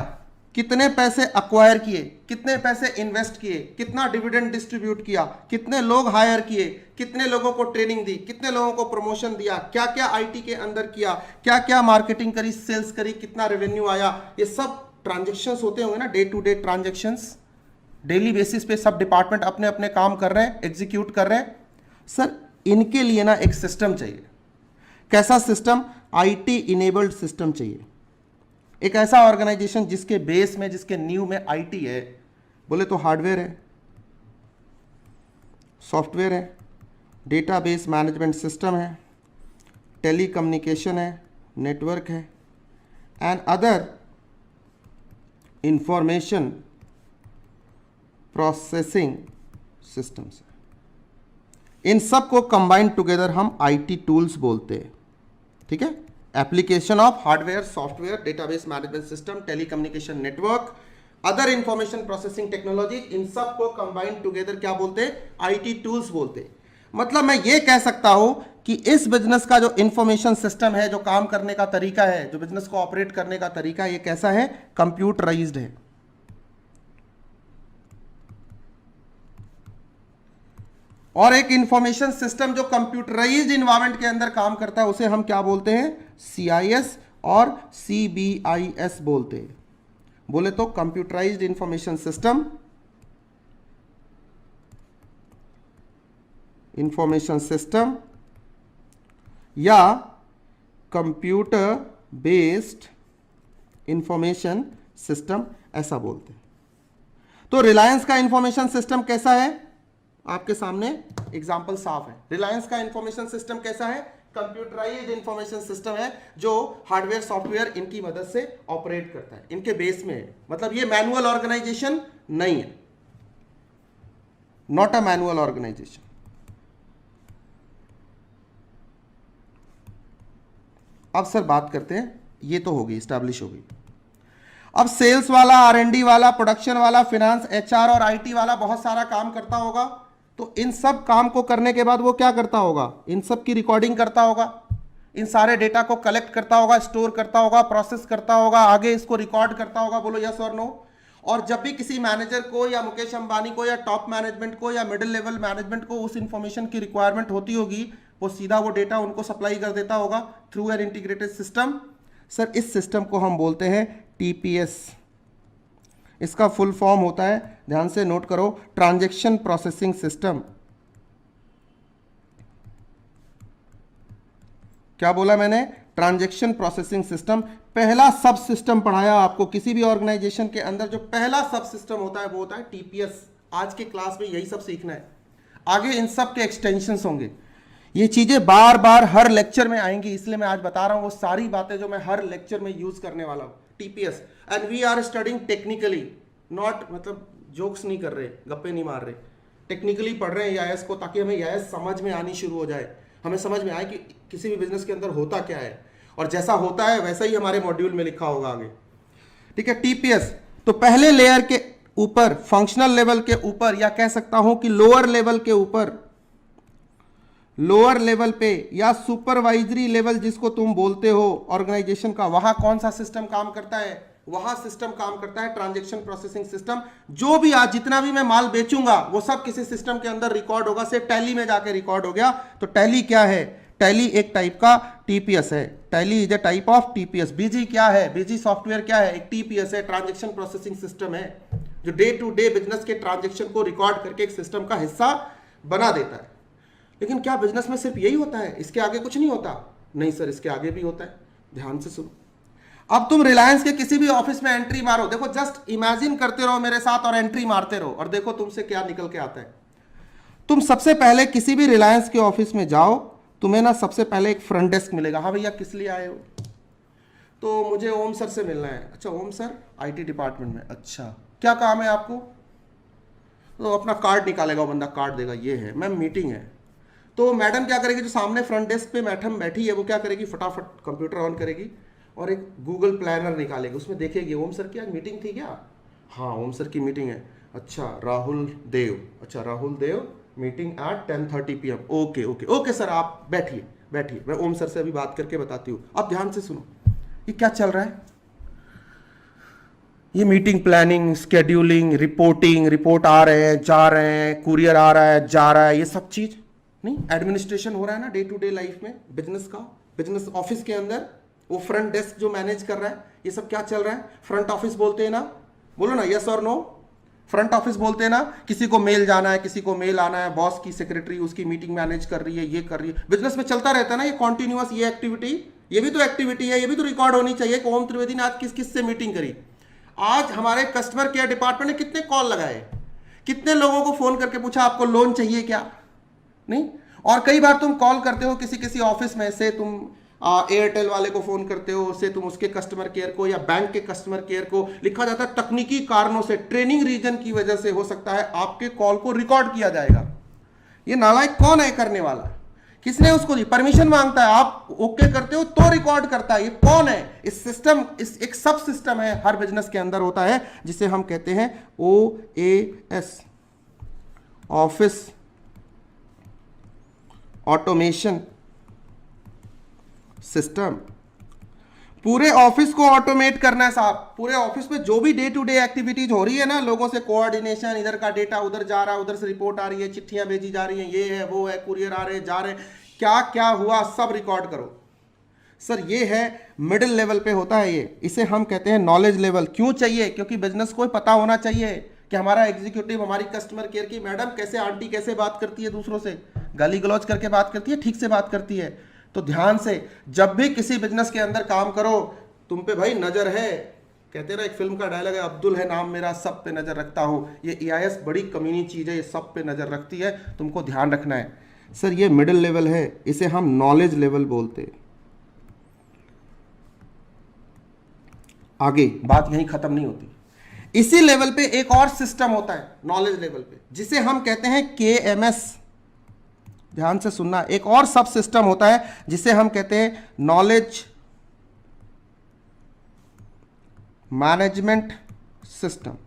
कितने पैसे अक्वायर किए, कितने पैसे इन्वेस्ट किए, कितना डिविडेंड डिस्ट्रीब्यूट किया, कितने लोग हायर किए, कितने लोगों को ट्रेनिंग दी, कितने लोगों को प्रमोशन दिया, क्या क्या IT के अंदर किया, क्या क्या मार्केटिंग करी, सेल्स करी, कितना रेवेन्यू आया। ये सब ट्रांजेक्शन्स होते होंगे ना, day to day transactions, daily basis पे सब डिपार्टमेंट अपने अपने काम कर रहे हैं, एग्जीक्यूट कर रहे हैं। सर इनके लिए ना एक सिस्टम चाहिए। कैसा सिस्टम? IT इनेबल्ड सिस्टम चाहिए। एक ऐसा ऑर्गेनाइजेशन जिसके बेस में, जिसके नींव में IT है। बोले तो हार्डवेयर है, सॉफ्टवेयर है, डेटाबेस मैनेजमेंट सिस्टम है, टेलीकम्युनिकेशन है, नेटवर्क है, and other information processing systems है। इन सब को कंबाइंड टुगेदर हम IT टूल्स बोलते हैं। ठीक है, application of hardware, software, database management system, telecommunication network, other information processing technology, इन सब को कंबाइंड टुगेदर क्या बोलते हैं? IT टूल्स बोलते हैं। मतलब मैं ये कह सकता हूं कि इस बिजनेस का जो इंफॉर्मेशन सिस्टम है, जो काम करने का तरीका है, जो बिजनेस को ऑपरेट करने का तरीका, ये कैसा है? कंप्यूटराइज्ड है। और एक इंफॉर्मेशन सिस्टम जो कंप्यूटराइज्ड इन्वायरमेंट के अंदर काम करता है, उसे हम क्या बोलते हैं? CIS और CBIS बोलते हैं। बोले तो computerised information system, information system या कंप्यूटर बेस्ड इंफॉर्मेशन सिस्टम, ऐसा बोलते हैं। तो रिलायंस का इंफॉर्मेशन सिस्टम कैसा है? आपके सामने एग्जांपल साफ है। रिलायंस का इंफॉर्मेशन सिस्टम कैसा है? कंप्यूटराइज्ड इंफॉर्मेशन सिस्टम है, जो हार्डवेयर सॉफ्टवेयर इनकी मदद से ऑपरेट करता है, इनके बेस में है। मतलब ये मैनुअल ऑर्गेनाइजेशन नहीं है, नॉट अ मैनुअल ऑर्गेनाइजेशन। अब सर बात करते हैं, ये तो होगी, स्टैब्लिश हो गई। अब सेल्स वाला, R&D वाला, प्रोडक्शन वाला, फिनेंस, HR और IT वाला बहुत सारा काम करता होगा। तो इन सब काम को करने के बाद वो क्या करता होगा? इन सब की रिकॉर्डिंग करता होगा, इन सारे डेटा को कलेक्ट करता होगा, स्टोर करता होगा, प्रोसेस करता होगा, आगे इसको रिकॉर्ड करता होगा। बोलो यस और नो। और जब भी किसी मैनेजर को या मुकेश अंबानी को या टॉप मैनेजमेंट को या मिडिल लेवल मैनेजमेंट को उस इंफॉर्मेशन की रिक्वायरमेंट होती होगी, वो सीधा वो डेटा उनको सप्लाई कर देता होगा through an integrated system. Sir इस सिस्टम को हम बोलते हैं TPS। इसका फुल फॉर्म होता है, ध्यान से नोट करो, ट्रांजैक्शन प्रोसेसिंग सिस्टम। क्या बोला मैंने? Transaction processing system. पहला सब सिस्टम पढ़ाया आपको किसी भी ऑर्गेनाइजेशन के अंदर, जो पहला सब सिस्टम होता है वो होता है TPS। आज के क्लास में यही सब सीखना है। आगे इन सब के एक्सटेंशंस होंगे, ये चीजें बार बार हर लेक्चर में आएंगी, इसलिए मैं आज बता रहा हूं वो सारी बातें जो मैं हर लेक्चर में यूज करने वाला हूं। TPS and we are studying technically, not मतलब जोक्स नहीं कर रहे, गप्पे नहीं मार रहे, टेक्निकली पढ़ रहे हैं EIS को, ताकि हमें EIS समझ में आनी शुरू हो जाए, हमें समझ में आए कि किसी भी बिजनेस के अंदर होता क्या है, और जैसा होता है वैसा ही हमारे मॉड्यूल में लिखा होगा आगे। ठीक है, TPS। तो पहले लेयर के ऊपर, फंक्शनल लेवल के ऊपर, या कह सकता हूं कि लोअर लेवल के ऊपर, लोअर लेवल पे या सुपरवाइजरी लेवल जिसको तुम बोलते हो ऑर्गेनाइजेशन का, वहां कौन सा सिस्टम काम करता है? वहां सिस्टम काम करता है ट्रांजैक्शन प्रोसेसिंग सिस्टम। जो भी आज जितना भी मैं माल बेचूंगा वो सब किसी सिस्टम के अंदर रिकॉर्ड होगा। से टैली में जाके रिकॉर्ड हो गया। तो टैली क्या है? टैली एक टाइप का TPS है। Tally is a type of TPS। BG क्या है? BG सॉफ्टवेयर क्या है? एक TPS है, ट्रांजैक्शन प्रोसेसिंग सिस्टम है, जो डे टू डे बिजनेस के ट्रांजैक्शन को रिकॉर्ड करके एक सिस्टम का हिस्सा बना देता है। लेकिन क्या बिजनेस में सिर्फ यही होता है? इसके आगे कुछ नहीं होता? नहीं सर, इसके आगे भी होता है। ध्यान से सुनो। अब तुम रिलायंस के किसी भी ऑफिस में एंट्री मारो, देखो जस्ट इमेजिन करते रहो मेरे साथ और एंट्री मारते रहो और देखो तुमसे क्या निकल के आता है। तुम सबसे पहले किसी भी रिलायंस के ऑफिस में जाओ, तुम्हें ना सबसे पहले एक फ्रंट डेस्क मिलेगा। हाँ भैया किस लिए आए हो? तो मुझे ओम सर से मिलना है। अच्छा ओम सर आईटी डिपार्टमेंट में, अच्छा क्या काम है आपको? तो अपना कार्ड निकालेगा वो बंदा, कार्ड देगा, ये है मैम मीटिंग है। तो मैडम क्या करेगी, जो सामने फ्रंट डेस्क पे मैडम बैठी है वो क्या करेगी, फटाफट कंप्यूटर ऑन करेगी और एक गूगल प्लानर निकालेगी, उसमें देखेगी ओम सर की आज मीटिंग थी क्या? हाँ ओम सर की मीटिंग है। अच्छा राहुल देव, अच्छा Rahul Dev meeting at 10:30 PM। Okay okay okay sir आप बैठिए बैठिए, मैं ओम सर से अभी बात करके बताती हूँ। आप ध्यान से सुनो, ये क्या चल रहा है? ये meeting planning, scheduling, reporting, report आ रहे हैं जा रहे हैं, कुरियर आ रहा है जा रहा है, ये सब चीज नहीं एडमिनिस्ट्रेशन हो रहा है ना डे टू डे लाइफ में बिजनेस का। बिजनेस ऑफिस के अंदर वो फ्रंट डेस्क जो मैनेज कर रहा है, ये सब क्या चल रहा है? फ्रंट ऑफिस बोलते हैं ना, बोलो ना यस और नो। फ्रंट ऑफिस बोलते हैं ना, किसी को मेल जाना है, किसी को मेल आना है, बॉस की सेक्रेटरी उसकी मीटिंग मैनेज कर रही है, ये कर रही है। बिजनेस में चलता रहता है ना ये कॉन्टिन्यूअस, ये एक्टिविटी, ये भी तो एक्टिविटी है, ये भी तो रिकॉर्ड होनी चाहिए कि ओम त्रिवेदी ने आज किस किस से मीटिंग करी। आज हमारे कस्टमर केयर डिपार्टमेंट ने कितने कॉल लगाए, कितने लोगों को फोन करके पूछा आपको लोन चाहिए क्या? नहीं। और कई बार तुम कॉल करते हो किसी किसी ऑफिस में से, तुम एयरटेल वाले को फोन करते हो, उससे तुम उसके कस्टमर केयर को या बैंक के कस्टमर केयर को, लिखा जाता है तकनीकी कारणों से, ट्रेनिंग रीजन की वजह से हो सकता है आपके कॉल को रिकॉर्ड किया जाएगा। ये नालायक कौन है करने वाला? किसने उसको दी? परमिशन मांगता है, आप ओके करते हो तो रिकॉर्ड करता है। ये कौन है? इस सिस्टम, इस एक सब सिस्टम है हर बिजनेस के अंदर होता है जिसे हम कहते हैं OAS, ऑफिस ऑटोमेशन सिस्टम। पूरे ऑफिस को ऑटोमेट करना है साहब। पूरे ऑफिस में जो भी डे टू डे एक्टिविटीज हो रही है ना, लोगों से कोऑर्डिनेशन, इधर का डेटा उधर जा रहा है, उधर से रिपोर्ट आ रही है, चिट्ठियां भेजी जा रही हैं, ये है वो है, कुरियर आ रहे हैं जा रहे हैं, क्या क्या हुआ सब रिकॉर्ड करो। सर ये है मिडिल लेवल पे होता है ये, इसे हम कहते हैं नॉलेज लेवल। क्यों चाहिए? क्योंकि बिजनेस को पता होना चाहिए कि हमारा एग्जीक्यूटिव, हमारी कस्टमर केयर की मैडम कैसे, आंटी कैसे बात करती है दूसरों से, गाली गलौज करके बात करती है, ठीक से बात करती है। तो ध्यान से जब भी किसी बिजनेस के अंदर काम करो, तुम पे भाई नजर है। कहते ना एक फिल्म का डायलॉग है, अब्दुल है नाम मेरा, सब पे नजर रखता हूं। ये EIS बड़ी कमीनी चीज है, ये सब पे नजर रखती है, तुमको ध्यान रखना है। सर ये मिडिल लेवल है, इसे हम नॉलेज लेवल बोलते हैं। आगे बात यहीं खत्म नहीं होती, इसी लेवल पे एक और सिस्टम होता है नॉलेज लेवल पे, जिसे हम कहते हैं KMS। ध्यान से सुनना, एक और सब सिस्टम होता है जिसे हम कहते हैं नॉलेज मैनेजमेंट सिस्टम।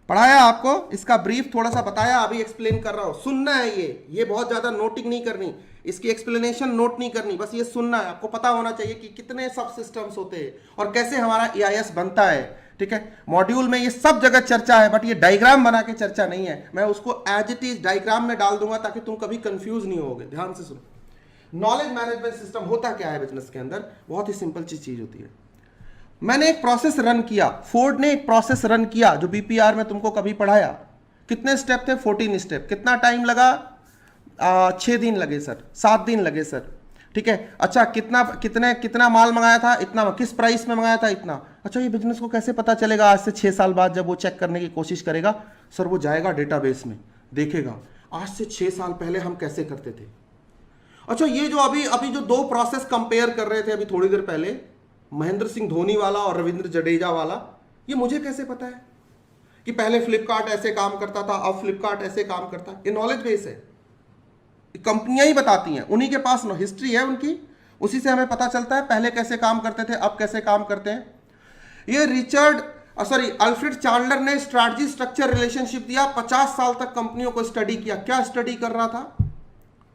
पढ़ाया आपको, इसका ब्रीफ थोड़ा सा बताया, अभी एक्सप्लेन कर रहा हूं, सुनना है। ये बहुत ज्यादा नोटिंग नहीं करनी, इसकी एक्सप्लेनेशन नोट नहीं करनी, बस ये सुनना है। आपको पता होना चाहिए कि कितने सब सिस्टम्स होते हैं और कैसे हमारा EIS बनता है। ठीक है, मॉड्यूल में ये सब जगह चर्चा है, बट ये डायग्राम बना के चर्चा नहीं है। मैं उसको एज इट इज डायग्राम में डाल दूंगा ताकि तुम कभी कंफ्यूज नहीं होगे। ध्यान से सुनो, नॉलेज मैनेजमेंट सिस्टम होता क्या है बिजनेस के अंदर? बहुत ही सिंपल चीज होती है। मैंने एक प्रोसेस रन किया, फोर्ड ने एक प्रोसेस रन किया जो BPR में तुमको कभी पढ़ाया। कितने स्टेप थे? 14 स्टेप। कितना टाइम लगा? 6 दिन लगे सर, 7 दिन लगे सर। ठीक है, अच्छा कितना माल मंगाया था? इतना। किस प्राइस में मंगाया था? इतना। अच्छा ये बिजनेस को कैसे पता चलेगा? आज से 6 साल बाद जब वो चेक करने की कोशिश करेगा, सर वो जाएगा डेटाबेस में, देखेगा आज से 6 साल पहले हम कैसे करते थे। अच्छा ये जो अभी जो 2 प्रोसेस कंपेयर कर रहे थे अभी थोड़ी देर पहले, महेंद्र सिंह धोनी वाला और रविंद्र जडेजा वाला, ये मुझे कैसे पता है कि पहले फ्लिपकार्ट ऐसे काम करता था, अब फ्लिपकार्ट ऐसे काम करता है? ये नॉलेज बेस है, कंपनियां ही बताती हैं, उन्हीं के पास हिस्ट्री है उनकी, उसी से हमें पता चलता है पहले कैसे काम करते थे, अब कैसे काम करते हैं। ये अल्फ्रेड चांडलर ने स्ट्रैटेजी स्ट्रक्चर रिलेशनशिप दिया। 50 साल तक कंपनियों को स्टडी किया। क्या स्टडी कर रहा था?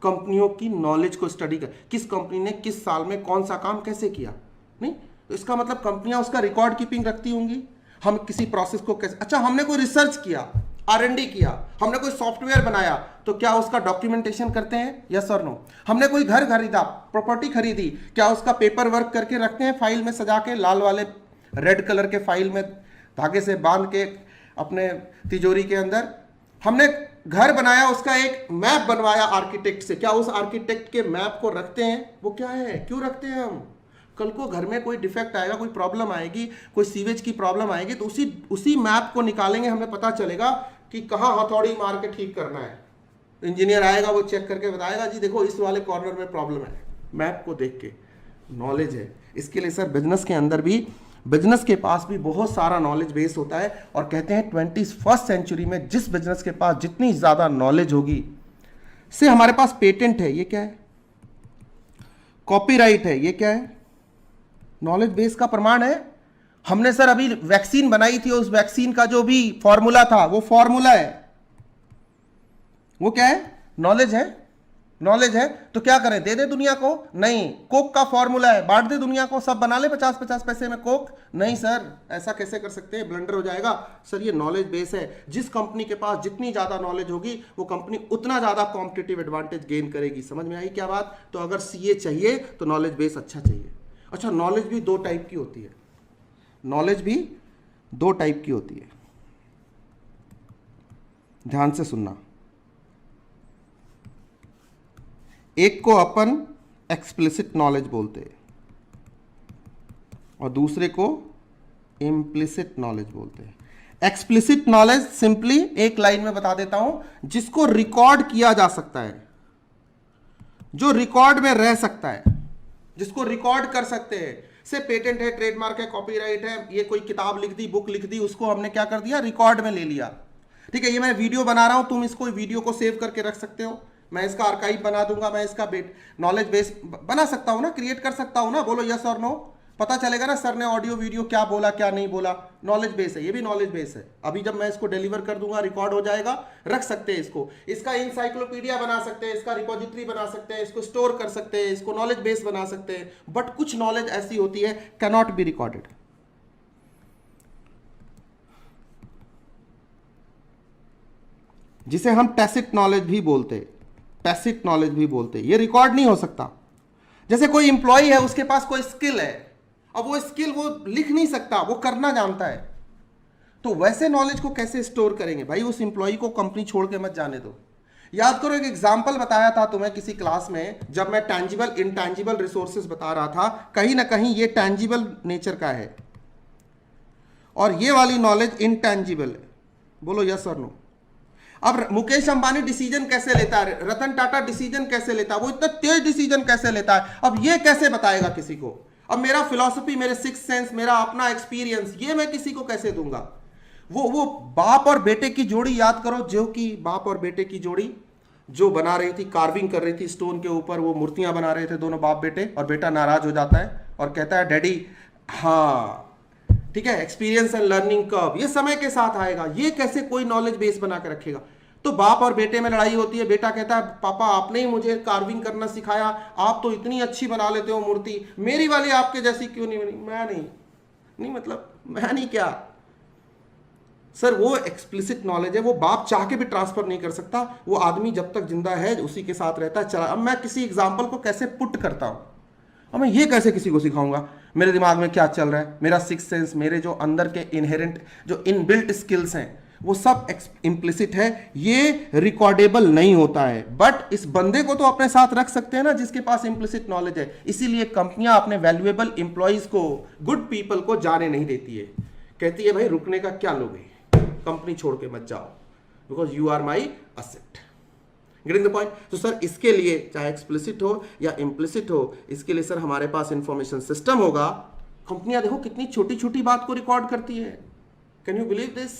कंपनियों की नॉलेज को स्टडी कर, किस कंपनी ने किस साल में कौन सा काम कैसे किया। नहीं तो इसका मतलब कंपनियां उसका रिकॉर्ड कीपिंग रखती होंगी। हम किसी प्रोसेस को कैसे, अच्छा हमने कोई रिसर्च किया, R&D किया, हमने कोई सॉफ्टवेयर बनाया, तो क्या उसका डॉक्यूमेंटेशन करते हैं? यस और नो। हमने कोई घर खरीदा, प्रॉपर्टी खरीदी, क्या उसका पेपर वर्क करके रखते हैं फाइल में सजा के, लाल वाले रेड कलर के फाइल में धागे से बांध के अपने तिजोरी के अंदर? हमने घर बनाया, उसका एक मैप बनवाया आर्किटेक्ट से, क्या उस आर्किटेक्ट के मैप को रखते हैं? वो क्या है, क्यों रखते हैं हम? कल को घर में कोई डिफेक्ट आएगा, कोई प्रॉब्लम आएगी, कोई सीवेज की प्रॉब्लम आएगी, तो उसी मैप को निकालेंगे, हमें पता चलेगा कि कहाँ हथौड़ी मार के ठीक करना है। इंजीनियर आएगा, वो चेक करके बताएगा जी देखो इस वाले कॉर्नर में प्रॉब्लम है, मैप को देख के। नॉलेज है। इसके लिए सर बिजनेस के अंदर भी, बिजनेस के पास भी बहुत सारा नॉलेज बेस होता है, और कहते हैं 21st सेंचुरी में जिस बिजनेस के पास जितनी ज्यादा नॉलेज होगी, से हमारे पास पेटेंट है, ये क्या है, कॉपीराइट है, ये क्या है, नॉलेज बेस का प्रमाण है। हमने सर अभी वैक्सीन बनाई थी, उस वैक्सीन का जो भी फॉर्मूला था वो फॉर्मूला है, वो क्या है, नॉलेज है। नॉलेज है तो क्या करें, दे दे दुनिया को? नहीं। कोक का फॉर्मूला है, बांट दे दुनिया को, सब बना ले 50-50 पैसे में कोक? नहीं सर, ऐसा कैसे कर सकते हैं, ब्लंडर हो जाएगा। सर ये नॉलेज बेस है, जिस कंपनी के पास जितनी ज्यादा नॉलेज होगी वो कंपनी उतना ज्यादा कॉम्पिटिटिव एडवांटेज गेन करेगी। समझ में आई क्या बात? तो अगर सीए चाहिए तो नॉलेज बेस अच्छा चाहिए। अच्छा, नॉलेज भी दो टाइप की होती है, नॉलेज भी दो टाइप की होती है, ध्यान से सुनना। एक को अपन एक्सप्लिसिट नॉलेज बोलते हैं और दूसरे को इम्प्लिसिट नॉलेज बोलते हैं। एक्सप्लिसिट नॉलेज सिंपली एक लाइन में बता देता हूं, जिसको रिकॉर्ड किया जा सकता है, जो रिकॉर्ड में रह सकता है, जिसको रिकॉर्ड कर सकते हैं। से पेटेंट है, ट्रेडमार्क है, कॉपीराइट है, ये कोई किताब लिख दी, बुक लिख दी, उसको हमने क्या कर दिया, रिकॉर्ड में ले लिया। ठीक है, ये मैं वीडियो बना रहा हूं, तुम इसको वीडियो को सेव करके रख सकते हो, मैं इसका आर्काइव बना दूंगा, मैं इसका नॉलेज बेस बना सकता हूं ना, क्रिएट कर सकता हूं ना। बोलो यस और नो, पता चलेगा ना सर ने ऑडियो वीडियो क्या बोला क्या नहीं बोला। नॉलेज बेस है, ये भी नॉलेज बेस है। अभी जब मैं इसको डिलीवर कर दूंगा, रिकॉर्ड हो जाएगा, रख सकते हैं इसको, इसका इंसाइक्लोपीडिया बना सकते हैं, इसका रिपोजिटरी बना सकते हैं, इसको स्टोर कर सकते हैं, इसको नॉलेज बेस बना सकते हैं। बट कुछ नॉलेज ऐसी होती है कैन नॉट बी रिकॉर्डेड, जिसे हम टैसिट नॉलेज भी बोलते हैं, पैसिव नॉलेज भी बोलते हैं। ये रिकॉर्ड नहीं हो सकता। जैसे कोई इंप्लॉई है, उसके पास कोई स्किल है, अब वो स्किल वो लिख नहीं सकता, वो करना जानता है, तो वैसे नॉलेज को कैसे स्टोर करेंगे भाई? उस इंप्लॉई को कंपनी छोड़ के मत जाने दो। याद करो, एक एग्जांपल बताया था तुम्हें किसी क्लास में, जब मैं टैंजिबल इनटैंजिबल रिसोर्सेज बता रहा था, कहीं ना कहीं ये टैंजिबल नेचर का है और ये वाली नॉलेज इनटैंजिबल है। बोलो यस और नो। अब मुकेश अंबानी डिसीजन कैसे लेता है, रतन टाटा डिसीजन कैसे लेता है, वो इतना तेज डिसीजन कैसे लेता है, अब ये कैसे बताएगा किसी को? अब मेरा फिलॉसफी, मेरे सिक्स सेंस, मेरा अपना एक्सपीरियंस, ये मैं किसी को कैसे दूंगा? वो बाप और बेटे की जोड़ी याद करो, जो कि बाप और बेटे की जोड़ी जो बना रही थी, कार्विंग कर रही थी स्टोन के ऊपर, वो मूर्तियां बना रहे थे दोनों बाप बेटे, और बेटा नाराज हो जाता है और कहता है डैडी, हाँ ठीक है, एक्सपीरियंस एंड लर्निंग कर्व ये समय के साथ आएगा, ये कैसे कोई नॉलेज बेस बना के रखेगा? तो बाप और बेटे में लड़ाई होती है, बेटा कहता है पापा आपने ही मुझे कार्विंग करना सिखाया, आप तो इतनी अच्छी बना लेते हो मूर्ति, मेरी वाली आपके जैसी क्यों नहीं बनी? मैं नहीं मतलब मैं नहीं क्या सर, वो एक्सप्लिसिट नॉलेज है, वो बाप चाह के भी ट्रांसफर नहीं कर सकता, वो आदमी जब तक जिंदा है उसी के साथ रहता है। चला, अब मैं किसी एग्जाम्पल को कैसे पुट करता हूं, अब मैं ये कैसे किसी को सिखाऊंगा? मेरे दिमाग में क्या चल रहा है, मेरा सिक्स सेंस, मेरे जो अंदर के इनहेरेंट जो इनबिल्ट स्किल्स हैं, वो सब इम्प्लिसिट है, ये रिकॉर्डेबल नहीं होता है। बट इस बंदे को तो अपने साथ रख सकते हैं ना, जिसके पास इम्प्लिसिट नॉलेज है। इसीलिए कंपनियां अपने वैल्यूएबल इंप्लॉइज को, गुड पीपल को जाने नहीं देती है, कहती है भाई रुकने का क्या लोगे, कंपनी छोड़ के मत जाओ, because you are my asset. Getting the point? तो सर इसके लिए चाहे एक्सप्लिसिट हो या इम्प्लिसिट हो, इसके लिए सर हमारे पास इंफॉर्मेशन सिस्टम होगा। कंपनियां देखो कितनी छोटी छोटी बात को रिकॉर्ड करती है, कैन यू बिलीव दिस?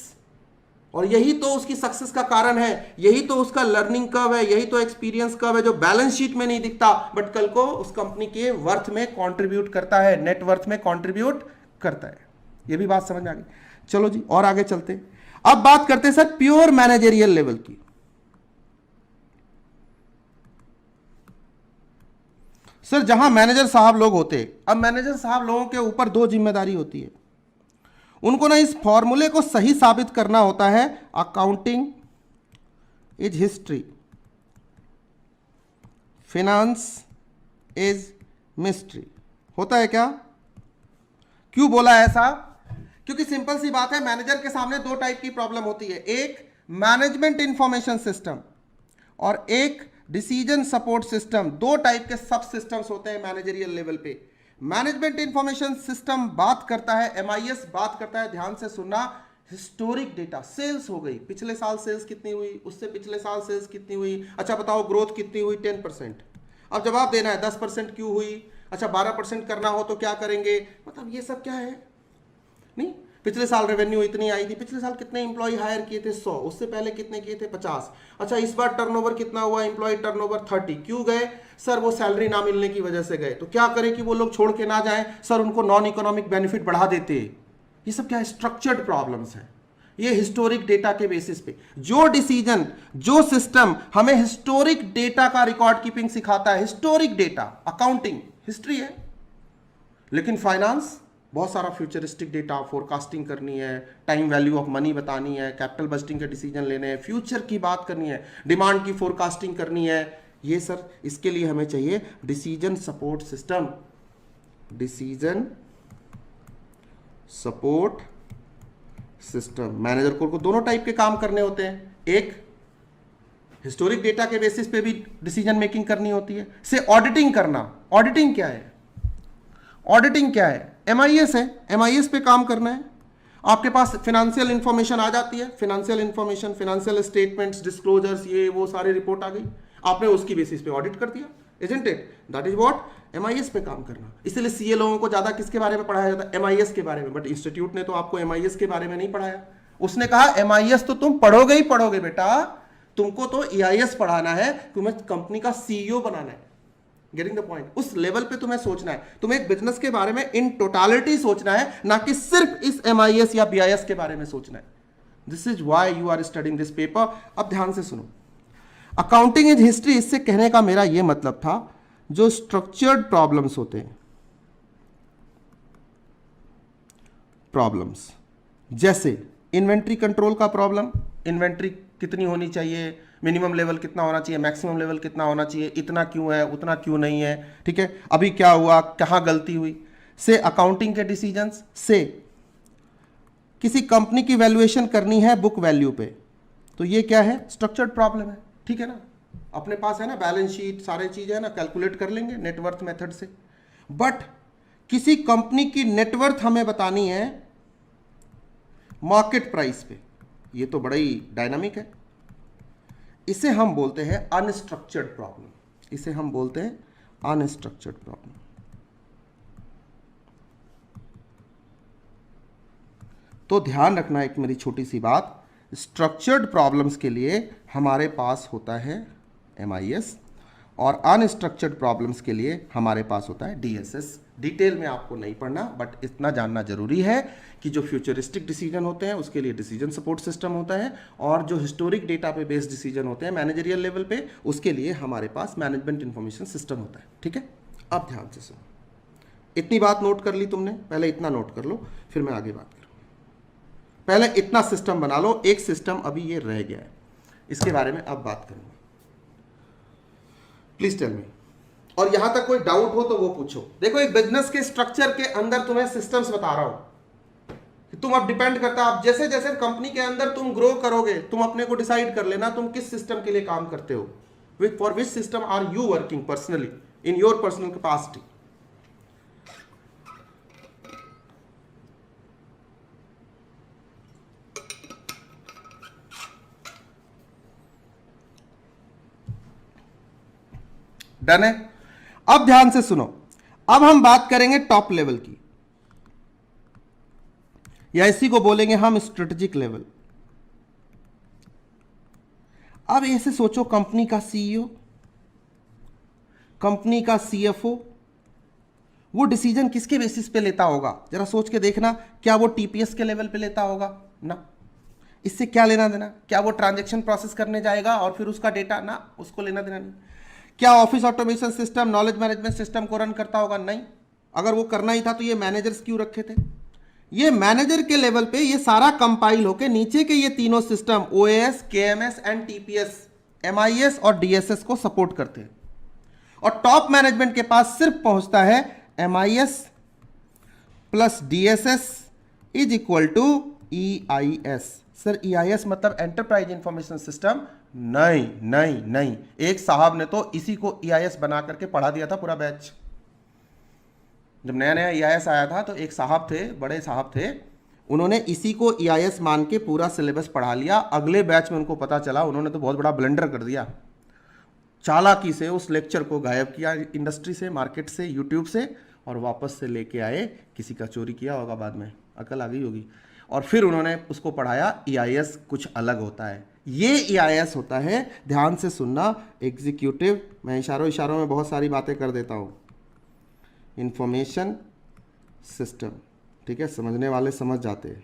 और यही तो उसकी सक्सेस का कारण है, यही तो उसका लर्निंग कर्व है, यही तो एक्सपीरियंस कर्व है, जो बैलेंस शीट में नहीं दिखता बट कल को उस कंपनी के वर्थ में कंट्रीब्यूट करता है, नेट वर्थ में कंट्रीब्यूट करता है। ये भी बात समझ में आ गई? चलो जी और आगे चलते हैं। अब बात करते हैं सर प्योर मैनेजरियल लेवल की। सर जहां मैनेजर साहब लोग होते, अब मैनेजर साहब लोगों के ऊपर दो जिम्मेदारी होती है, उनको ना इस फॉर्मूले को सही साबित करना होता है, accounting is history, finance is mystery. होता है क्या? क्यों बोला ऐसा? क्योंकि सिंपल सी बात है, मैनेजर के सामने दो टाइप की प्रॉब्लम होती है, एक मैनेजमेंट इंफॉर्मेशन सिस्टम और एक डिसीजन सपोर्ट सिस्टम। दो टाइप के सब सिस्टम्स होते हैं मैनेजरियल लेवल पे। मैनेजमेंट इंफॉर्मेशन सिस्टम बात करता है, एमआईएस बात करता है, ध्यान से सुनना, हिस्टोरिक डेटा। सेल्स हो गई, पिछले साल सेल्स कितनी हुई, उससे पिछले साल सेल्स कितनी हुई, अच्छा बताओ ग्रोथ कितनी हुई, 10%। अब जवाब देना है 10% क्यों हुई, अच्छा 12% करना हो तो क्या करेंगे, मतलब ये सब क्या है, नहीं पिछले साल रेवेन्यू इतनी आई थी, पिछले साल कितने एम्प्लॉय हायर किए थे 100, उससे पहले कितने किए थे 50, अच्छा इस बार टर्नओवर कितना हुआ, एम्प्लॉय टर्नओवर 30, क्यों गए सर, वो सैलरी ना मिलने की वजह से गए, तो क्या करें कि वो लोग छोड़ के ना जाएं सर, उनको नॉन इकोनॉमिक बेनिफिट बढ़ा देते। ये सब क्या है, स्ट्रक्चर्ड प्रॉब्लम्स है, ये हिस्टोरिक डेटा के बेसिस पे जो डिसीजन, जो सिस्टम हमें हिस्टोरिक डेटा का रिकॉर्ड कीपिंग सिखाता है, हिस्टोरिक डेटा, अकाउंटिंग हिस्ट्री है, लेकिन फाइनेंस बहुत सारा फ्यूचरिस्टिक डेटा, फोरकास्टिंग करनी है, टाइम वैल्यू ऑफ मनी बतानी है, कैपिटल बजटिंग के डिसीजन लेने हैं, फ्यूचर की बात करनी है, डिमांड की फोरकास्टिंग करनी है, ये सर इसके लिए हमें चाहिए decision support system, decision support system. Manager को दोनों टाइप के काम करने होते हैं, एक हिस्टोरिक डेटा के बेसिस पे भी डिसीजन मेकिंग करनी होती है, से ऑडिटिंग करना। ऑडिटिंग क्या है, ऑडिटिंग क्या है, एमआईएस है, एमआईएस पे काम करना है। आपके पास फिनेंशियल इंफॉर्मेशन आ जाती है, financial information, financial statements, disclosures, ये वो सारे रिपोर्ट आ गई, आपने उसकी बेसिस पे ऑडिट कर दिया, isn't it, that is what MIS पे काम करना। इसलिए सीए लोगों को ज्यादा किसके बारे में पढ़ाया जाता है, एमआईएस के बारे में, बट इंस्टीट्यूट ने तो आपको एमआईएस के बारे में नहीं पढ़ाया। उसने कहा एमआईएस तो तुम पढ़ोगे ही पढ़ोगे बेटा, तुमको तो ईआईएस पढ़ाना है, तुम्हें कंपनी का सीईओ बनाना है, गेटिंग द पॉइंट। उस लेवल पे तुम्हें सोचना है, तुम्हें एक बिजनेस के बारे में इन टोटालिटी सोचना है, ना कि सिर्फ इस एमआईएस या बीआईएस के बारे में सोचना है। This is why you are studying this paper. अब ध्यान से सुनो, अकाउंटिंग इज हिस्ट्री, इससे कहने का मेरा यह मतलब था जो स्ट्रक्चर्ड प्रॉब्लम्स होते हैं, प्रॉब्लम्स जैसे इन्वेंट्री कंट्रोल का प्रॉब्लम, इन्वेंट्री कितनी होनी चाहिए, मिनिमम लेवल कितना होना चाहिए, मैक्सिमम लेवल कितना होना चाहिए, इतना क्यों है, उतना क्यों नहीं है, ठीक है, अभी क्या हुआ, कहां गलती हुई, से अकाउंटिंग के डिसीजंस, से किसी कंपनी की वैल्यूएशन करनी है बुक वैल्यू पे, तो ये क्या है, स्ट्रक्चर्ड प्रॉब्लम है, ठीक है ना, अपने पास है ना बैलेंस शीट, सारे चीजें है ना, कैलकुलेट कर लेंगे नेटवर्थ मेथड से। बट किसी कंपनी की नेटवर्थ हमें बतानी है मार्केट प्राइस पे, ये तो बड़ा ही डायनामिक है, इसे हम बोलते हैं अनस्ट्रक्चर्ड प्रॉब्लम, इसे हम बोलते हैं अनस्ट्रक्चर्ड प्रॉब्लम। तो ध्यान रखना एक मेरी छोटी सी बात, स्ट्रक्चर्ड प्रॉब्लम्स के लिए हमारे पास होता है एमआईएस और अनस्ट्रक्चर्ड प्रॉब्लम्स के लिए हमारे पास होता है डीएसएस। डिटेल में आपको नहीं पढ़ना, बट इतना जानना जरूरी है कि जो फ्यूचरिस्टिक डिसीजन होते हैं उसके लिए डिसीजन सपोर्ट सिस्टम होता है, और जो हिस्टोरिक डेटा पे बेस्ड डिसीजन होते हैं मैनेजरियल लेवल पे, उसके लिए हमारे पास मैनेजमेंट इंफॉर्मेशन सिस्टम होता है, ठीक है। अब ध्यान से सुनो, इतनी बात नोट कर ली तुमने, पहले इतना नोट कर लो फिर मैं आगे बात करूँ। पहले इतना सिस्टम बना लो, एक सिस्टम अभी ये रह गया है, इसके बारे में अब बात करूंगा, प्लीज टेल मी, और यहां तक कोई डाउट हो तो वो पूछो। देखो एक बिजनेस के स्ट्रक्चर के अंदर तुम्हें सिस्टम्स बता रहा हूं, तुम अब डिपेंड करता है, अब जैसे जैसे कंपनी के अंदर तुम ग्रो करोगे, तुम अपने को डिसाइड कर लेना तुम किस सिस्टम के लिए काम करते हो, for which system are you working personally in your personal capacity. Done है। अब ध्यान से सुनो, अब हम बात करेंगे टॉप लेवल की, या इसी को बोलेंगे हम स्ट्रेटेजिक लेवल। अब ऐसे सोचो, कंपनी का सीईओ, कंपनी का सीएफओ, वो डिसीजन किसके बेसिस पे लेता होगा, जरा सोच के देखना, क्या वो टीपीएस के लेवल पे लेता होगा ना, इससे क्या लेना देना, क्या वो ट्रांजैक्शन प्रोसेस करने जाएगा और फिर उसका डेटा ना, उसको लेना देना नहीं। क्या office automation system, knowledge management system को रन करता होगा, नहीं। अगर वो करना ही था तो ये मैनेजर्स क्यों रखे थे, ये मैनेजर के लेवल पे ये सारा कंपाइल होके नीचे के ये तीनों system OAS, KMS and TPS, MIS और डीएसएस को सपोर्ट करते हैं, और टॉप मैनेजमेंट के पास सिर्फ पहुंचता है MIS plus DSS is equal to EIS. Sir EIS मतलब एंटरप्राइज इंफॉर्मेशन सिस्टम, नहीं नहीं नहीं, एक साहब ने तो इसी को ईआईएस बना करके पढ़ा दिया था पूरा बैच, जब नया नया EIS आया था तो एक साहब थे, बड़े साहब थे, उन्होंने इसी को EIS मान के पूरा सिलेबस पढ़ा लिया। अगले बैच में उनको पता चला, उन्होंने तो बहुत बड़ा ब्लंडर कर दिया, चालाकी से उस लेक्चर को गायब किया इंडस्ट्री से, मार्केट से, यूट्यूब से, और वापस से लेके आए। किसी का चोरी किया होगा, बाद में अकल आ गई होगी, और फिर उन्होंने उसको पढ़ाया। EIS कुछ अलग होता है, ये EIS होता है, ध्यान से सुनना, एग्जीक्यूटिव, मैं इशारों इशारों में बहुत सारी बातें कर देता हूँ, इंफॉर्मेशन सिस्टम, ठीक है, समझने वाले समझ जाते हैं।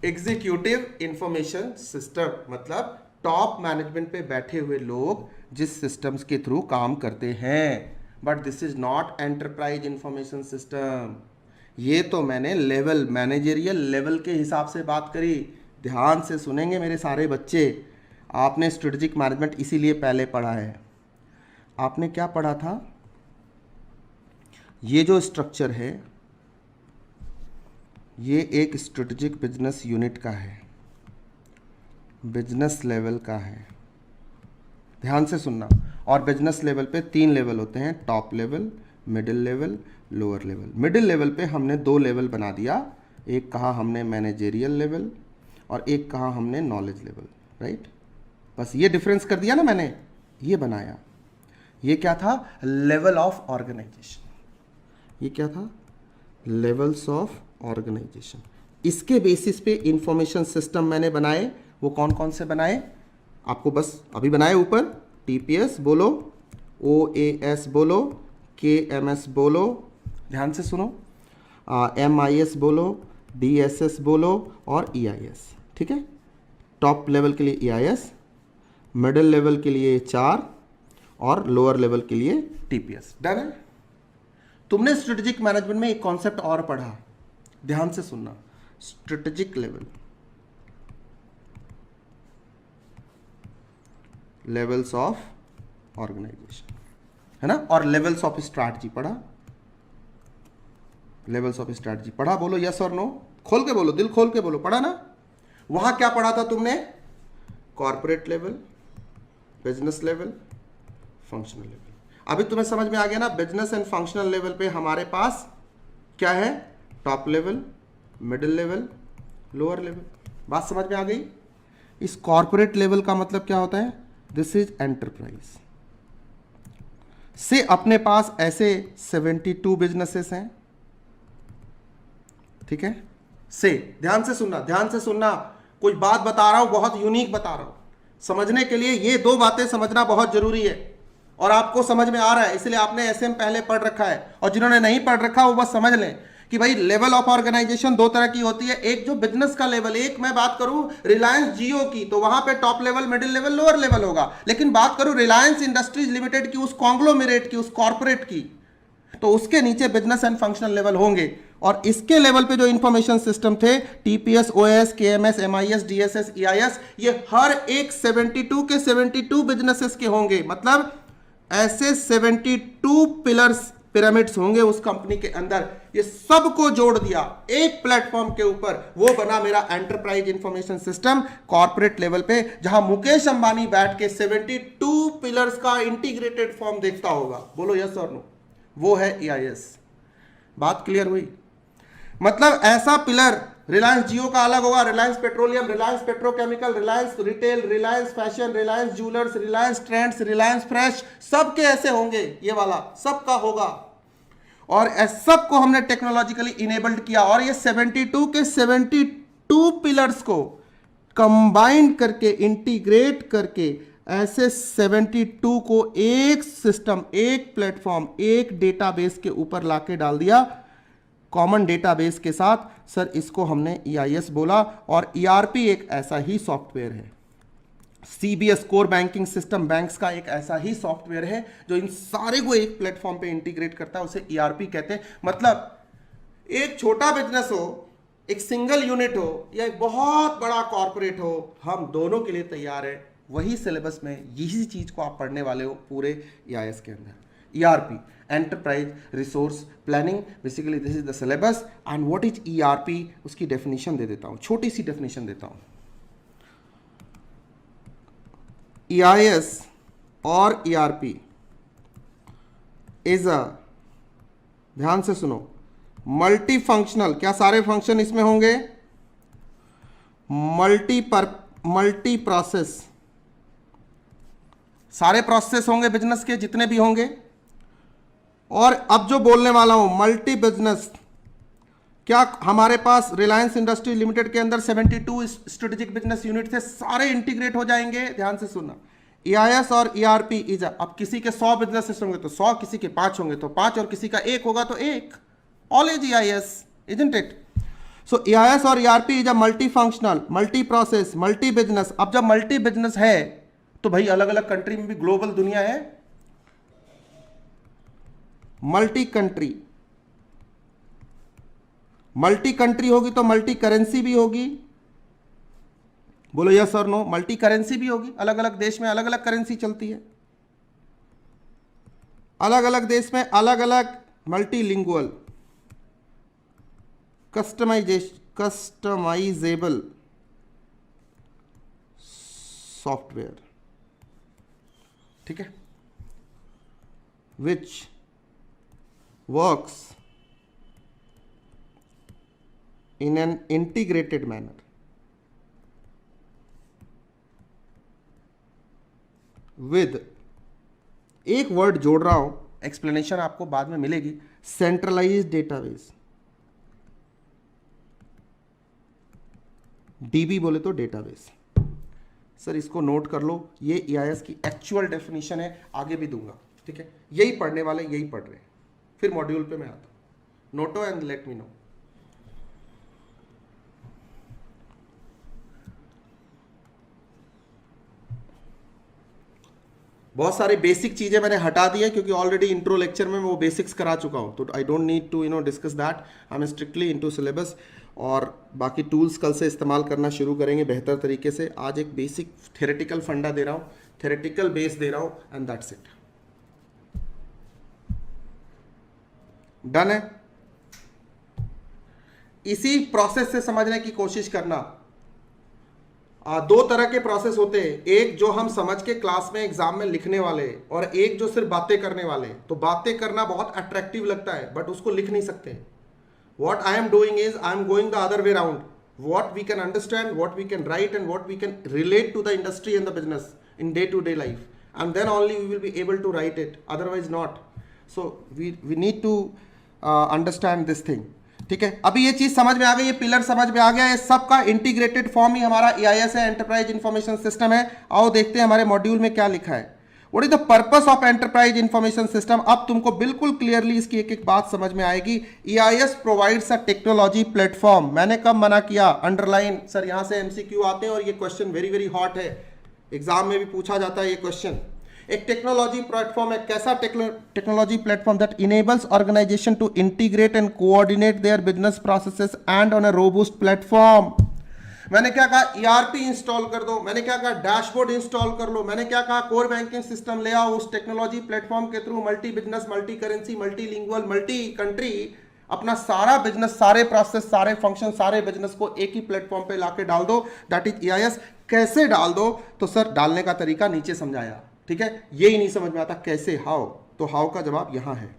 एग्जीक्यूटिव इंफॉर्मेशन सिस्टम मतलब टॉप मैनेजमेंट पे बैठे हुए लोग जिस सिस्टम्स के थ्रू काम करते हैं, but this is not enterprise information system. ये तो मैंने लेवल, मैनेजरियल लेवल के हिसाब से बात करी। ध्यान से सुनेंगे मेरे सारे बच्चे, आपने स्ट्रेटेजिक मैनेजमेंट इसीलिए पहले पढ़ा है। आपने क्या पढ़ा था? ये जो स्ट्रक्चर है ये एक स्ट्रेटेजिक बिजनेस यूनिट का है, बिजनेस लेवल का है, ध्यान से सुनना। और बिजनेस लेवल पे 3 लेवल होते हैं, top level, middle level, lower level. Middle level पे हमने 2 लेवल बना दिया, एक कहा हमने मैनेजेरियल लेवल और एक कहा हमने नॉलेज लेवल, राइट। बस ये डिफरेंस कर दिया ना मैंने, ये बनाया। ये क्या था? Level of organisation. ये क्या था? Levels of organisation. इसके बेसिस पे इंफॉर्मेशन सिस्टम मैंने बनाए। वो कौन कौन से बनाए? आपको बस अभी बनाए ऊपर, TPS बोलो, OAS बोलो, KMS बोलो, ध्यान से सुनो, MIS बोलो, DSS बोलो और EIS, ठीक है। टॉप लेवल के लिए EIS, मिडिल लेवल के लिए 4 और लोअर लेवल के लिए TPS। डन है? तुमने स्ट्रेटेजिक मैनेजमेंट में एक कॉन्सेप्ट और पढ़ा, ध्यान से सुनना, strategic level, levels of organisation, है ना, और लेवल्स ऑफ स्ट्रैटेजी पढ़ा। लेवल्स ऑफ स्ट्रैटेजी पढ़ा? बोलो यस और नो, खोल के बोलो, दिल खोल के बोलो, पढ़ा ना? वहां क्या पढ़ा था तुमने? Corporate level, business level, functional level. अभी तुम्हें समझ में आ गया ना? बिजनेस एंड फंक्शनल लेवल पे हमारे पास क्या है? Top level, middle level, lower level. बात समझ में आ गई? इस कॉर्पोरेट लेवल का मतलब क्या होता है? This is enterprise. से अपने पास ऐसे 72 बिजनेसेस हैं, ठीक है। से ध्यान से सुनना, ध्यान से सुनना, कोई बात बता रहा हूं, बहुत यूनिक बता रहा हूं। समझने के लिए ये 2 बातें समझना बहुत जरूरी है, और आपको समझ में आ रहा है इसलिए आपने SM पहले पढ़ रखा है, और जिन्होंने नहीं पढ़ रखा वो बस समझ लें कि भाई लेवल ऑफ ऑर्गेनाइजेशन 2 तरह की होती है। एक जो बिजनेस का लेवल, एक मैं बात करूं रिलायंस जियो की, तो वहां पे top level, middle level, lower level होगा। लेकिन बात करूं रिलायंस इंडस्ट्रीज लिमिटेड की, उस कॉन्ग्लोमेरेट की, उस कॉर्पोरेट की, तो उसके नीचे बिजनेस एंड फंक्शनल लेवल होंगे। और इसके लेवल पे जो इंफॉर्मेशन सिस्टम थे, TPS, OAS, KMS, MIS, DSS, EIS, ये हर एक 72 के 72 बिजनेसेस के होंगे। मतलब ऐसे 72 पिलर्स, पिरामिड्स होंगे उस कंपनी के अंदर। ये सबको जोड़ दिया एक प्लेटफॉर्म के ऊपर, वो बना मेरा enterprise information system corporate level पे, जहां मुकेश अंबानी बैठ के 72 पिलर्स का इंटीग्रेटेड फॉर्म देखता होगा। बोलो यस और नो, वो है EIS। बात क्लियर हुई? मतलब ऐसा पिलर, रिलायंस जियो का अलग होगा, Reliance petroleum, Reliance petrochemical, Reliance retail, Reliance fashion, Reliance jewellers, Reliance trends, Reliance fresh, सबके ऐसे होंगे। ये वाला सबका होगा, और सबको हमने टेक्नोलॉजिकली इनेबल्ड किया। और ये 72 के 72 पिलर्स को कंबाइंड करके, इंटीग्रेट करके, ऐसे 72 को एक सिस्टम, एक प्लेटफॉर्म, एक डेटाबेस के ऊपर लाके डाल दिया, कॉमन डेटाबेस के साथ। सर इसको हमने EIS बोला। और ERP एक ऐसा ही सॉफ्टवेयर है, CBS core banking system, banks का एक ऐसा ही सॉफ्टवेयर है जो इन सारे को एक प्लेटफॉर्म पे इंटीग्रेट करता है, उसे ERP कहते हैं। मतलब एक छोटा बिजनेस हो, एक सिंगल यूनिट हो, या एक बहुत बड़ा कॉर्पोरेट हो, हम दोनों के लिए तैयार है। वही सिलेबस में यही चीज को आप पढ़ने वाले हो पूरे EIS के अंदर। ERP, enterprise resource planning, basically this is the syllabus. And what is ERP, उसकी डेफिनेशन दे देता हूं, छोटी सी डेफिनेशन देता हूं। EIS, or ERP, is a ध्यान से सुनो, मल्टी फंक्शनल, क्या सारे फंक्शन इसमें होंगे? मल्टी प्रोसेस, सारे प्रोसेस होंगे बिजनेस के जितने भी होंगे। और अब जो बोलने वाला हूं मल्टी बिजनेस, क्या हमारे पास रिलायंस इंडस्ट्री लिमिटेड के अंदर 72 स्ट्रेटेजिक बिजनेस यूनिट थे, सारे इंटीग्रेट हो जाएंगे? ध्यान से सुनना, EIS और ERP इज, अब किसी के 100 बिजनेसेस होंगे तो 100, किसी के 5 होंगे तो 5, और किसी का 1 होगा तो 1, all is EIS, isn't it? So EIS और ERP is a multi functional, multi process, multi business. अब जब मल्टी बिजनेस है तो भाई अलग अलग कंट्री में भी ग्लोबल दुनिया है, मल्टी कंट्री, मल्टी कंट्री होगी तो मल्टी करेंसी भी होगी। बोलो यस और नो? मल्टी करेंसी भी होगी, अलग अलग देश में अलग अलग करेंसी चलती है, अलग अलग देश में अलग अलग मल्टीलिंगुअल, कस्टमाइजेबल सॉफ्टवेयर, ठीक है, which works in an integrated manner with, एक वर्ड जोड़ रहा हूं, एक्सप्लेनेशन आपको बाद में मिलेगी, सेंट्रलाइज्ड डेटाबेस, डीबी बोले तो डेटाबेस। सर इसको नोट कर लो, ये EIS की एक्चुअल डेफिनेशन है, आगे भी दूंगा, ठीक है, यही पढ़ने वाले यही पढ़ रहे हैं, फिर मॉड्यूल पे मैं आता हूं। Noto and let me know. बहुत सारे बेसिक चीजें मैंने हटा दी है क्योंकि ऑलरेडी इंट्रो लेक्चर में मैं वो बेसिक्स करा चुका हूं, तो I don't need to discuss that, I am strictly into syllabus. और बाकी टूल्स कल से इस्तेमाल करना शुरू करेंगे बेहतर तरीके से। आज एक बेसिक थ्योरेटिकल फंडा दे रहा हूं, थ्योरेटिकल बेस दे रहा हूं, एंड दैट्स इट। डन है? इसी प्रोसेस से समझने की कोशिश करना। दो तरह के प्रोसेस होते हैं, एक जो हम समझ के क्लास में एग्जाम में लिखने वाले, और एक जो सिर्फ बातें करने वाले। तो बातें करना बहुत अट्रैक्टिव लगता है बट उसको लिख नहीं सकते। What I am doing is I am going the other way round, what we can understand, what we can write and what we can relate to the industry and the business in day to day life, and then only we will be able to write it, otherwise not. So we need to understand this thing, ठीक है। अभी ये चीज समझ में आ गई, ये pillar समझ में आ गया, ये सबका इंटीग्रेटेड फॉर्म ही हमारा EIS है, एंटरप्राइज इंफॉर्मेशन सिस्टम है। आओ देखते हैं हमारे मॉड्यूल में क्या लिखा है। What is the purpose of enterprise information system. अब तुमको बिल्कुल क्लियरली इसकी एक एक बात समझ में आएगी। EIS provides a technology platform. मैंने कब मना किया? अंडरलाइन। सर यहां से MCQ आते हैं और ये क्वेश्चन वेरी वेरी हॉट है, एग्जाम में भी पूछा जाता है ये क्वेश्चन। एक टेक्नोलॉजी प्लेटफॉर्म है, कैसा technology platform? That enables organisation to integrate and coordinate their business processes and on a robust platform. मैंने क्या कहा? ERP इंस्टॉल कर दो, मैंने क्या कहा? डैशबोर्ड इंस्टॉल कर लो, मैंने क्या कहा? कोर बैंकिंग सिस्टम ले आओ, उस टेक्नोलॉजी प्लेटफॉर्म के through multi business, multi currency, multi lingual, multi country, अपना सारा बिजनेस, सारे प्रोसेस, सारे फंक्शन, सारे बिजनेस को एक ही प्लेटफॉर्म पे लाके डाल दो, दैट इज EIS। कैसे डाल दो? तो सर डालने का तरीका नीचे समझाया, ठीक है। यही नहीं समझ में आता कैसे, हाउ, तो हाउ का जवाब यहां है।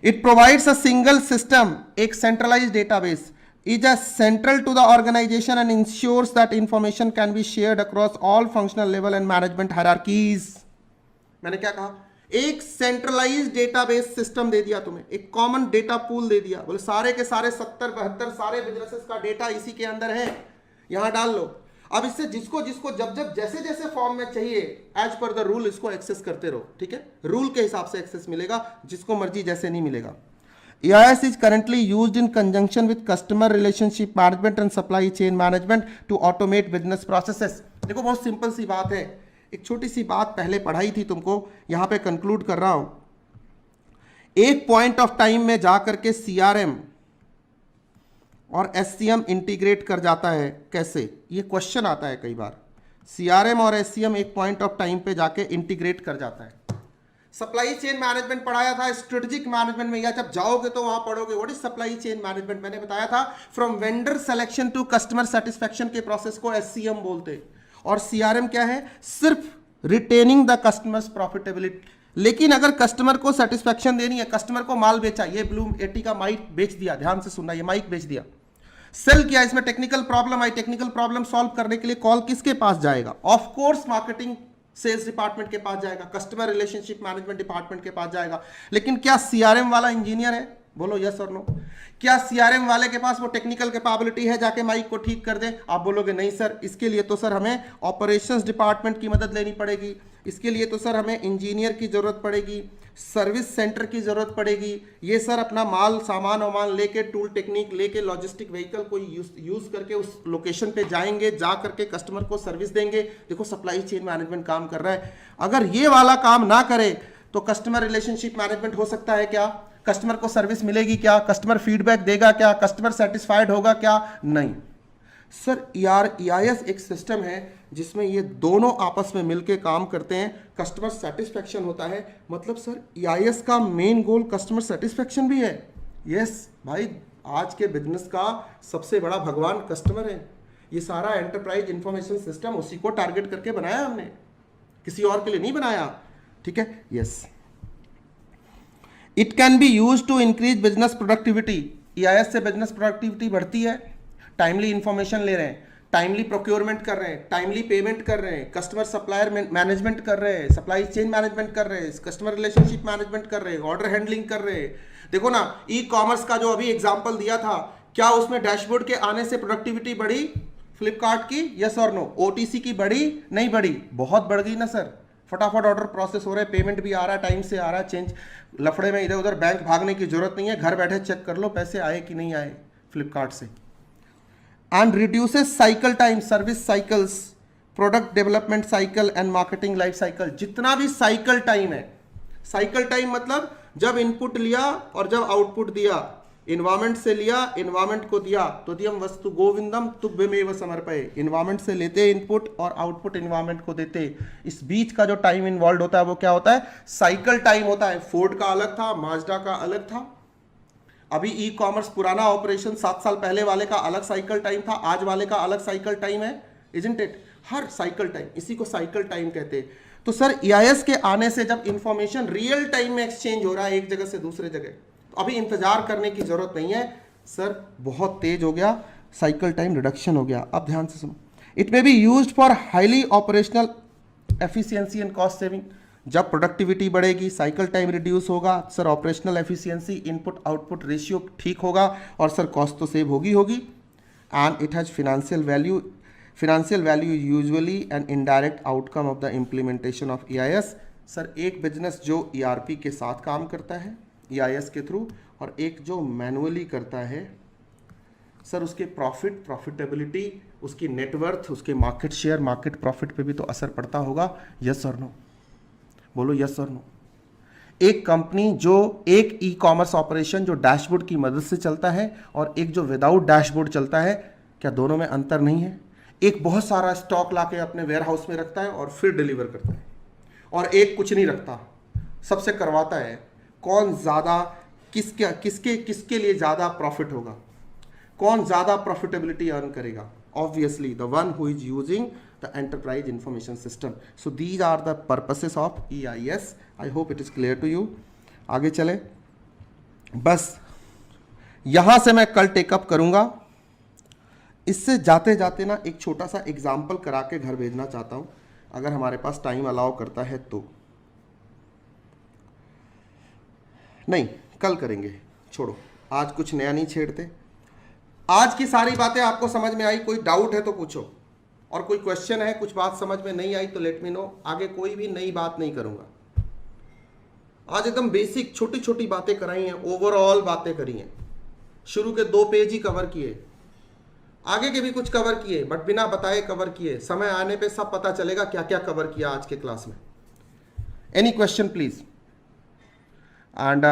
It provides a single system, एक centralised database is a central to the organization and ensures that information can be shared across all functional level and management hierarchies। मैंने क्या कहा? एक सेंट्रलाइज्ड डेटाबेस सिस्टम दे दिया तुम्हें, एक कॉमन डेटा पूल दे दिया, बोले सारे के सारे 70-72 सारे बिजनेसेस का डेटा इसी के अंदर है, यहां डाल लो। अब इससे जिसको जिसको जब जब जैसे जैसे फॉर्म में चाहिए, एज पर द रूल इसको एक्सेस करते रहो, ठीक है। रूल के हिसाब से एक्सेस मिलेगा, जिसको मर्जी जैसे नहीं मिलेगा। EIS is currently used in conjunction with customer relationship management and supply chain management to automate business processes। देखो बहुत सिंपल सी बात है, एक छोटी सी बात पहले पढ़ाई थी तुमको, यहां पे कंक्लूड कर रहा हूं। एक पॉइंट ऑफ टाइम में जाकर के CRM और SCM इंटीग्रेट कर जाता है, कैसे? ये क्वेश्चन आता है कई बार। CRM और SCM एक पॉइंट ऑफ टाइम पे जाके इंटीग्रेट कर जाता है। सप्लाई चेन मैनेजमेंट पढ़ाया था स्ट्रेटेजिक मैनेजमेंट में, या जब जाओगे तो वहां पढ़ोगे what is supply chain management. मैंने बताया था from vendor selection to customer satisfaction के प्रोसेस को SCM बोलते। और CRM क्या है? सिर्फ रिटेनिंग द कस्टमर्स प्रॉफिटेबिलिटी, लेकिन अगर कस्टमर को सेटिस्फेक्शन देनी है, कस्टमर को माल बेचा, ये ब्लूम 80 का माइक बेच दिया, ध्यान से सुनना, ये माइक बेच दिया, सेल किया, इसमें टेक्निकल प्रॉब्लम आई, टेक्निकल प्रॉब्लम सॉल्व करने के लिए कॉल किसके पास जाएगा? Of course marketing sales department के पास जाएगा, कस्टमर रिलेशनशिप मैनेजमेंट डिपार्टमेंट के पास जाएगा। लेकिन क्या सीआरएम वाला इंजीनियर है? बोलो यस और नो। क्या सीआरएम वाले के पास वो टेक्निकल कैपेबिलिटी है जाके माइक को ठीक कर दे? आप बोलोगे नहीं सर, इसके लिए तो सर हमें ऑपरेशंस डिपार्टमेंट की मदद लेनी पड़ेगी, इसके लिए तो सर हमें इंजीनियर की जरूरत पड़ेगी, सर्विस सेंटर की जरूरत पड़ेगी, ये सर अपना माल सामान वामान लेके, टूल टेक्निक लेके, लॉजिस्टिक व्हीकल को यूज करके उस लोकेशन पे जाएंगे, जा करके कस्टमर को सर्विस देंगे। देखो सप्लाई चेन मैनेजमेंट काम कर रहा है। अगर ये वाला काम ना करे तो कस्टमर रिलेशनशिप मैनेजमेंट हो सकता है क्या? कस्टमर को सर्विस मिलेगी क्या? कस्टमर फीडबैक देगा क्या? कस्टमर सेटिस्फाइड होगा क्या? नहीं सर। EIS एक सिस्टम है जिसमें ये दोनों आपस में मिलके काम करते हैं, कस्टमर सेटिस्फेक्शन होता है। मतलब सर EIS का मेन गोल कस्टमर सेटिस्फेक्शन भी है। यस भाई, आज के बिजनेस का सबसे बड़ा भगवान कस्टमर है। ये सारा एंटरप्राइज इंफॉर्मेशन सिस्टम उसी को टारगेट करके बनाया हमने, किसी और के लिए नहीं बनाया। ठीक है, yes. It can be use to increase business productivity. EIS से बिजनेस प्रोडक्टिविटी बढ़ती है। टाइमली इंफॉर्मेशन ले रहे हैं, टाइमली प्रोक्योरमेंट कर रहे हैं, टाइमली पेमेंट कर रहे हैं, कस्टमर सप्लायर मैनेजमेंट कर रहे हैं, सप्लाई चेन मैनेजमेंट कर रहे हैं, कस्टमर रिलेशनशिप मैनेजमेट कर रहे हैं, ऑर्डर हैंडलिंग कर रहे हैं। देखो ना, ई कॉमर्स का जो अभी एग्जांपल दिया था, क्या उसमें डैशबोर्ड के आने से प्रोडक्टिविटी बढ़ी फ्लिपकार्ट की? यस और नो। OTC की बढ़ी? नहीं बढ़ी, बहुत बढ़ गई ना सर। फटाफट ऑर्डर प्रोसेस हो रहे, पेमेंट भी आ रहा है, टाइम से आ रहा है, चेंज लफड़े में इधर उधर बैंक भागने की जरूरत नहीं है, घर बैठे चेक कर लो पैसे आए कि नहीं आए फ्लिपकार्ट से। And reduces cycle time, service cycles, product development cycle and marketing life cycle. जितना भी साइकिल टाइम है, साइकिल टाइम मतलब जब इनपुट लिया और जब आउटपुट दिया, इन्वायरमेंट से लिया, इन्वायरमेंट को दिया, तोदियम वस्तु गोविंदम तुभ्यमेव समर्पये। इन्वायरमेंट से लेते इनपुट और आउटपुट इन्वायरमेंट को देते, इस बीच का जो टाइम इन्वॉल्व होता है वो क्या होता है? साइकिल टाइम होता है। फोर्ड का अलग था, माजडा का अलग था। अभी ई कॉमर्स पुराना ऑपरेशन 7 साल पहले वाले का अलग साइकिल टाइम था, आज वाले का अलग साइकिल टाइम है, isn't it? Her cycle time, इसी को साइकिल टाइम कहते हैं। तो सर EIS के आने से जब इंफॉर्मेशन रियल टाइम में एक्सचेंज हो रहा है एक जगह से दूसरे जगह, तो अभी इंतजार करने की जरूरत नहीं है सर, बहुत तेज हो गया, साइकिल टाइम रिडक्शन हो गया। अब ध्यान से सुनो। It may be used for highly operational efficiency and cost saving. जब प्रोडक्टिविटी बढ़ेगी, साइकिल टाइम रिड्यूस होगा sir, operational efficiency, input output ratio ठीक होगा और सर कॉस्ट तो सेव होगी। And it has financial value usually an indirect outcome of the implementation of EIS। Sir एक business जो ERP के साथ काम करता है EIS के थ्रू, और एक जो मैनुअली करता है सर, उसके प्रॉफिटेबिलिटी, उसकी नेटवर्थ, उसके मार्केट शेयर, मार्केट प्रॉफिट पे भी तो असर पड़ता होगा। यस और नो? बोलो यस और नो। एक कंपनी जो एक ई कॉमर्स ऑपरेशन जो डैशबोर्ड की मदद से चलता है और एक जो विदाउट डैशबोर्ड चलता है, क्या दोनों में अंतर नहीं है? एक बहुत सारा स्टॉक लाके अपने वेयर हाउस में रखता है और फिर डिलीवर करता है, और एक कुछ नहीं रखता, सबसे करवाता है। कौन ज़्यादा किसके लिए ज़्यादा प्रॉफिट होगा? कौन ज़्यादा प्रॉफिटेबिलिटी अर्न करेगा? Obviously the one who is using the enterprise information system. So these are the purposes of EIS. I hope it is clear to you. आगे चले, बस यहां से मैं कल टेकअप करूंगा। इससे जाते जाते ना एक छोटा सा एग्जाम्पल करा के घर भेजना चाहता हूं, अगर हमारे पास टाइम अलाउ करता है तो। नहीं, कल करेंगे, छोड़ो, आज कुछ नया नहीं छेड़ते। आज की सारी बातें आपको समझ में आई? कोई डाउट है तो पूछो, और कोई क्वेश्चन है, कुछ बात समझ में नहीं आई तो लेट मी नो। आगे कोई भी नई बात नहीं करूंगा। आज एकदम बेसिक छोटी छोटी बातें कराई हैं, ओवरऑल बातें करी हैं। शुरू के 2 पेज ही कवर किए, आगे के भी कुछ कवर किए, बट बिना बताए कवर किए। समय आने पे सब पता चलेगा क्या क्या कवर किया आज के क्लास में। Any question please? एंड